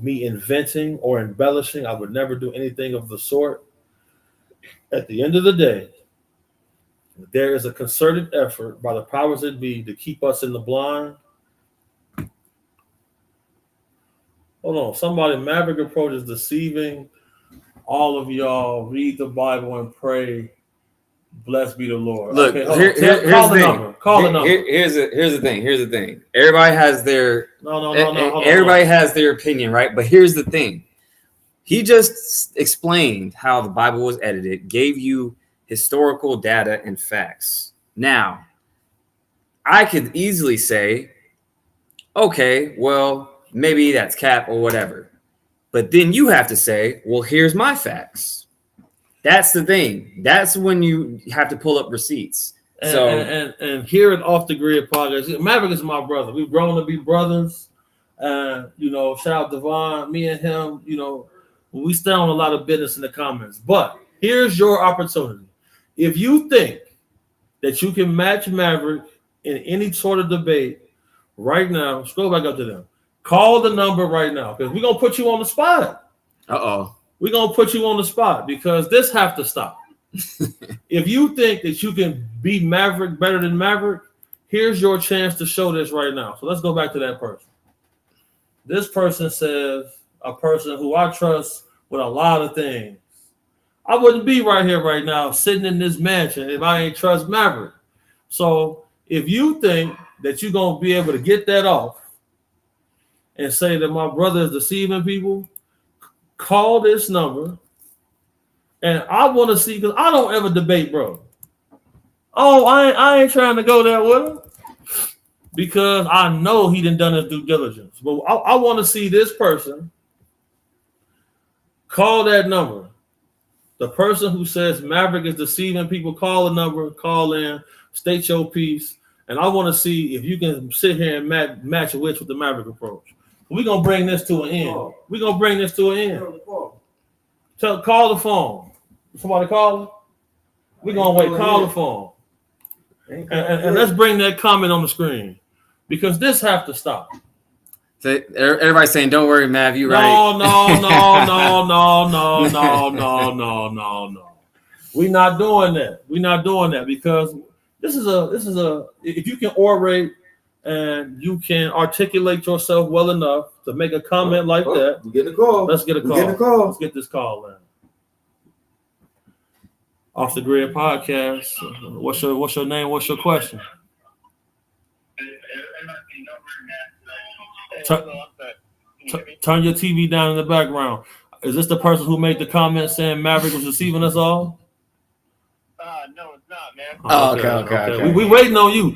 me inventing or embellishing. I would never do anything of the sort. At the end of the day, there is a concerted effort by the powers that be to keep us in the blind. Hold on. Somebody, Maverick approach is deceiving all of y'all. Read the Bible and pray. Blessed be the Lord. Look, okay, here's the thing. Call the number. Here's the thing. Everybody has their everybody has their opinion, right? But here's the thing. He just explained how the Bible was edited, gave you historical data and facts. Now, I could easily say, okay, well, maybe that's cap or whatever. But then you have to say, well, here's my facts. That's the thing. That's when you have to pull up receipts. And here at Off the Grid podcast, Maverick is my brother. We've grown to be brothers. Shout out Devon, me and him, we stand on a lot of business in the comments. But here's your opportunity. If you think that you can match Maverick in any sort of debate right now, scroll back up to them. Call the number right now, because we're going to put you on the spot. Uh-oh. We're going to put you on the spot because this have to stop. If you think that you can beat Maverick better than Maverick, here's your chance to show this right now. So let's go back to that person. This person says, a person who I trust with a lot of things. I wouldn't be right here right now sitting in this mansion if I ain't trust Maverick. So if you think that you're going to be able to get that off and say that my brother is deceiving people, call this number. And I want to see, because I don't ever debate, bro. Oh, I ain't trying to go there with him because I know he done his due diligence. But I want to see this person call that number. The person who says Maverick is deceiving people, call the number, call in, state your piece. And I want to see if you can sit here and match a witch with the Maverick approach. We're going to bring this to an end. We're going to bring this to an end. Call the phone. Somebody call? We're going to wait. Call the phone. And let's bring that comment on the screen because this have to stop. So everybody's saying, don't worry, Mav, you right. No. We're not doing that. We're not doing that because This is a. If you can orate and you can articulate yourself well enough to make a comment like that, We get a call. let's get a call. Get a call. Let's get this call in. Off the Grid Podcast. What's your name? What's your question? Turn your TV down in the background. Is this the person who made the comment saying Maverick was deceiving us all? No, it's not, man. Oh, okay. We waiting on you.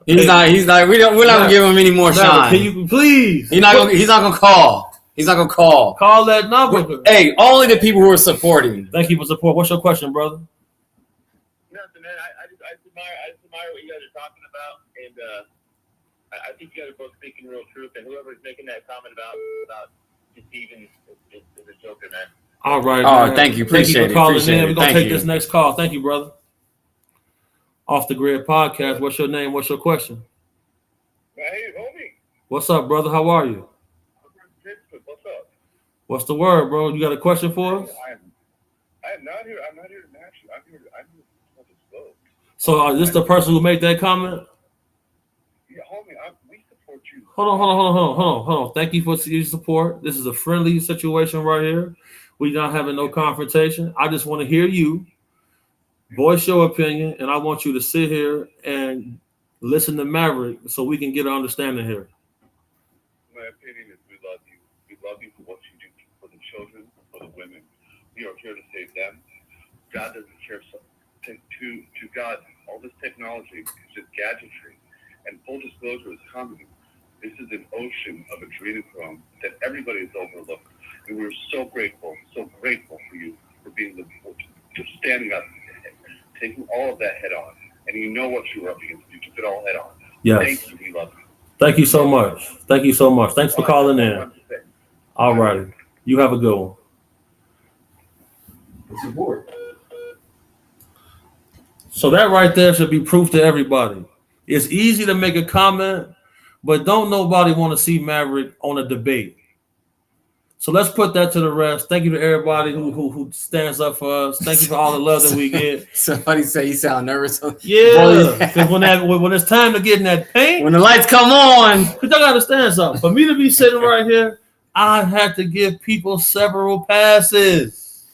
He's not. We're not gonna give him any more shine. Can you please? He's not gonna call. He's not gonna call. Call that number. Hey, only the people who are supporting. Thank you for support. What's your question, brother? Nothing, man. I admire what you guys are talking about, and I think you guys are both speaking real truth. And whoever's making that comment about deceiving is a joker, man. All right. Oh, man. thank you. Appreciate it. Calling in. We're gonna take you. this next call. Thank you, brother. Off the Grid Podcast. What's your name? What's your question? Hey, homie. What's up, brother? How are you? What's up? What's the word, bro? You got a question for us? I am not here. I'm not here to match you. I'm here to disclose. So is this the person who made that comment? Yeah, homie, we support you. Hold on. Thank you for your support. This is a friendly situation right here. We're not having no confrontation. I just want to hear you voice your opinion, and I want you to sit here and listen to Maverick so we can get an understanding here. My opinion is we love you. We love you for what you do for the children, for the women. We are here to save them. God doesn't care. To God, all this technology is just gadgetry. And full disclosure is coming. This is an ocean of adrenochrome that everybody is overlooked. And we're so grateful for you for being for standing up, taking all of that head on. And you know what you were up against. You took it all head on. Yes. Thank you. We love you. Thank you so much. Thanks for calling in. All righty. You have a good one. Support. So that right there should be proof to everybody. It's easy to make a comment, but don't nobody want to see Maverick on a debate. So let's put that to the rest. Thank you to everybody who stands up for us. Thank you for all the love that we get. Somebody say you sound nervous. Yeah, because when it's time to get in that paint, when the lights come on, because y'all gotta understand something. For me to be sitting right here, I had to give people several passes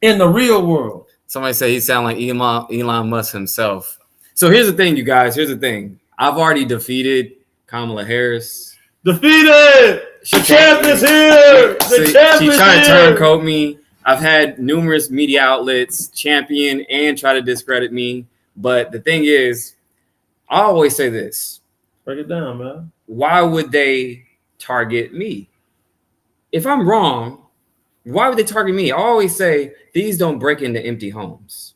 in the real world. Somebody say he sound like Elon Musk himself. So here's the thing, you guys. Here's the thing. I've already defeated Kamala Harris. Defeated. The champ is here. She tried to turncoat me. I've had numerous media outlets champion and try to discredit me. But the thing is, I always say this. Break it down, man. Why would they target me? If I'm wrong, why would they target me? I always say these don't break into empty homes.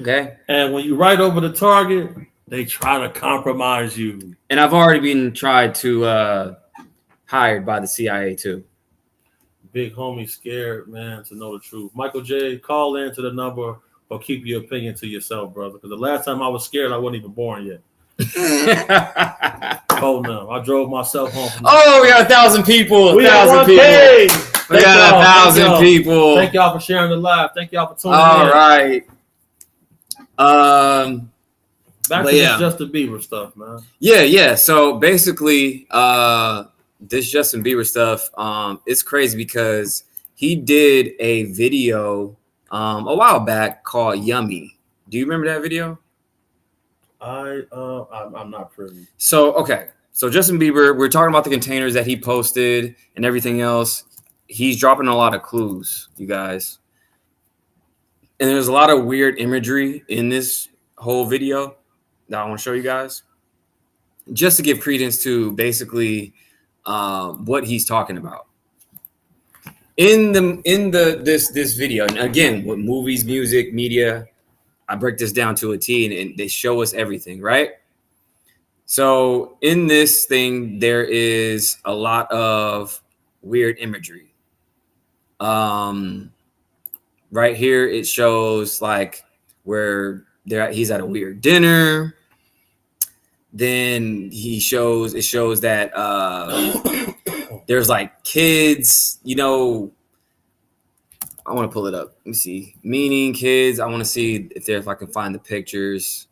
Okay? And when you right over the target, they try to compromise you. And I've already been tried to hired by the CIA too. Big homie scared, man, to know the truth. Michael J, call in to the number or keep your opinion to yourself, brother. Because the last time I was scared, I wasn't even born yet. Oh no, I drove myself home. We got 1,000 people. We got 1,000 people. We got 1,000 people. Thank y'all for sharing the live. Thank y'all for tuning in. All right. Back to this Justin Bieber stuff, man. Yeah. So basically, this Justin Bieber stuff, it's crazy because he did a video a while back called Yummy. Do you remember that video? I'm not privy. So Justin Bieber, we're talking about the containers that he posted and everything else. He's dropping a lot of clues, you guys. And there's a lot of weird imagery in this whole video that I want to show you guys, just to give credence to basically what he's talking about in this video. And again, with movies, music, media, I break this down to a T, and they show us everything, right? So in this thing, there is a lot of weird imagery. Right here, it shows like where he's at a weird dinner. Then it shows that there's like kids, I want to pull it up. Let me see. Meaning kids. I want to see if I can find the pictures.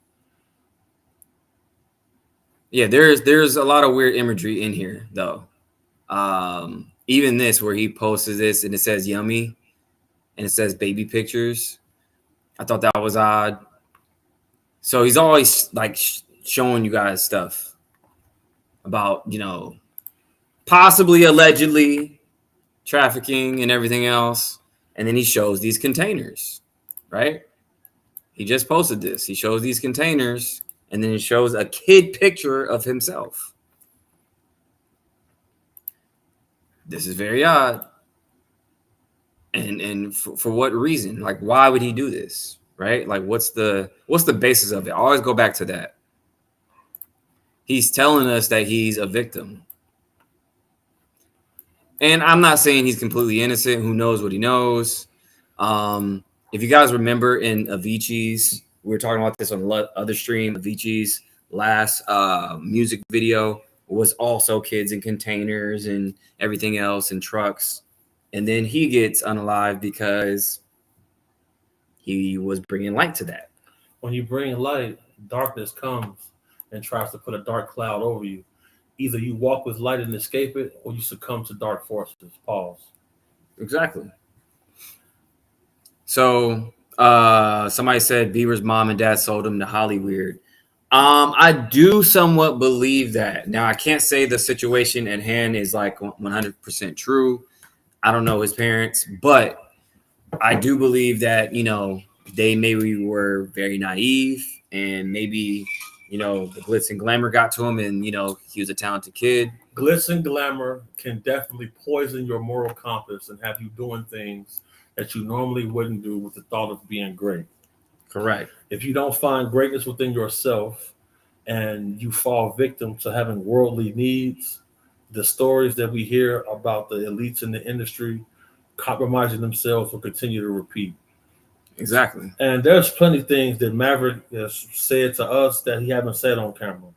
Yeah, there's a lot of weird imagery in here though. Even this where he posts this and it says yummy and it says baby pictures. I thought that was odd. So he's always like showing you guys stuff about, you know, possibly allegedly trafficking and everything else. And then he shows these containers, right? He just posted this. He shows these containers and then he shows a kid picture of himself. This is very odd. And for what reason? Like, why would he do this? Right? Like, what's the basis of it? I always go back to that. He's telling us that he's a victim. And I'm not saying he's completely innocent. Who knows what he knows? If you guys remember in Avicii's, we were talking about this on the other stream, Avicii's last music video was also kids in containers and everything else and trucks. And then he gets unalived because he was bringing light to that. When you bring light, darkness comes and tries to put a dark cloud over you. Either you walk with light and escape it, or you succumb to dark forces. Pause. Exactly. So somebody said Bieber's mom and dad sold him to Hollyweird. I do somewhat believe that. Now, I can't say the situation at hand is like 100% true. I don't know his parents, but I do believe that, you know, they maybe were very naive and maybe, you know, the glitz and glamour got to him and, you know, he was a talented kid. Glitz and glamour can definitely poison your moral compass and have you doing things that you normally wouldn't do with the thought of being great. Correct. If you don't find greatness within yourself and you fall victim to having worldly needs, the stories that we hear about the elites in the industry compromising themselves will continue to repeat. Exactly. And there's plenty of things that Maverick has said to us that he haven't said on camera.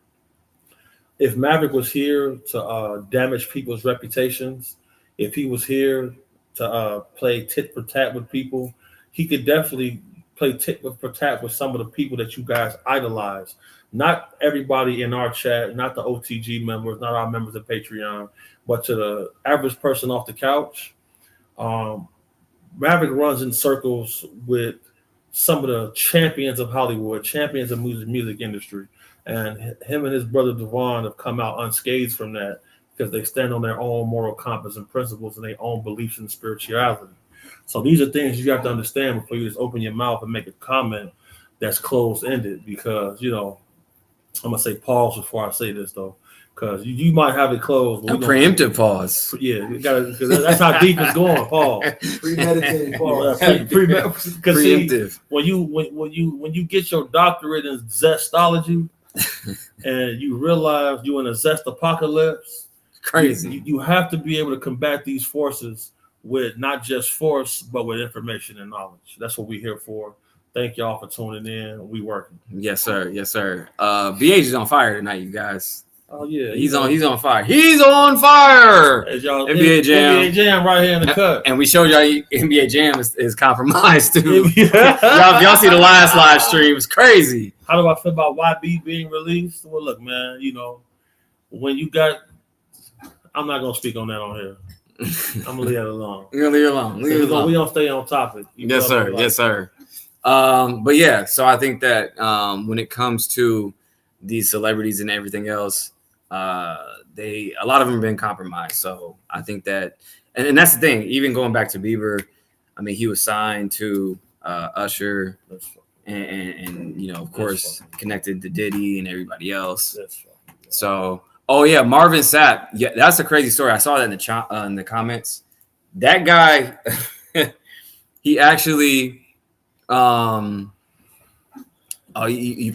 If Maverick was here to damage people's reputations, if he was here to play tit for tat with people, he could definitely play tit for tat with some of the people that you guys idolize. Not everybody in our chat, not the OTG members, not our members of Patreon, but to the average person off the couch. Maverick runs in circles with some of the champions of Hollywood, champions of music industry. And him and his brother Devon have come out unscathed from that because they stand on their own moral compass and principles and their own beliefs and spirituality. So these are things you have to understand before you just open your mouth and make a comment that's closed-ended because, you know, I'm going to say pause before I say this, though, because you might have it closed. A preemptive pause. Yeah, you gotta, that's how deep it's going. Pause. Premeditated pause. Preemptive. See, when you get your doctorate in zestology and you realize you're in a zest apocalypse, crazy. You have to be able to combat these forces with not just force, but with information and knowledge. That's what we're here for. Thank y'all for tuning in. We working. Yes, sir. Yes, sir. BH is on fire tonight, you guys. Oh yeah, he's on fire. He's on fire. Hey, y'all, NBA Jam. NBA Jam right here in the cut. And we showed y'all NBA Jam is compromised too. y'all see the last live stream? It's crazy. How do I feel about YB being released? Well, look, man, you know, when you got, I'm not gonna speak on that on here. I'm gonna leave that alone. You're gonna leave it alone. We don't stay on topic. Yes, sir. Yes, sir. But yeah, so I think that when it comes to these celebrities and everything else, a lot of them have been compromised. So I think that, and that's the thing. Even going back to Bieber, I mean, he was signed to Usher, and you know, of course, connected to Diddy and everybody else. So, oh yeah, Marvin Sapp. Yeah, that's a crazy story. I saw that in the comments. That guy, he actually. You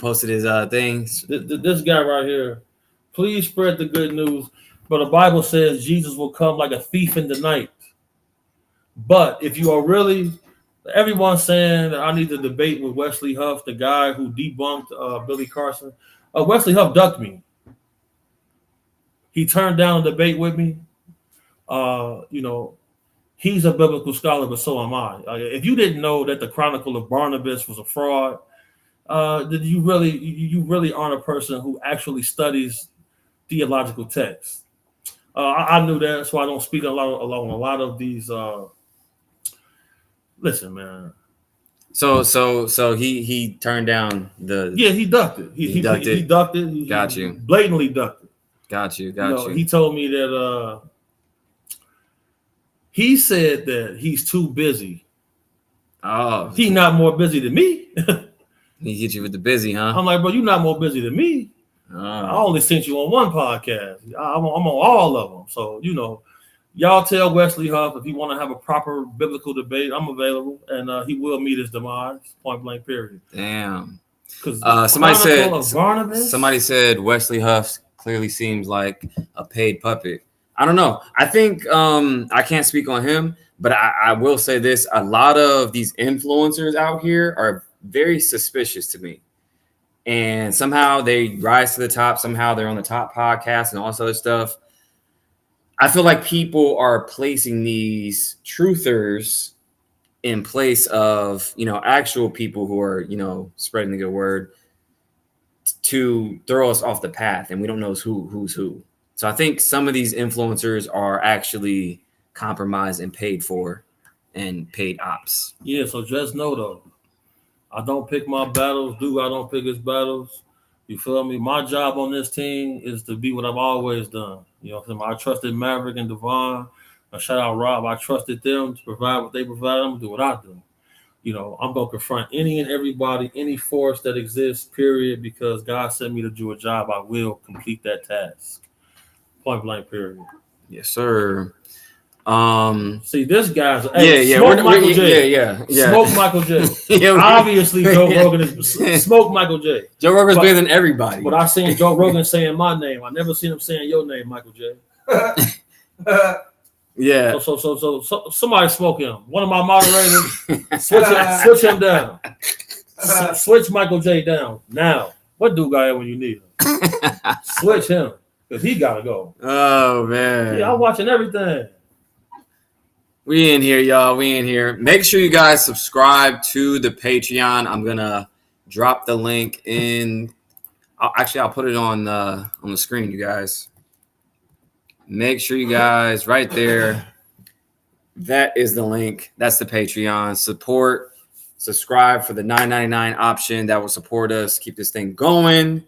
posted his things. This guy right here. Please spread the good news. But the Bible says Jesus will come like a thief in the night. But if you are really, everyone's saying that I need to debate with Wesley Huff, the guy who debunked Billy Carson. Wesley Huff ducked me. He turned down a debate with me. You know, He's a biblical scholar, but so am I. If you didn't know that the Chronicle of Barnabas was a fraud, then you really aren't a person who actually studies theological texts. I knew that, so I don't speak along a lot of these. Listen, man. So he turned down the. Yeah, he ducked it. He ducked it. He Got you. Blatantly ducked it. Got you. He told me that he said that he's too busy. Oh, he's not more busy than me. He hit you with the busy, huh? I'm like, bro, you're not more busy than me. I only sent you on one podcast. I'm on all of them. So, y'all tell Wesley Huff if he want to have a proper biblical debate, I'm available, and he will meet his demise, point blank, period. Damn. Somebody said Wesley Huff clearly seems like a paid puppet. I don't know. I think I can't speak on him, but I will say this. A lot of these influencers out here are very suspicious to me. And somehow they rise to the top. Somehow they're on the top podcast and all this other stuff. I feel like people are placing these truthers in place of, actual people who are, spreading the good word to throw us off the path. And we don't know who's who. So I think some of these influencers are actually compromised and paid for and paid ops. Yeah, so just know, though, I don't pick my battles. I don't pick his battles. You feel me? My job on this team is to be what I've always done. I trusted Maverick and Devon. Shout out Rob. I trusted them to provide what they provide. I'm going to do what I do. I'm going to confront any and everybody, any force that exists, period, because God sent me to do a job. I will complete that task. Point blank, period. Yes, sir. See, this guy's Smoke Michael J. Smoke Michael J. Obviously, Joe Rogan is Smoke Michael J. Joe Rogan's bigger than everybody. But I seen Joe Rogan saying my name. I never seen him saying your name, Michael J. Yeah. So somebody smoke him. One of my moderators, switch him down. Switch Michael J down now. What dude got here when you need him? Switch him because he gotta go. Oh man. Yeah, I'm watching everything. We in here, y'all. We in here. Make sure you guys subscribe to the Patreon. I'm gonna drop the link in. I'll put it on the screen, you guys. Make sure you guys right there. That is the link. That's the Patreon. Subscribe for the $9.99 option. That will support us. Keep this thing going.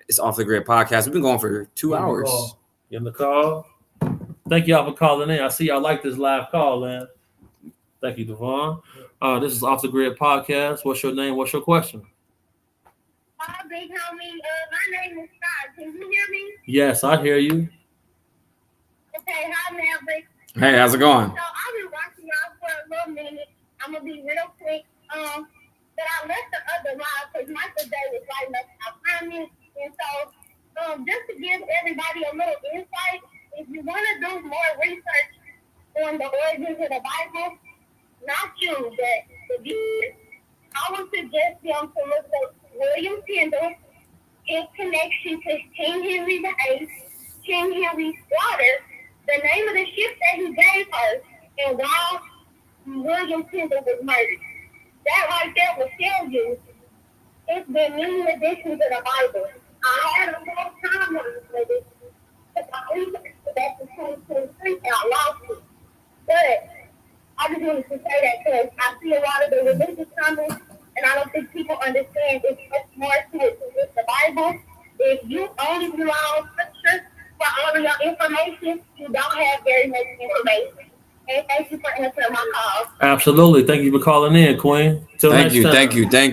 It's Off the Grid Podcast. We've been going for 2 hours. In the call. Thank y'all for calling in. I see y'all like this live call, man. Thank you, Devon. This is Off the Grid Podcast. What's your name? What's your question? Hi, big homie. My name is Scott. Can you hear me? Yes, I hear you. Okay, hi, Maverick. Hey, how's it going? So I've been watching y'all for a little minute. I'm gonna be real quick. But I left the other live because Michael Day was writing up our comments, and so just to give everybody a little insight. If you want to do more research on the origins of the Bible, not you, but the viewers, I would suggest them to look at William Tyndall in connection to King Henry VIII, King Henry's daughter, the name of the ship that he gave her, and why William Tyndall was murdered. That right there will tell you it's been many editions of the Bible. I had a long time with it. That's the 2023 and I lost it. But I just wanted to say that because I see a lot of the religious comments and I don't think people understand it's much more to it with the Bible. If you only rely on scripture for all of your information, you don't have very much information. And thank you for answering my call. Absolutely. Thank you for calling in, Queen. Thank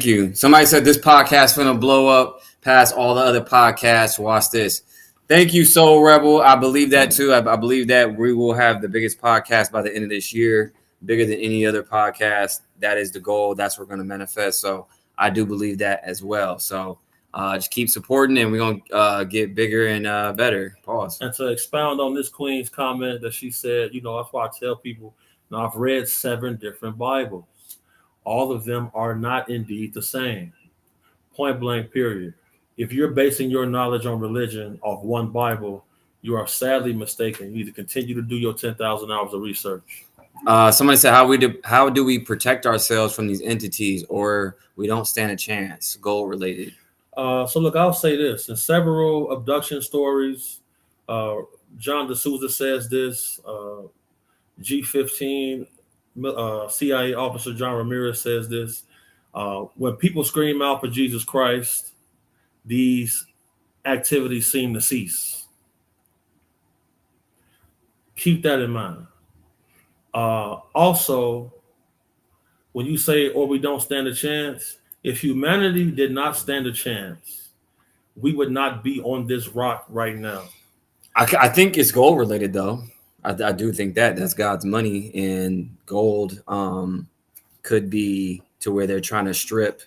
you. Somebody said this podcast finna blow up past all the other podcasts. Watch this. Thank you, Soul Rebel. I believe that too. I believe that we will have the biggest podcast by the end of this year, bigger than any other podcast. That is the goal. That's what we're going to manifest. So I do believe that as well. So just keep supporting, and we're going to get bigger and better. Pause. And to expound on this Queen's comment that she said, that's why I tell people, I've read 7 different Bibles. All of them are not indeed the same. Point blank, period. If you're basing your knowledge on religion off one Bible, you are sadly mistaken. You need to continue to do your 10,000 hours of research. Somebody said, how do we protect ourselves from these entities, or we don't stand a chance? Goal related. So look, I'll say this: in several abduction stories, John D'Souza says this. G15 CIA officer John Ramirez says this. When people scream out for Jesus Christ, these activities seem to cease. Keep that in mind. Also, when you say, or we don't stand a chance, if humanity did not stand a chance, we would not be on this rock right now. I think it's gold related, though. I do think that's God's money, and gold could be to where they're trying to strip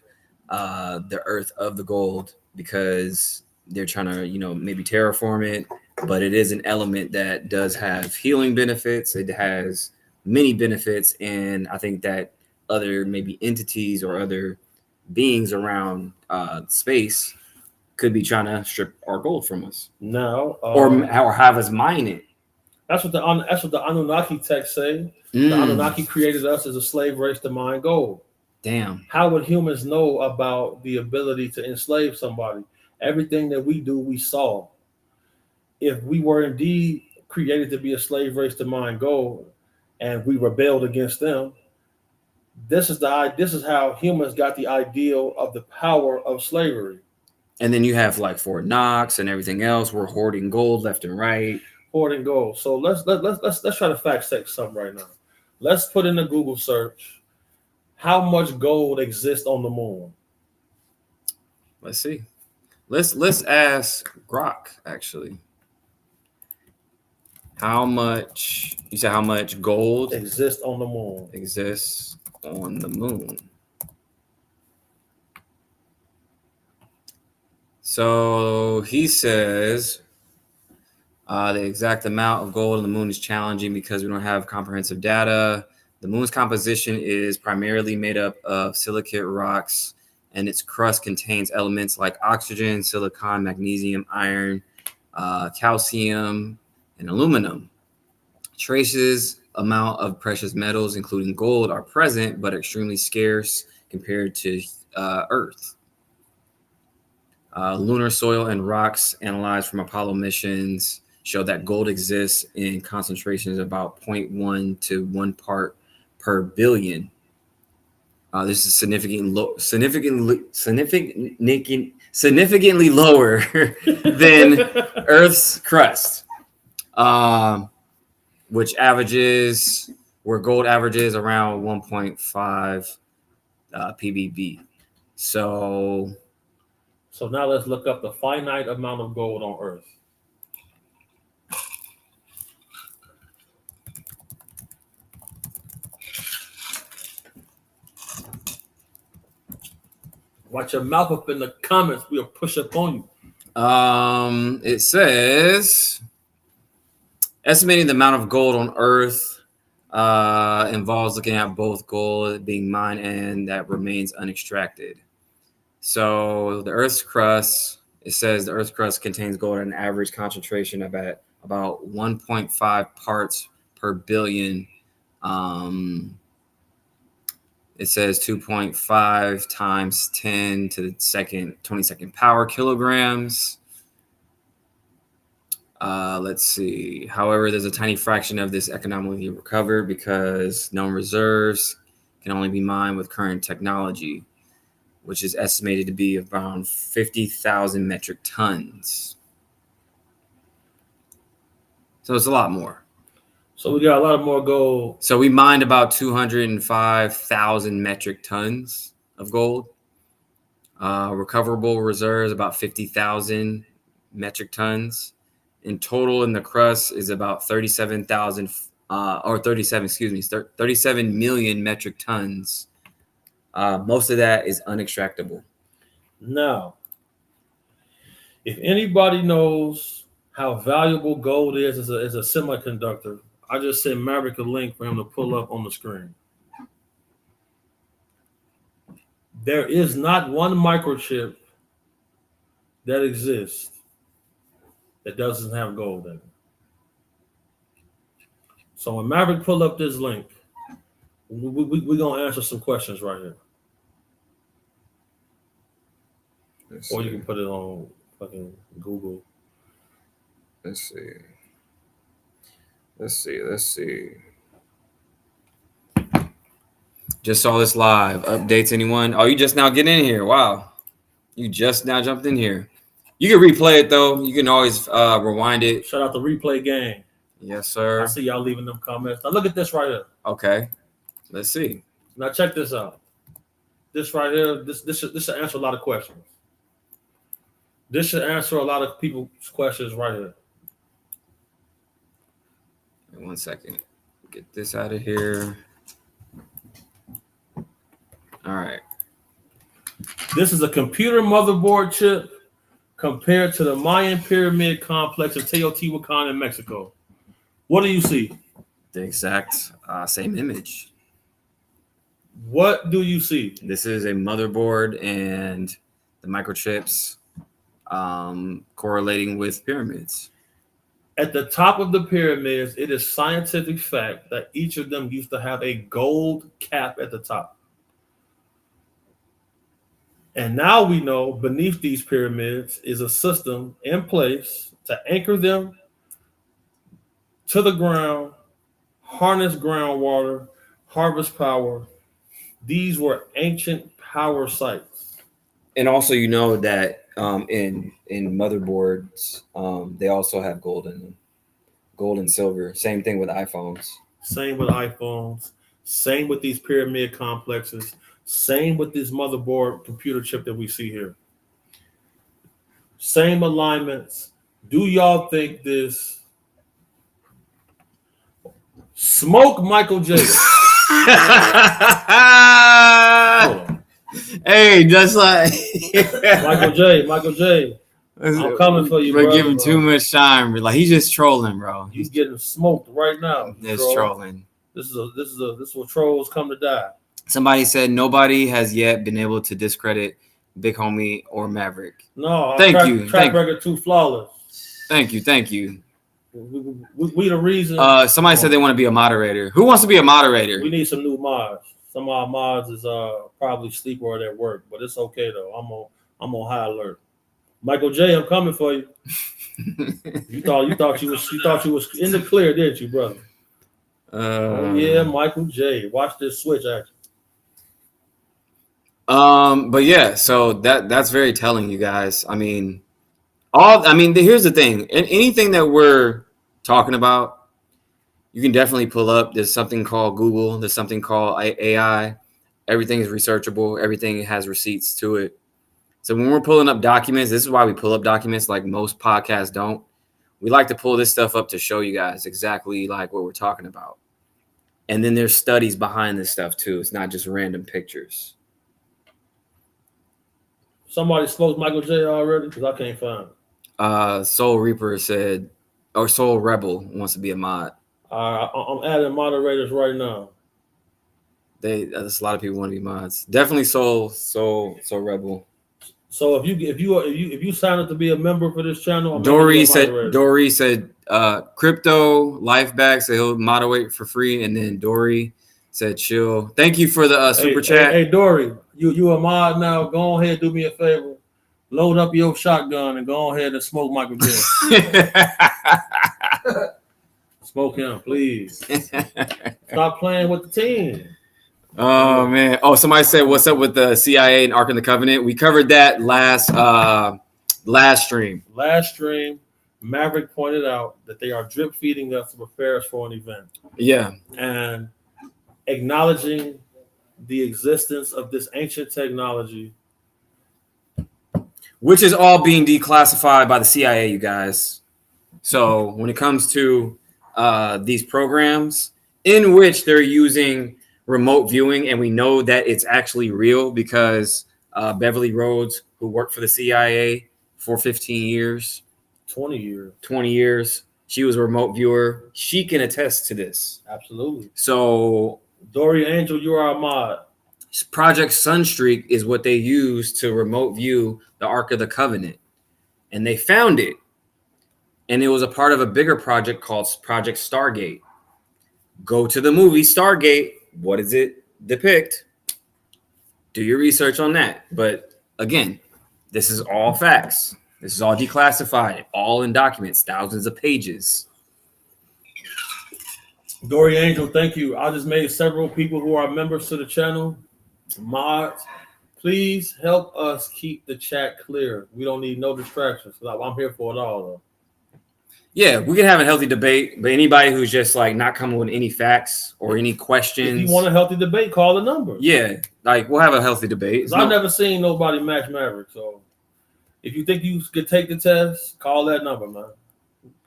the earth of the gold because they're trying to, maybe terraform it. But it is an element that does have healing benefits. It has many benefits, and I think that other maybe entities or other beings around space could be trying to strip our gold from us now, or have us mine it. That's what the Anunnaki texts say. The Anunnaki created us as a slave race to mine gold. Damn. How would humans know about the ability to enslave somebody? Everything that we do, we saw. If we were indeed created to be a slave race to mine gold, and we rebelled against them, this is how humans got the ideal of the power of slavery. And then you have like Fort Knox and everything else. We're hoarding gold left and right. Hoarding gold. So let's try to fact check something right now. Let's put in a Google search. How much gold exists on the moon? Let's see. Let's ask Grok actually. How much gold exists on the moon? Exists on the moon. So he says the exact amount of gold on the moon is challenging because we don't have comprehensive data. The moon's composition is primarily made up of silicate rocks, and its crust contains elements like oxygen, silicon, magnesium, iron, calcium, and aluminum. Traces amount of precious metals, including gold, are present, but extremely scarce compared to Earth. Lunar soil and rocks analyzed from Apollo missions show that gold exists in concentrations about 0.1 to 1 part per billion. This is significantly lower than Earth's crust, which where gold averages around 1.5 ppb. So now let's look up the finite amount of gold on Earth. Watch your mouth up in the comments. We'll push up on you. It says estimating the amount of gold on Earth involves looking at both gold being mined and that remains unextracted. So the Earth's crust, it says the Earth's crust contains gold at an average concentration of about 1.5 parts per billion. It says 2.5 times 10 to the 22nd power kilograms. Let's see. However, there's a tiny fraction of this economically recovered because known reserves can only be mined with current technology, which is estimated to be around 50,000 metric tons. So it's a lot more. So we got a lot more gold. So we mined about 205,000 metric tons of gold. Recoverable reserves about 50,000 metric tons. In total, in the crust is about 37 million metric tons. Most of that is unextractable. Now, if anybody knows how valuable gold is as a semiconductor, I just sent Maverick a link for him to pull up on the screen. There is not one microchip that exists that doesn't have gold in it. So when Maverick pulled up this link, We're gonna answer some questions right here. Or you can put it on fucking Google. Let's see. Just saw this live. Updates, anyone? Oh, you just now getting in here. Wow. You just now jumped in here. You can replay it, though. You can always rewind it. Shout out the replay gang. Yes, sir. I see y'all leaving them comments. Now look at this right here. Okay. Let's see. Now check this out. This right here, this should answer a lot of questions. This should answer a lot of people's questions right here. 1 second. Get this out of here. All right. This is a computer motherboard chip compared to the Mayan pyramid complex in Teotihuacan in Mexico. What do you see? The exact same image. What do you see? This is a motherboard and the microchips correlating with pyramids. At the top of the pyramids, it is scientific fact that each of them used to have a gold cap at the top. And now we know beneath these pyramids is a system in place to anchor them to the ground, harness groundwater, harvest power. These were ancient power sites. And also, you know that in motherboards, they also have gold in them, gold and silver. Same thing with iPhones. Same with iPhones. Same with these pyramid complexes. Same with this motherboard computer chip that we see here. Same alignments. Do y'all think this smoke Michael J? Hey, just like Michael J. I'm coming for you, bro. We're giving too much shine. Like he's just trolling, bro. He's getting smoked right now. It's trolling. This is what trolls come to die. Somebody said nobody has yet been able to discredit Big Homie or Maverick. No, thank you. Track record too flawless. Thank you. We the reason. Somebody said they want to be a moderator. Who wants to be a moderator? We need some new mods. Some of our mods is probably sleep or at work, but it's okay though. I'm on high alert. Michael J, I'm coming for you. you thought you was in the clear, didn't you, brother? Oh yeah, Michael J. Watch this switch action. But yeah, so that's very telling, you guys. Here's the thing. Anything that we're talking about, you can definitely pull up. There's something called Google. There's something called AI. Everything is researchable. Everything has receipts to it. So when we're pulling up documents, this is why we pull up documents like most podcasts don't. We like to pull this stuff up to show you guys exactly like what we're talking about. And then there's studies behind this stuff too. It's not just random pictures. Somebody smoked Michael J already because I can't find it. Soul Reaper said, or Soul Rebel wants to be a mod. I'm adding moderators right now. There's a lot of people want to be mods. Definitely Soul Rebel. So if you sign up to be a member for this channel, Dory said crypto life back, so he'll moderate for free. And then Dory said chill. Thank you for the super chat. Hey Dory, you a mod now. Go ahead, do me a favor. Load up your shotgun and go ahead and smoke Michael J. Smoke him, please. Stop playing with the team. Oh man! Oh, somebody said, "What's up with the CIA and Ark of the Covenant?" We covered that last stream. Last stream, Maverick pointed out that they are drip feeding us to prepare us for an event. Yeah, and acknowledging the existence of this ancient technology, which is all being declassified by the CIA, you guys. So when it comes to these programs in which they're using remote viewing, and we know that it's actually real because Beverly Rhodes, who worked for the CIA for 15 years, 20 years, she was a remote viewer. She can attest to this. Absolutely. So Dory Angel, you are a mod. Project Sunstreak is what they use to remote view the Ark of the Covenant. And they found it. And it was a part of a bigger project called Project Stargate. Go to the movie Stargate. what does it depict? Do your research on that. But again, this is all facts. This is all declassified, all in documents, thousands of pages. Dory Angel, thank you. I just made several people who are members to the channel mods. Please help us keep the chat clear. We don't need no distractions. I'm here for it all, though. Yeah, we can have a healthy debate, but anybody who's just like not coming with any facts or any questions. If you want a healthy debate, call the number. Yeah, like we'll have a healthy debate. I've never seen nobody match Maverick, so if you think you could take the test, call that number, man.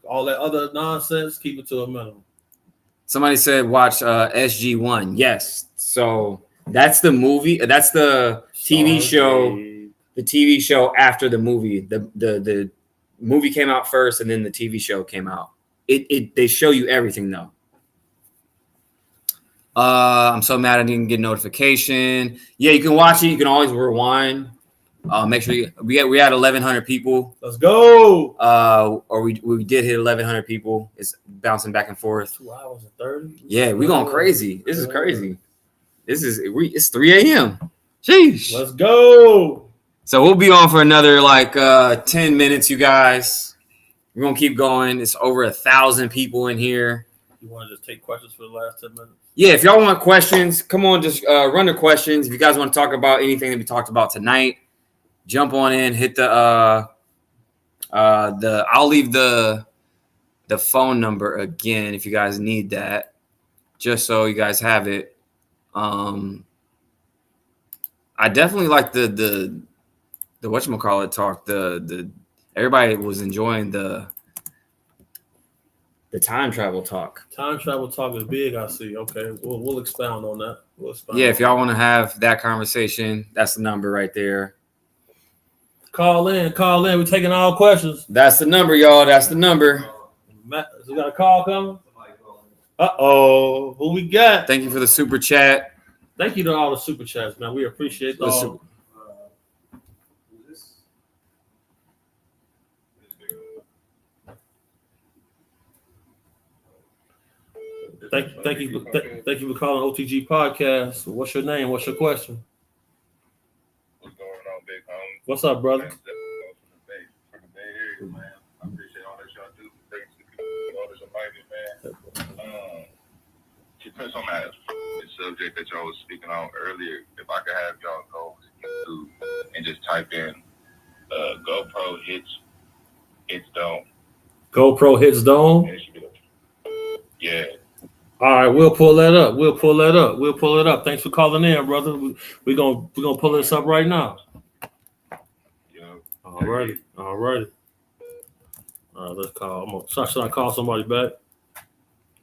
All that other nonsense, keep it to a minimum. Somebody said watch SG-1. Yes, so that's the movie. That's the TV show. The TV show after the movie. The movie came out first, and then the TV show came out. They show you everything though. I'm so mad I didn't get notification. Yeah, you can watch it. You can always rewind. Make sure we had 1,100 people. Let's go. Or we did hit 1,100 people. It's bouncing back and forth. 2 hours and 30. Yeah, we going crazy. This is crazy. It's 3 a.m. Sheesh. Let's go. So we'll be on for another 10 minutes, you guys. We're gonna keep going. It's over 1,000 people in here. You want to just take questions for the last 10 minutes? Yeah, if y'all want questions, come on, just run the questions. If you guys want to talk about anything that we talked about tonight, jump on in, hit I'll leave the phone number again if you guys need that, just so you guys have it. I definitely like the whatchamacallit talk. The everybody was enjoying the time travel talk. Time travel talk is big, I see. Okay, we'll expound on that. Yeah, if y'all want to have that conversation, that's the number right there. Call in. We're taking all questions. That's the number, y'all. That's the number. We got a call coming? Uh-oh. Who we got? Thank you for the super chat. Thank you to all the super chats, man. We appreciate all. Thank you for calling OTG Podcast. What's your name? What's your question? What's going on, big homie? What's up, brother? From the Bay Area, man. I appreciate all that y'all do. Thanks to all this enlightenment, man. To touch on that subject that y'all was speaking on earlier, if I could have y'all go to YouTube and just type in GoPro hits dome. GoPro hits dome? Yeah. All right, we'll pull that up. We'll pull it up. Thanks for calling in, brother. We're gonna pull this up right now. Yeah. All righty. All right, let's call. Should I call somebody back?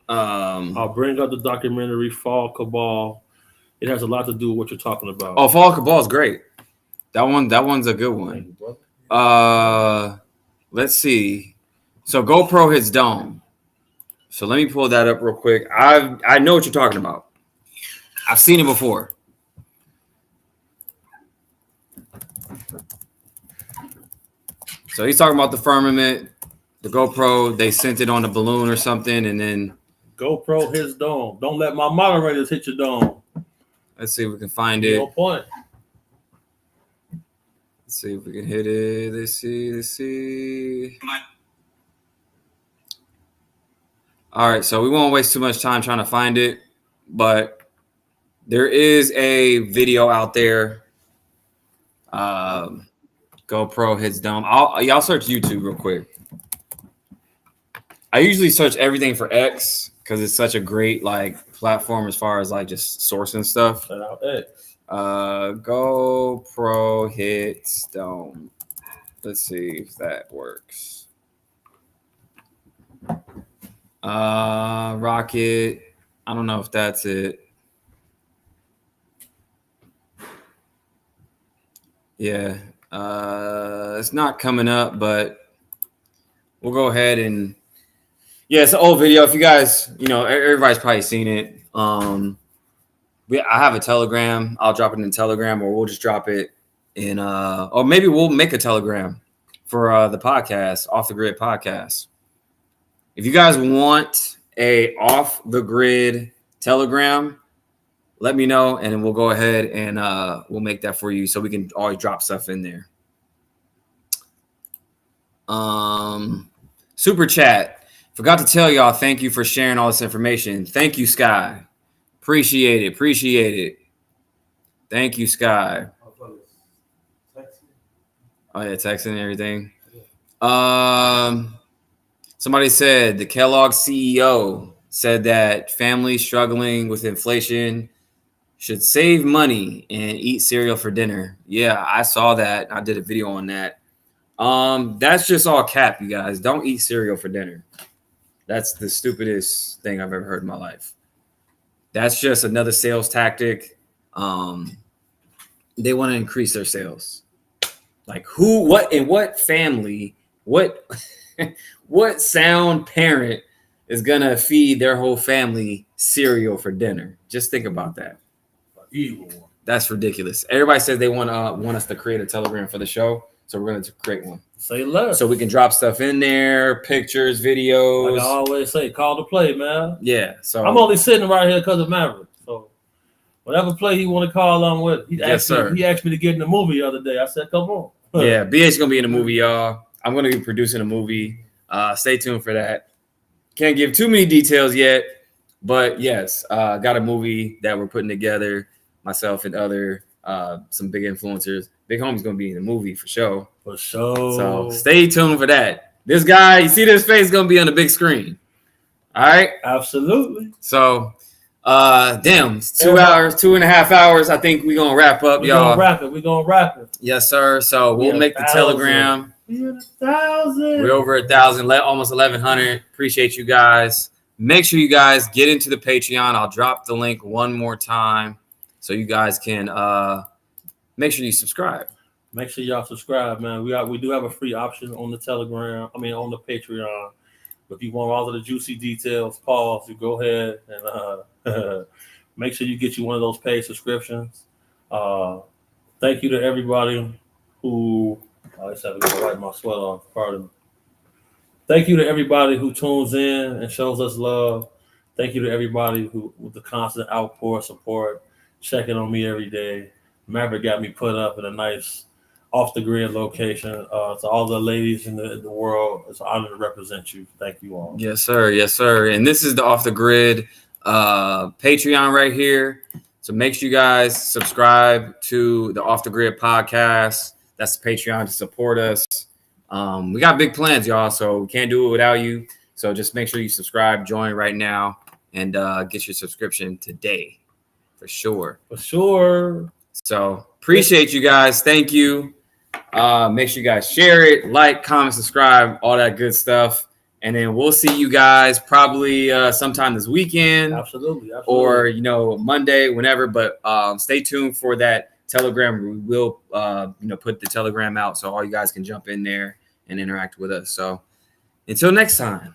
I'll bring up the documentary Fall Cabal. It has a lot to do with what you're talking about. Oh, Fall Cabal is great. That one's a good one. Let's see. So GoPro hits dome. So let me pull that up real quick. I know what you're talking about. I've seen it before. So he's talking about the firmament, the GoPro. They sent it on a balloon or something, and then GoPro hits dome. Don't let my moderators hit your dome. Let's see if we can find it. No point. Let's see if we can hit it. Let's see. All right, so we won't waste too much time trying to find it, but there is a video out there. GoPro hits dome. Y'all search YouTube real quick. I usually search everything for X because it's such a great platform as far as just sourcing stuff. Shout out X. GoPro hits dome. Let's see if that works. Rocket. I don't know if that's it. Yeah. It's not coming up, but we'll go ahead and it's an old video. If you guys, everybody's probably seen it. I have a Telegram. I'll drop it in Telegram, or we'll just drop it in or maybe we'll make a Telegram for the podcast, Off the Grid podcast. If you guys want a off the grid Telegram, let me know, and we'll go ahead and we'll make that for you so we can always drop stuff in there. Super chat. Forgot to tell y'all, thank you for sharing all this information. Thank you, Sky. Appreciate it. Thank you, Sky. Oh yeah, texting and everything. Somebody said the Kellogg CEO said that families struggling with inflation should save money and eat cereal for dinner. Yeah, I saw that. I did a video on that. That's just all cap, you guys. Don't eat cereal for dinner. That's the stupidest thing I've ever heard in my life. That's just another sales tactic. They want to increase their sales. Like who, what, in what family, what sound parent is gonna feed their whole family cereal for dinner? Just think about that. Evil. That's ridiculous. Everybody says they want us to create a Telegram for the show, so we're going to create one. Say less. So we can drop stuff in there, pictures, videos. Like I always say, call to play, man. Yeah. So I'm only sitting right here because of Maverick. So whatever play he want to call on with, he asked me to get in the movie the other day. I said, come on. Yeah, BH gonna be in the movie, y'all. I'm gonna be producing a movie. Stay tuned for that. Can't give too many details yet, but yes, got a movie that we're putting together. Myself and other some big influencers. Big Homie's gonna be in the movie for sure. For sure. So stay tuned for that. This guy, you see this face, gonna be on the big screen. All right. Absolutely. So, damn, 2 hours, 2.5 hours. I think we're gonna wrap up, y'all. We're gonna wrap it. Yes, sir. So we'll make the Telegram. We're 1,000. We're over 1,000, almost 1,100. Appreciate you guys. Make sure you guys get into the Patreon. I'll drop the link one more time so you guys can make sure you subscribe. Make sure y'all subscribe, man. We do have a free option on the Telegram. On the Patreon. If you want all of the juicy details, pause. You go ahead and make sure you get you one of those paid subscriptions. Thank you to everybody who. I just have to go wipe my sweat off. Pardon me. Thank you to everybody who tunes in and shows us love. Thank you to everybody who, with the constant outpour support, checking on me every day. Maverick got me put up in a nice off-the-grid location. To all the ladies in the world, it's an honor to represent you. Thank you all. Yes, sir. Yes, sir. And this is the Off-the-Grid Patreon right here. So make sure you guys subscribe to the Off-the-Grid podcast. That's the Patreon to support us. We got big plans, y'all, so we can't do it without you. So just make sure you subscribe, join right now, and get your subscription today for sure. For sure. So appreciate you guys. Thank you. Make sure you guys share it, like, comment, subscribe, all that good stuff. And then we'll see you guys probably sometime this weekend. Absolutely. Or, Monday, whenever. But stay tuned for that Telegram. We will, put the Telegram out so all you guys can jump in there and interact with us. So until next time.